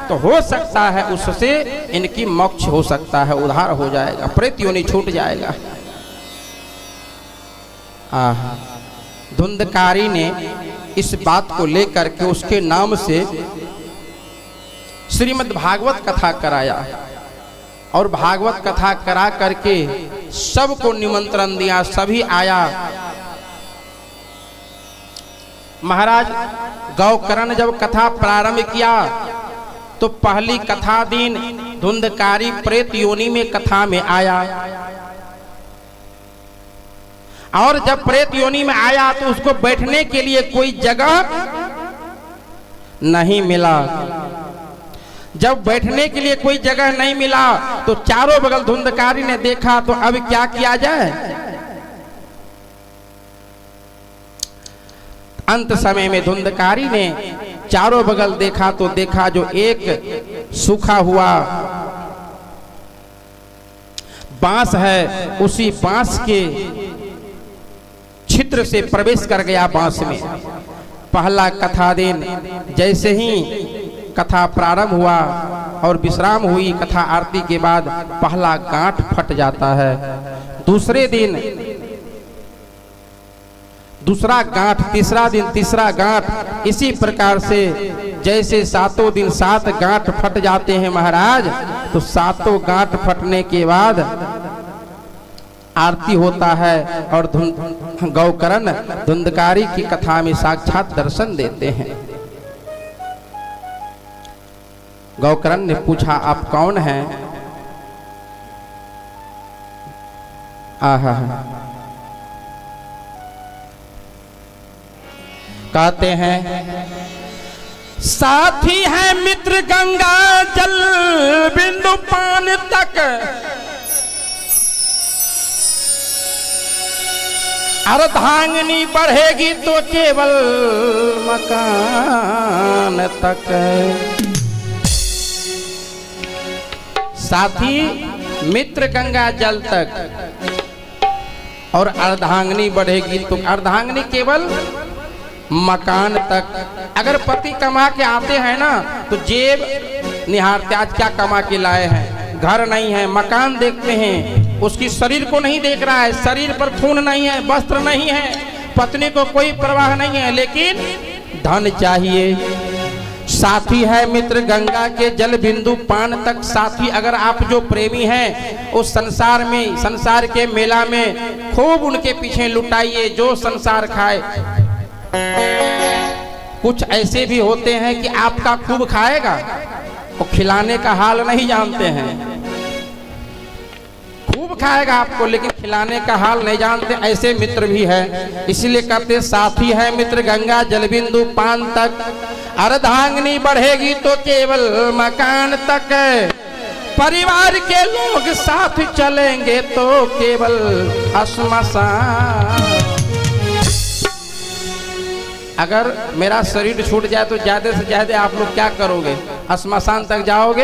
[SPEAKER 1] तो हो सकता है उससे इनकी मोक्ष हो सकता है, उद्धार हो जाएगा, प्रेत योनि छूट जाएगा। धुंधकारी ने इस बात को लेकर के उसके नाम से श्रीमद् भागवत कथा कराया और भागवत कथा करा करके सबको निमंत्रण दिया, सभी आया। महाराज गौकर्ण जब कथा प्रारंभ किया तो पहली कथा दिन धुंधकारी प्रेत योनि में कथा में आया और जब प्रेत योनि में आया तो उसको बैठने के लिए कोई जगह नहीं मिला। जब बैठने के लिए कोई जगह नहीं मिला तो चारों बगल धुंधकारी ने देखा, तो अब क्या किया जाए? अंत समय में धुंधकारी ने चारों बगल देखा तो देखा जो एक सूखा हुआ बांस है, उसी बांस के छिद्र से प्रवेश कर गया बांस में। पहला कथा दिन जैसे ही कथा प्रारंभ हुआ और विश्राम हुई, कथा आरती के बाद पहला गांठ फट जाता है। दूसरे दिन दूसरा गांठ, तीसरा दिन तीसरा गांठ, इसी प्रकार से जैसे 7 दिन 7 गांठ फट जाते हैं महाराज, तो 7 गांठ फटने के बाद आरती होता है और गौकर्ण धुंधकारी की कथा में साक्षात दर्शन देते हैं। गौकर्ण ने पूछा, आप कौन हैं? आहा, कहते हैं साथी है मित्र गंगा जल बिंदु पान तक, अर्धांगिनी बढ़ेगी तो केवल मकान तक। साथी मित्र गंगा जल तक और अर्धांगिनी बढ़ेगी तो अर्धांगिनी केवल मकान तक। अगर पति कमा के आते हैं ना तो जेब निहारते, आज क्या कमा के लाए हैं, घर नहीं है, मकान देखते हैं, उसकी शरीर को नहीं देख रहा है, शरीर पर खून नहीं है, वस्त्र नहीं है, पत्नी को कोई परवाह नहीं है, लेकिन धन चाहिए। साथी है मित्र गंगा के जल बिंदु पान तक। साथी अगर आप जो प्रेमी हैं उस संसार में, संसार के मेला में खूब उनके पीछे लुटाइए, जो संसार खाए। कुछ ऐसे भी होते हैं कि आपका खूब खाएगा, वो खिलाने का हाल नहीं जानते हैं, खूब खाएगा आपको लेकिन खिलाने का हाल नहीं जानते, ऐसे मित्र भी है। इसलिए कहते साथी है मित्र गंगा जल बिंदु पान तक, अर्धांगिनी बढ़ेगी तो केवल मकान तक। परिवार के लोग साथ चलेंगे तो केवल श्मशान। अगर मेरा शरीर छूट जाए तो ज्यादा से ज्यादा आप लोग क्या करोगे, श्मशान तक जाओगे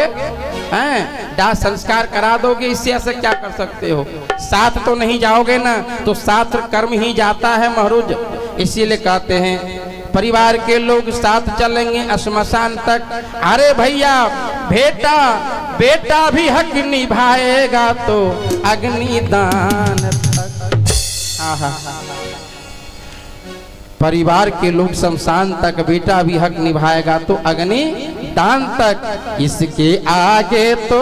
[SPEAKER 1] हैं, दाह संस्कार करा दोगे, इससे ऐसे क्या कर सकते हो। साथ तो नहीं जाओगे ना, तो साथ कर्म ही जाता है महरुज। इसीलिए कहते हैं परिवार के लोग साथ चलेंगे श्मशान तक। अरे भैया बेटा बेटा भी हक निभाएगा तो अग्निदान तक। आहा, परिवार के लोग शमशान तक, बेटा भी हक निभाएगा तो अग्नि दान तक। इसके आगे तो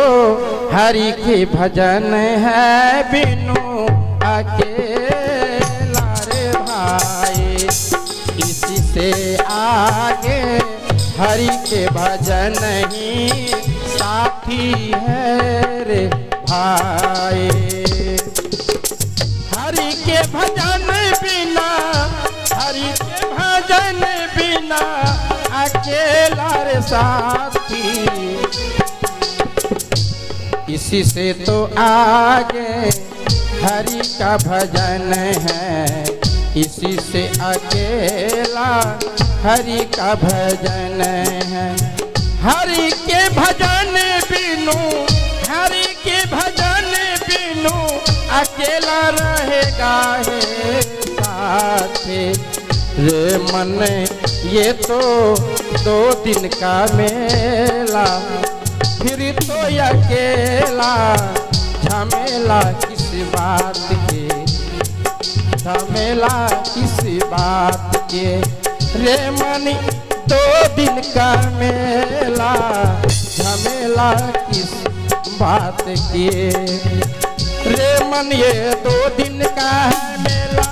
[SPEAKER 1] हरि के भजन है, बिनु अकेला रे भाई। इसी से आगे हरि के भजन ही साथी है रे भाई। हरि के भजन बिना, हरि के भजन बिना अकेला रे साथी। इसी से तो आगे हरि का भजन है, इसी से अकेला हरि का भजन है। हरि के भजन बिनु, हरि के भजन बिनु अकेला रहेगा है साथी रे मन। ये तो 2 दिन का मेला, फिर तो अकेला झमेला किस बात के, झमेला किस बात के रे मन। 2 दिन का मेला, झमेला किस बात के रे मन। ये 2 दिन का है मेला,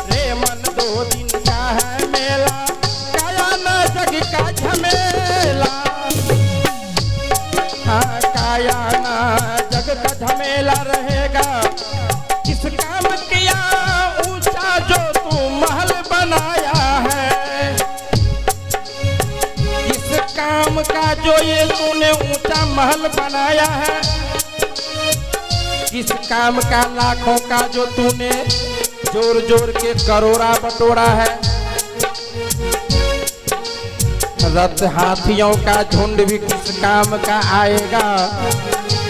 [SPEAKER 1] रे मन 2 दिन का है मेला, काया ना जग का झमेला। हाँ काया ना जग का झमेला रहेगा। किस काम किया ऊंचा जो तू महल बनाया है, किस काम का जो ये तूने ऊंचा महल बनाया है, किस काम का लाखों का जो तूने जोर जोर के करोड़ा बटोरा है। रथ हाथियों का झुंड भी किस काम का आएगा।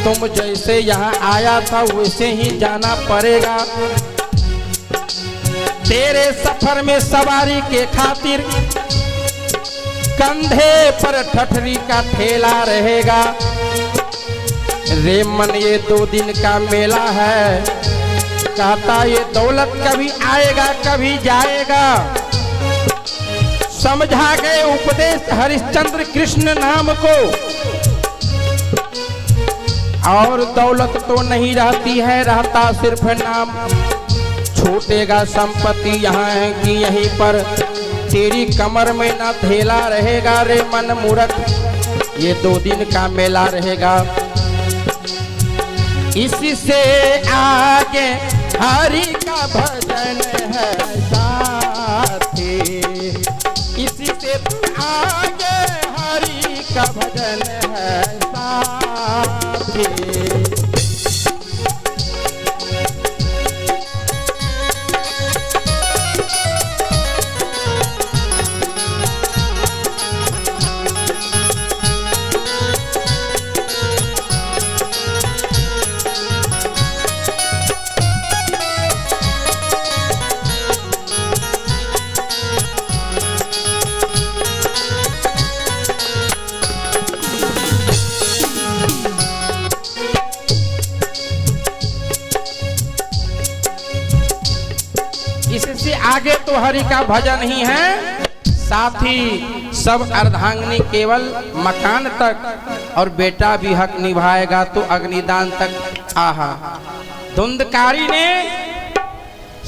[SPEAKER 1] तुम जैसे यहाँ आया था वैसे ही जाना पड़ेगा। तेरे सफर में सवारी के खातिर कंधे पर ठठरी का ठेला रहेगा। रे मन ये 2 दिन का मेला है, कहता ये दौलत कभी आएगा कभी जाएगा। समझा गए उपदेश हरिश्चंद्र कृष्ण नाम को। और दौलत तो नहीं रहती है, रहता सिर्फ नाम। छूटेगा संपत्ति यहाँ है कि यहीं पर, तेरी कमर में ना थैला रहेगा रे मन मूर्ख। ये 2 दिन का मेला रहेगा। इसी से आगे हरि का भजन है साथी, इसी से आगे हरि का भजन है साथी। आगे तो हरि का भजन ही है, साथ ही सब अर्धांगिनी केवल मकान तक, और बेटा भी हक निभाएगा तो अग्निदान तक। आहा, धुंधकारी ने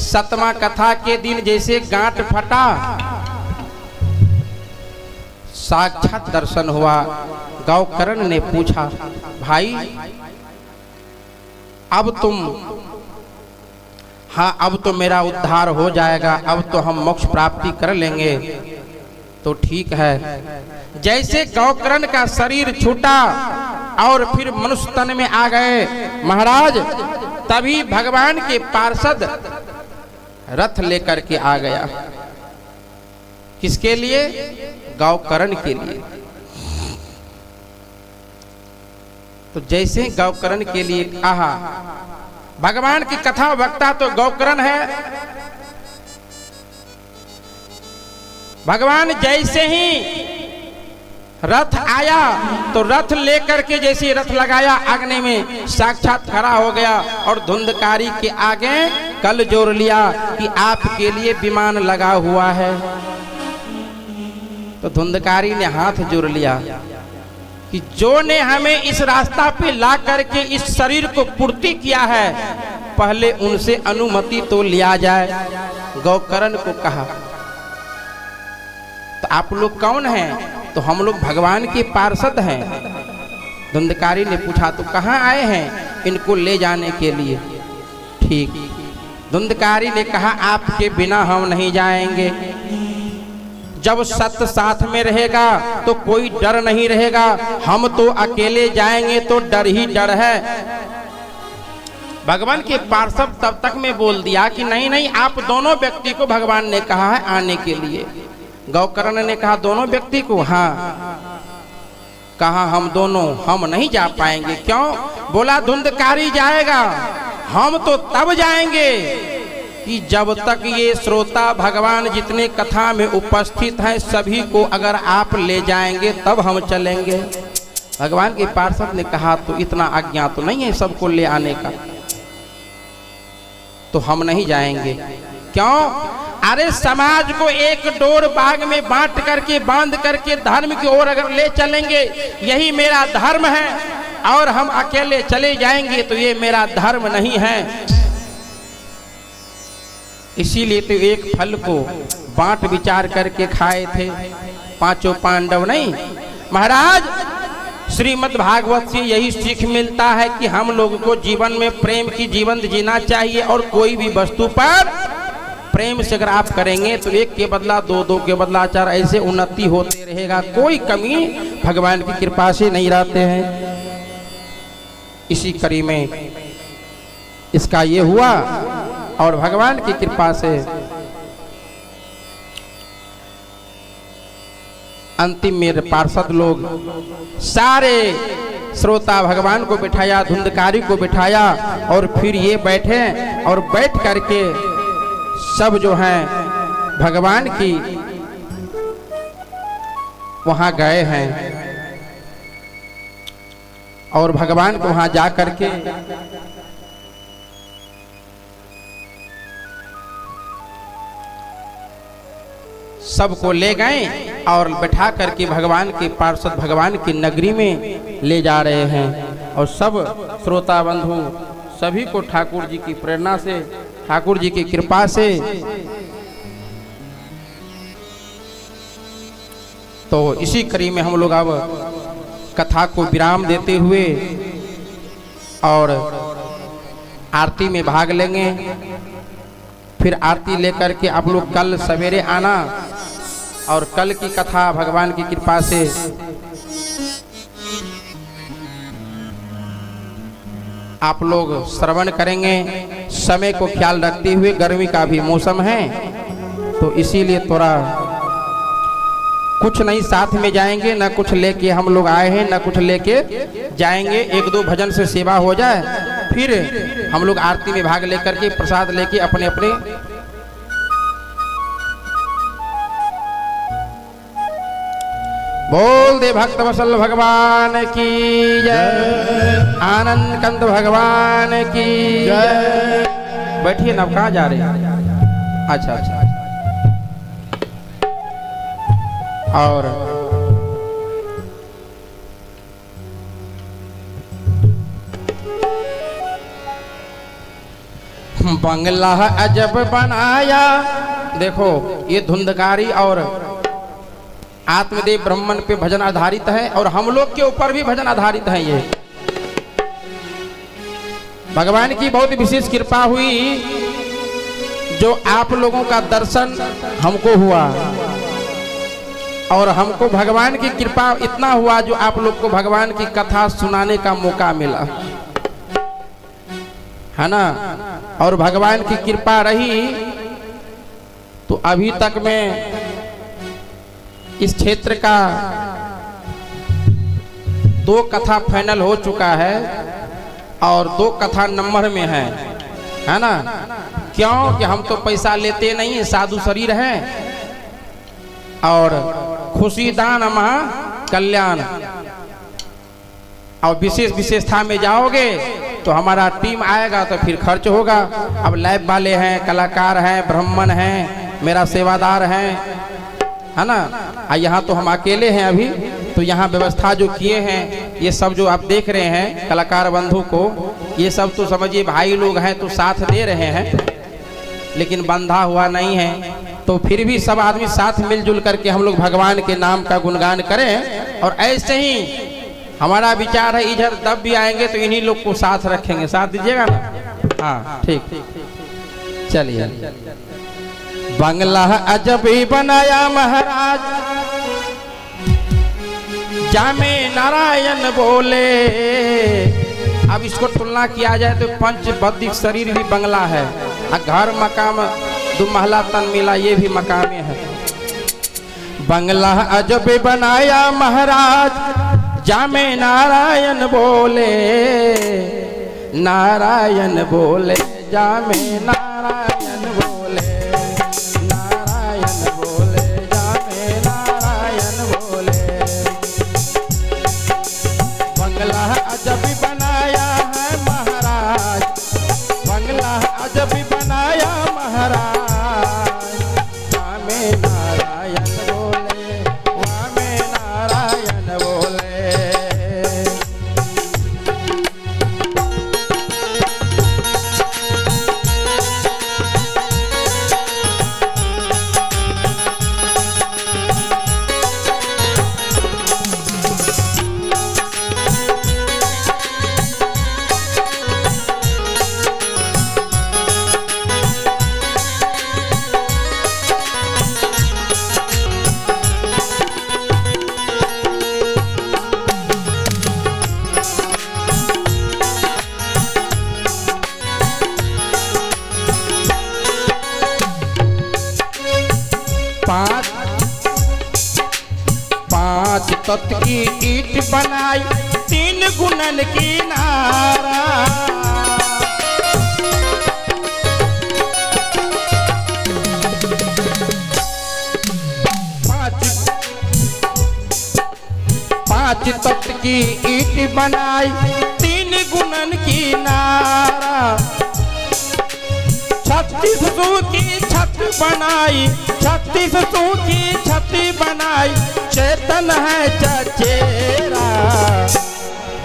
[SPEAKER 1] सतमा कथा के दिन जैसे गांठ फटा, साक्षात दर्शन हुआ। गौकर्ण ने पूछा, भाई अब तुम, हाँ अब तो मेरा उद्धार हो जाएगा, अब तो हम मोक्ष प्राप्ति कर लेंगे। तो ठीक है। जैसे गौकर्ण का शरीर छूटा और फिर मनुष्य तन में आ गए महाराज, तभी भगवान के पार्षद रथ लेकर के आ गया। किसके लिए? गौकर्ण के लिए। तो जैसे गौकर्ण के लिए आहा, भगवान की कथा वक्ता तो गौकर्ण है। भगवान जैसे ही रथ आया तो रथ लेकर के जैसे रथ लगाया अग्नि में, साक्षात खड़ा हो गया और धुंधकारी के आगे कल जोड़ लिया कि आपके लिए विमान लगा हुआ है। तो धुंधकारी ने हाथ जोड़ लिया कि जो ने हमें इस रास्ता पे ला करके इस शरीर को पूर्ति किया है, पहले उनसे अनुमति तो लिया जाए। गौकर्ण को कहा, तो आप लोग कौन हैं? तो हम लोग भगवान के पार्षद हैं। धुंधकारी ने पूछा, तो कहाँ आए हैं इनको ले जाने के लिए? ठीक। धुंधकारी ने कहा, आपके बिना हम नहीं जाएंगे। जब सत्य साथ में रहेगा तो कोई डर नहीं रहेगा, हम तो अकेले जाएंगे तो डर ही डर है। भगवान के पार्षद तब तक में बोल दिया कि नहीं नहीं, आप दोनों व्यक्ति को भगवान ने कहा है आने के लिए। गौकर्ण ने कहा, दोनों व्यक्ति को? हाँ। कहा, हम दोनों हम नहीं जा पाएंगे। क्यों? बोला, धुंधकारी जाएगा, हम तो तब जाएंगे कि जब तक ये श्रोता भगवान जितने कथा में उपस्थित हैं सभी को अगर आप ले जाएंगे तब हम चलेंगे। भगवान के पार्षद ने कहा, तो इतना आज्ञा तो नहीं है सबको ले आने का, तो हम नहीं जाएंगे। क्यों? अरे समाज को एक डोर बाग में बांट करके बांध करके धर्म की ओर अगर ले चलेंगे, यही मेरा धर्म है, और हम अकेले चले जाएंगे तो ये मेरा धर्म नहीं है। इसीलिए तो एक फल को बांट विचार करके खाए थे पांचों पांडव नहीं। महाराज, श्रीमद् भागवत से यही सीख मिलता है कि हम लोगों को जीवन में प्रेम की जीवन जीना चाहिए, और कोई भी वस्तु पर प्रेम से अगर आप करेंगे तो एक के बदला दो, दो के बदला चार, ऐसे उन्नति होते रहेगा। कोई कमी भगवान की कृपा से नहीं रहते हैं। इसी कड़ी में इसका ये हुआ, और भगवान की कृपा से अंतिम में पार्षद लोग सारे श्रोता भगवान को बिठाया, धुंधकारी को बिठाया, और फिर ये बैठे और बैठ करके सब जो हैं भगवान की वहां गए हैं, और भगवान को वहां जा करके सबको ले गए और बैठा करके भगवान के पार्षद भगवान की नगरी में ले जा रहे हैं। और सब श्रोता बंधु सभी को ठाकुर जी की प्रेरणा से, ठाकुर जी की कृपा से, तो इसी कड़ी में हम लोग अब कथा को विराम देते हुए और आरती में भाग लेंगे। फिर आरती लेकर के आप लोग कल सवेरे आना, और कल की कथा भगवान की कृपा से आप लोग श्रवण करेंगे। समय को ख्याल रखते हुए, गर्मी का भी मौसम है तो इसीलिए थोड़ा कुछ नहीं साथ में जाएंगे, ना कुछ लेके हम लोग आए हैं, ना कुछ लेके जाएंगे। एक दो भजन से सेवा हो जाए, फिर हम लोग आरती में भाग लेकर के प्रसाद लेके अपने अपने बोल दे भक्त वत्सल भगवान की जय, आनंद कंद भगवान की जय। बैठिए ना, कहाँ जा रहे हैं? अच्छा अच्छा। और बंगला अजब बनाया। देखो ये धुंधकारी और आत्मदेव ब्राह्मण पे भजन आधारित है और हम लोग के ऊपर भी भजन आधारित है। ये भगवान की बहुत विशेष कृपा हुई जो आप लोगों का दर्शन हमको हुआ और हमको भगवान की कृपा इतना हुआ जो आप लोग को भगवान की कथा सुनाने का मौका मिला है ना। और भगवान की कृपा रही तो अभी तक में इस क्षेत्र का 2 कथा फाइनल हो चुका है और 2 कथा नंबर में है ना। क्यों कि हम तो पैसा लेते नहीं, साधु शरीर है और खुशी दान महा कल्याण। और विशेष विशेषता में जाओगे तो हमारा टीम आएगा तो फिर खर्च होगा। अब लैब वाले हैं, कलाकार हैं, ब्राह्मण हैं, मेरा सेवादार है ना। यहाँ तो हम अकेले हैं अभी, तो यहाँ व्यवस्था जो किए हैं ये सब जो आप देख रहे हैं कलाकार बंधु को, ये सब तो समझिए भाई लोग हैं तो साथ दे रहे हैं, लेकिन बंधा हुआ नहीं है। तो फिर भी सब आदमी साथ मिलजुल करके हम लोग भगवान के नाम का गुणगान करें। और ऐसे ही हमारा विचार है इधर तब भी आएंगे तो इन्हीं लोग को साथ रखेंगे। साथ दीजिएगा ना? हाँ ठीक, चलिए। बंगला अजब ही बनाया महाराज, जामे नारायण बोले। अब इसको तुलना किया जाए तो पंच बौद्धिक शरीर भी बंगला है, घर मकाम 2 महला तन मिला ये भी मकामे है। बंगला अजब बनाया महाराज, जामे नारायण बोले, नारायण बोले, जामे नारायण बोले, नारायण बोले, जामे नारायण बोले। बंगला अजब बनाया है महाराज, बंगला अजब बनाया महाराज, जामे नारायण बोले, वामे नारायण बोले। पांच तत्व की ईट बनाई, 3 गुणन की नारा। पांच तत्व की ईट बनाई, 3 गुणन की नारा। 36 सू की छत बनाई, 36 सू की छत बनाई, चेतन है चचेरा।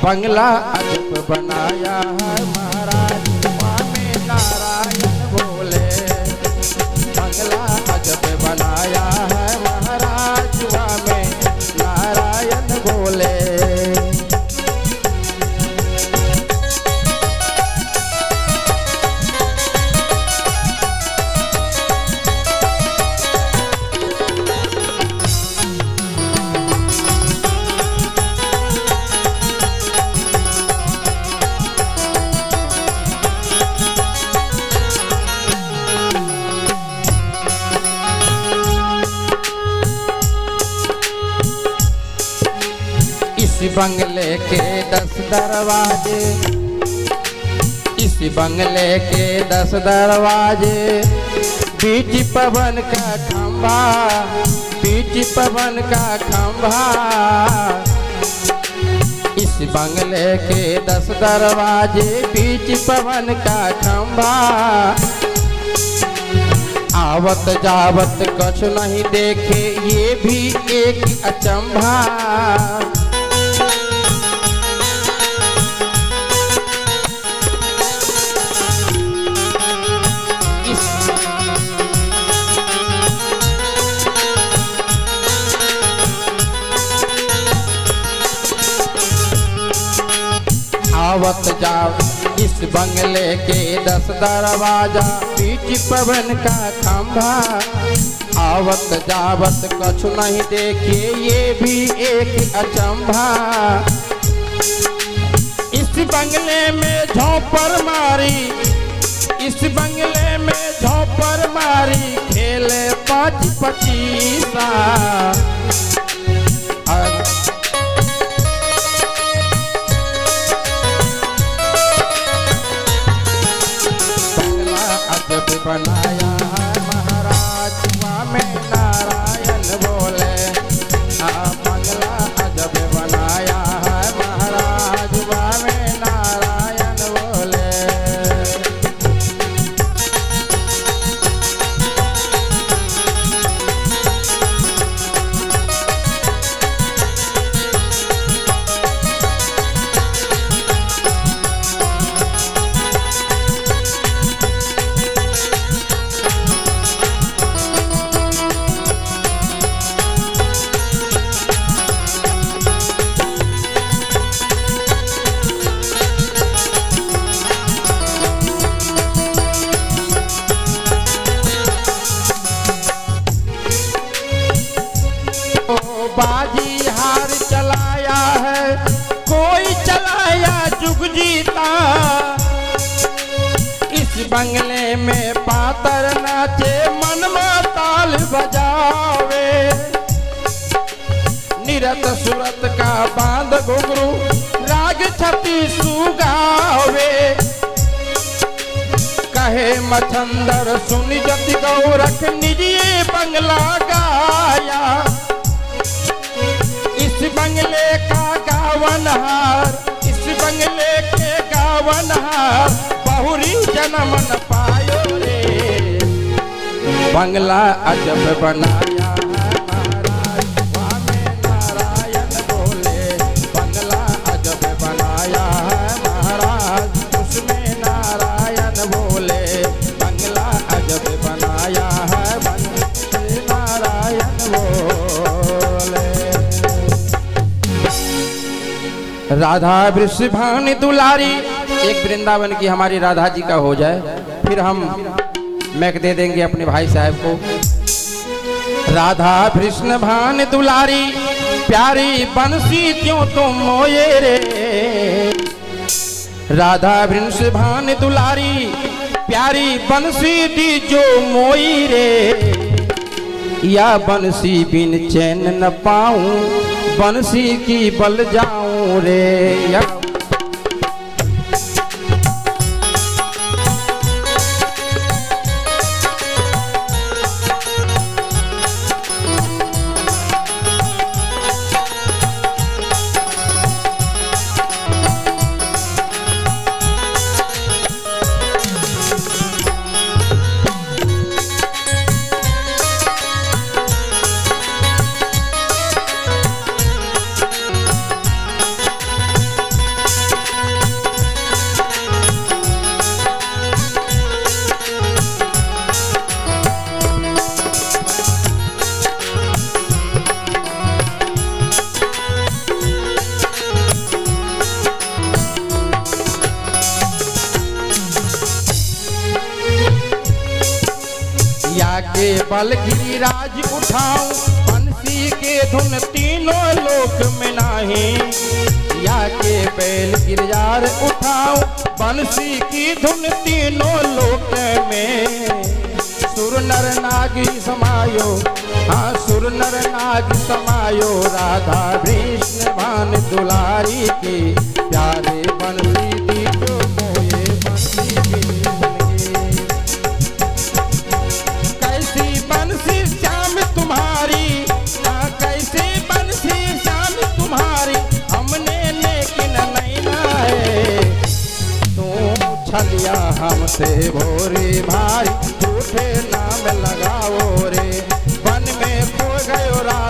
[SPEAKER 1] बंगला अजब बनाया है महाराज, स्वामी नारायण बोले। बंगला अजब बनाया है महाराज, स्वामी नारायण बोले। इस बंगले के 10 दरवाजे, इस बंगले के 10 दरवाजे, बीच पवन का खंभा, बीच पवन का खंभा। इस बंगले के 10 दरवाजे, बीच पवन का खंभा। आवत जावत कछ नहीं देखे ये भी एक अचंभा। आवत जावत इस बंगले के 10 दरवाजा पीछ पवन का खंभा। आवत जावत कछु नहीं देखे ये भी एक अचंभा। इस बंगले में झोंपर मारी, इस बंगले में झोंपर मारी खेले 5-25। बनाया है महाराज स्वामी नारायण बोले। बंगला अजब बनाया है महाराज स्वामी नारायण बोले। बाजी हार चलाया है कोई चलाया जुग जीता। इस बंगले में पातर नाचे मन में ताल बजावे। निरत सूरत का बांध घुंघरू राग छती सुगावे। कहे मछंदर सुन जति गौरख निजिए बंगला गाया। इस बंगले का गावनहार, इस बंगले के गावनहार बहुरी जन्म न पायो रे। बंगला अजब बनाया है महाराज स्वामी नारायण बोले। बंगला अजब बनाया है महाराज उसमें नारायण बोले। बंगला अजब बनाया है नारायण बोले। राधा वृषभानि दुलारी। एक वृंदावन की हमारी राधा जी का हो जाए फिर हम मैक दे देंगे अपने भाई साहब को। राधा वृषभानि दुलारी प्यारी बंसी क्यों तुम मोये रे। राधा वृषभानि दुलारी प्यारी बंसी दी जो मोई रे। या बंसी बिन चैन न पाऊं बंसी की बल जाऊं रे। या के बल गिरिराज उठाऊं बंसी के धुन तीनों लोक में नाही। या के बैल गिरजार उठाऊं बंसी की धुन तीनों लोक में। सुर नर नागी समायो, हाँ सुर नर नाग समायो। राधा वृषभानि दुलारी की प्यारे बंसी दी जो मोये बंसी की। कैसी बंसी श्याम तुम्हारी, हाँ कैसी बंसी श्याम तुम्हारी। हमने लेकिन नहीं नाए तू छलिया हमसे भोरी भारी। झूठे नाम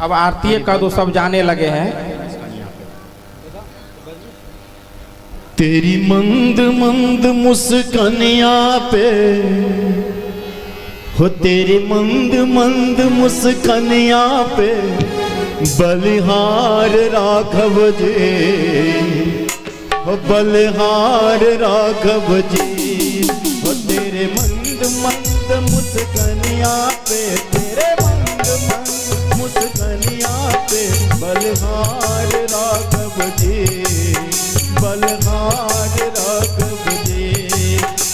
[SPEAKER 1] अब आरती का तो सब जाने लगे हैं।
[SPEAKER 2] तेरी मंद मंद मुस्कानिया पे हो, तेरी मंद मंद मुस्कानिया पे बलिहार राघव जी हो, बलिहार राघव जी हो। तेरे मंद मंद मुस्कानिया पे, तेरे मंद मंद मुस्कानिया पे बलिहार राघव जी, बलिहार राघव जी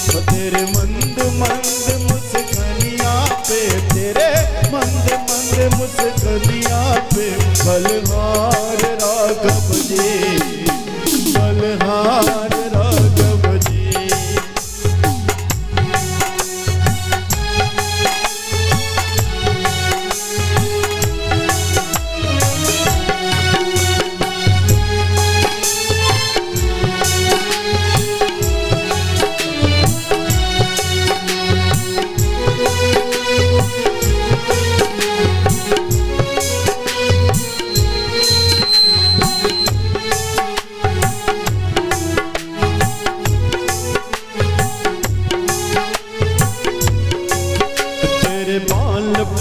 [SPEAKER 2] हो। तेरे मंद मंद मुस्कानिया पे, तेरे मंद मंद मुस्कानिया पे बलिहार राघव जी, बलिहार राघव जी।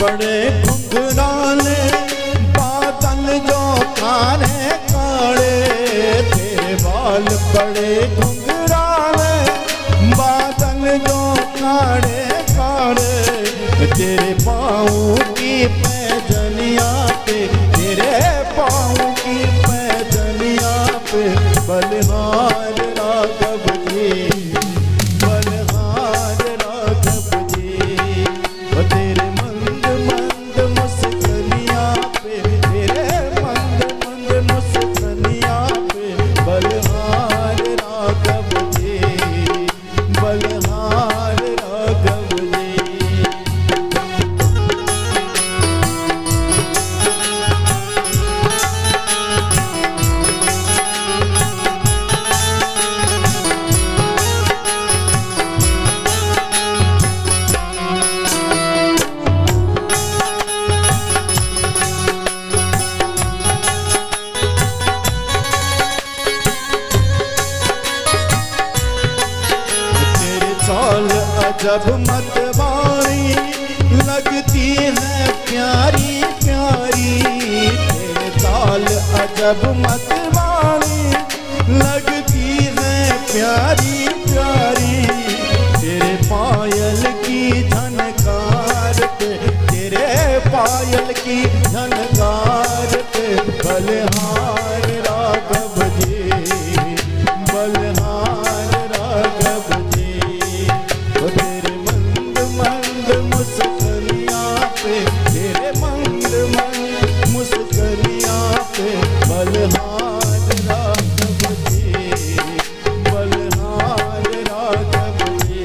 [SPEAKER 2] बड़े घुंघराले बादल जो काले काले, तेरे बाल बड़े घुंघराले बादल जो काले काले। तेरे पाँव की पैजनिया पे, तेरे पाँव की पैजनिया पे बलिहार राघव जी, बलिहार राघव जी हो। तेरे जब मतवाणी लगती है प्यारी प्यारी, तेरे ताल अजब मतवाणी लगती है प्यारी प्यारी। तेरे पायल की झनकार पे, तेरे पायल की झनकार पे बलिहार राघव जी, बलिहार राघव जी। तेरे मंद मंद मुस्कानिया पे, तेरे मंद मंद मुस्कानिया पे बलिहार राघव जी, बलिहार राघव जी।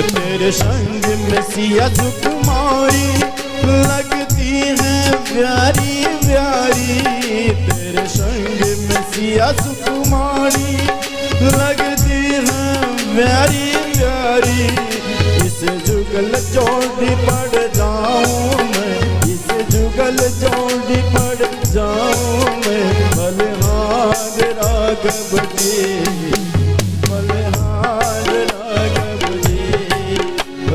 [SPEAKER 2] तेरे संग में सिया सुकुमारी लगती है प्यारी प्यारी, तेरे संग में सिया सुकुमारी लगती है प्यारी प्यारी। इसे जुगल जोड़ी पड़ जाऊं मैं, इसे जुगल जोड़ी पड़ जाऊं मैं बलिहार राघव जी, बलिहार राघव जी।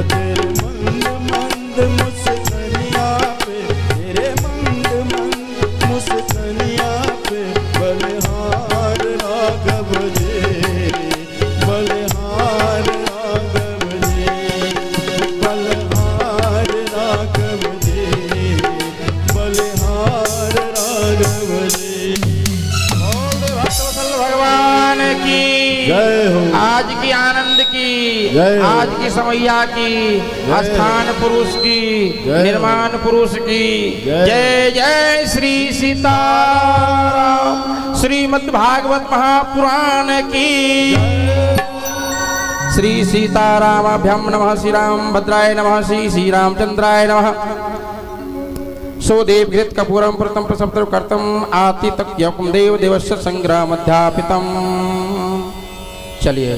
[SPEAKER 2] तेरे मंद मंद मुस्कानिया पे, तेरे मंद मंद मुस्कानिया पे बलिहार राघव जी, बलिहार राघव जी, बलिहार राघव जी, बलिहार राघव जी।
[SPEAKER 1] भगवान की
[SPEAKER 2] जय हो।
[SPEAKER 1] आज की ब्रह्मानंद की,
[SPEAKER 2] जय।
[SPEAKER 1] आज की समैया की, स्थान पुरुष की,
[SPEAKER 2] जय।
[SPEAKER 1] निर्माण पुरुष की
[SPEAKER 2] जय।
[SPEAKER 1] जय जय श्री सीताराम। श्रीमद् भागवत महापुराण की श्री सीतारामाभ्याम नमः। श्री राम भद्राय नमः। श्री श्री रामचंद्राय नमः। सोदेव घृत कपूरम प्रतम प्रसप्तम कर्तम आतितक्यकुम देव देवस्य संग्रामध्यापितम। चलिए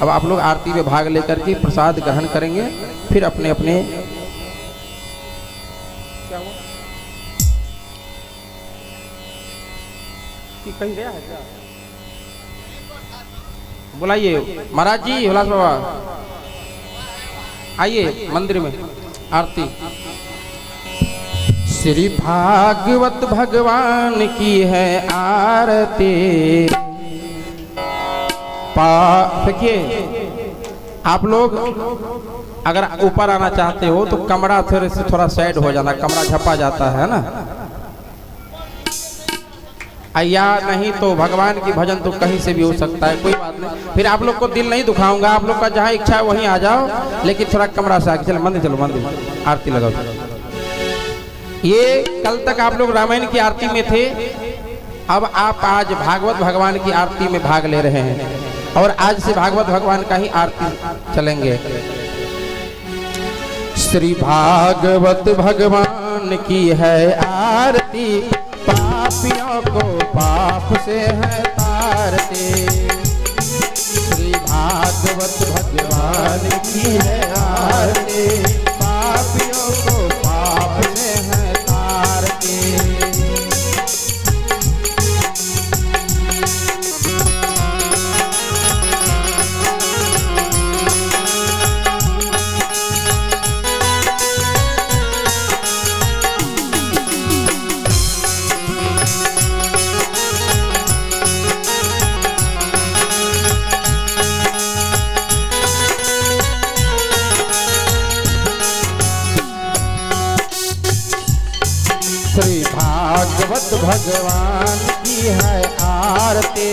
[SPEAKER 1] अब आप लोग आरती में भाग लेकर के प्रसाद ग्रहण करेंगे, फिर अपने अपने क्या हुआ कि कहीं गया है क्या? बुलाइए महाराज जी, हुलास बाबा आइए मंदिर में आरती। श्री भागवत भगवान की है आरती। देखिए आप लोग अगर ऊपर आना चाहते हो तो कमरा थोड़ा साइड हो जाना, कमरा झपा जाता है ना। या नहीं तो भगवान की भजन तो कहीं से भी हो सकता है, कोई बात नहीं। फिर आप लोग को दिल नहीं दुखाऊंगा, आप लोग का जहाँ इच्छा है वहीं आ जाओ, लेकिन थोड़ा कमरा से आके चलो मंदिर, चलो मंदिर आरती लगाओ। ये कल तक आप लोग रामायण की आरती में थे, अब आप आज भागवत भगवान की आरती में भाग ले रहे हैं और आज से भागवत भगवान का ही आरती चलेंगे। श्री भागवत भगवान की है आरती, पापियों को पाप से है तारते। श्री भागवत भगवान की है आरती, पापियों को पाप से है तारते। श्री भागवत भगवान की है आरती,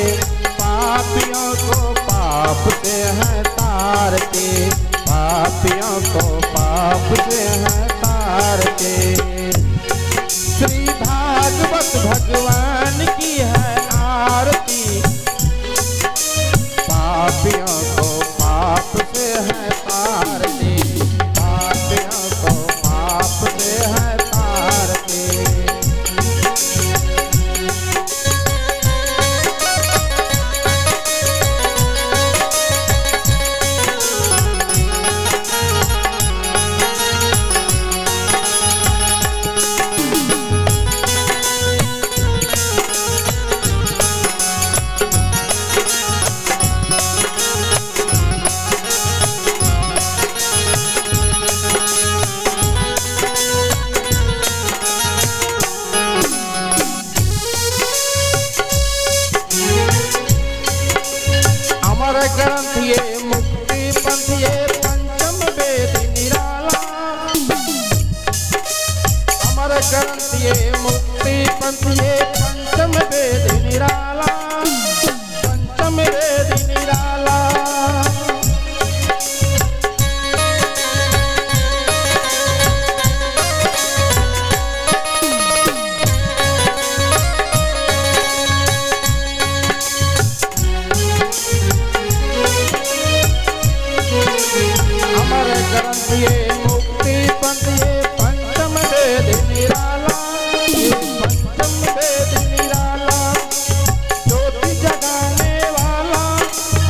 [SPEAKER 1] पापियों को पाप से है तारते। पापियों को पाप से है तारते। श्री भागवत भगवान की है आरती, पापियों को पाप से है तारते। पापियों को पाप से है तारते। ग्रंथ ये मुक्ति पंथ ये पंचम वेद निराला। अमर ग्रंथ ये मुक्ति पंथ ये पंचम वेद निराला। पंचम वेद निराला। ग्रंथ ये मुक्ति पंथ ये पंचम वेद निराला। ये पंचम वेद निराला। ज्योति जगाने वाला,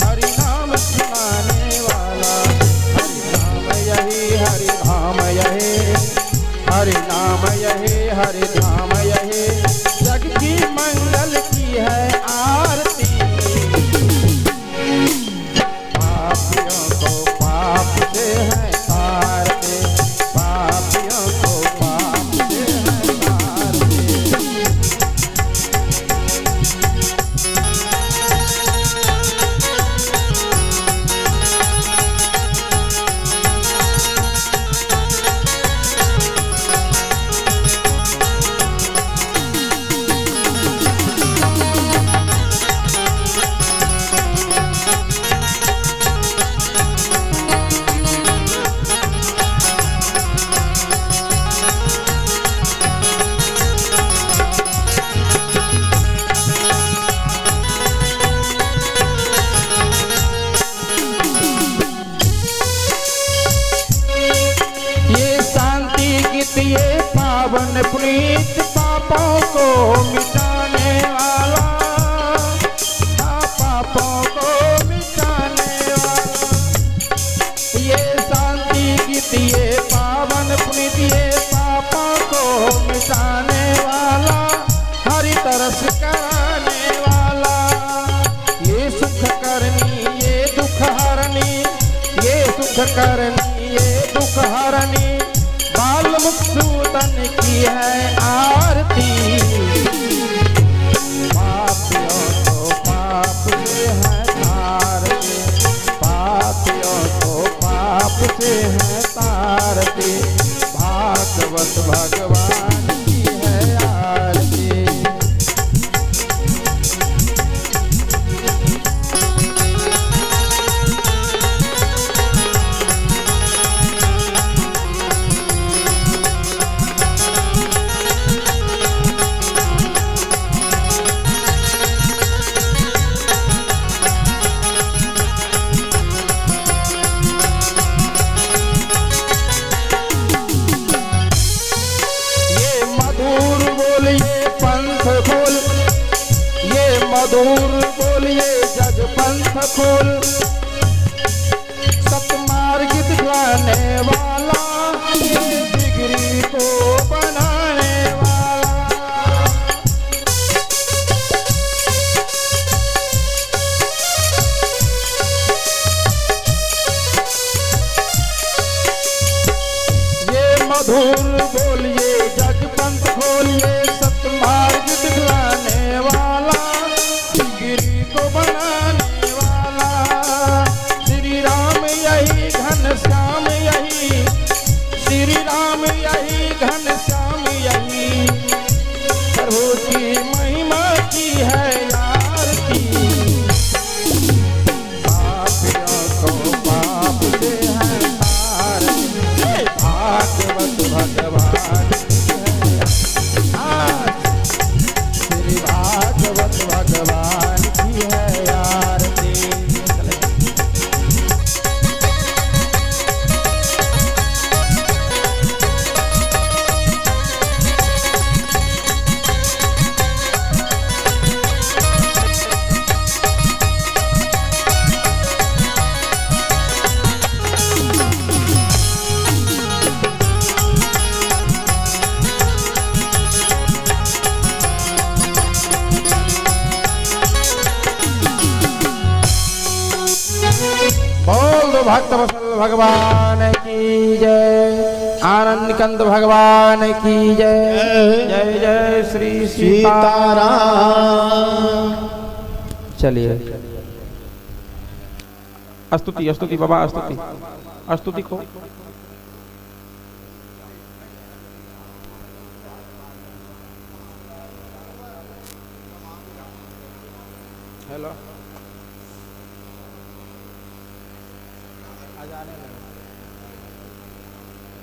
[SPEAKER 1] हरि नाम सुनाने वाला। हरि नाम यही, हरि धाम यही, हरि नाम यही, हरि धाम यही। जग की मंगल की है आरती, पापियों को पाप से है तारते। पापियों को पाप से है तारते। को मिटाने वाला, पापों को मिटाने वाला। ये शांति गीत ये पावन पुनीत ये पापों को मिटाने वाला, हरि तरस कराने वाला। ये सुख करनी ये दुख हरनी, ये सुख करनी ये दुख हरनी, बाल मुक्सूदन की है आरती। पापियों को पाप से है तारती, पापियों को पाप से है तारती, भागवत भगवान की है आरती। मधुर बोलिए जग पंथ खोल, सतमार्ग दिखलाने वाला, ये बिगड़ी को बनाने वाला। ये मधुर बोलिए जग पंथ खोलिए, सतमार्ग दिखलाने वाला, को बनाने वाला। श्री राम यही घन श्याम यही, श्री राम यही घन श्याम यही, प्रभु की महिमा की है आरती। पापियों को पाप से है तारती, भागवत भगवान श्री भागवत भगवान की है आरती। बोल भक्त वत्सल भगवान की जय, आनंद कंद भगवान की जय। जय जय श्री सीताराम। चलिए स्तुति स्तुति बाबा स्तुति स्तुति को हेलो आ जाने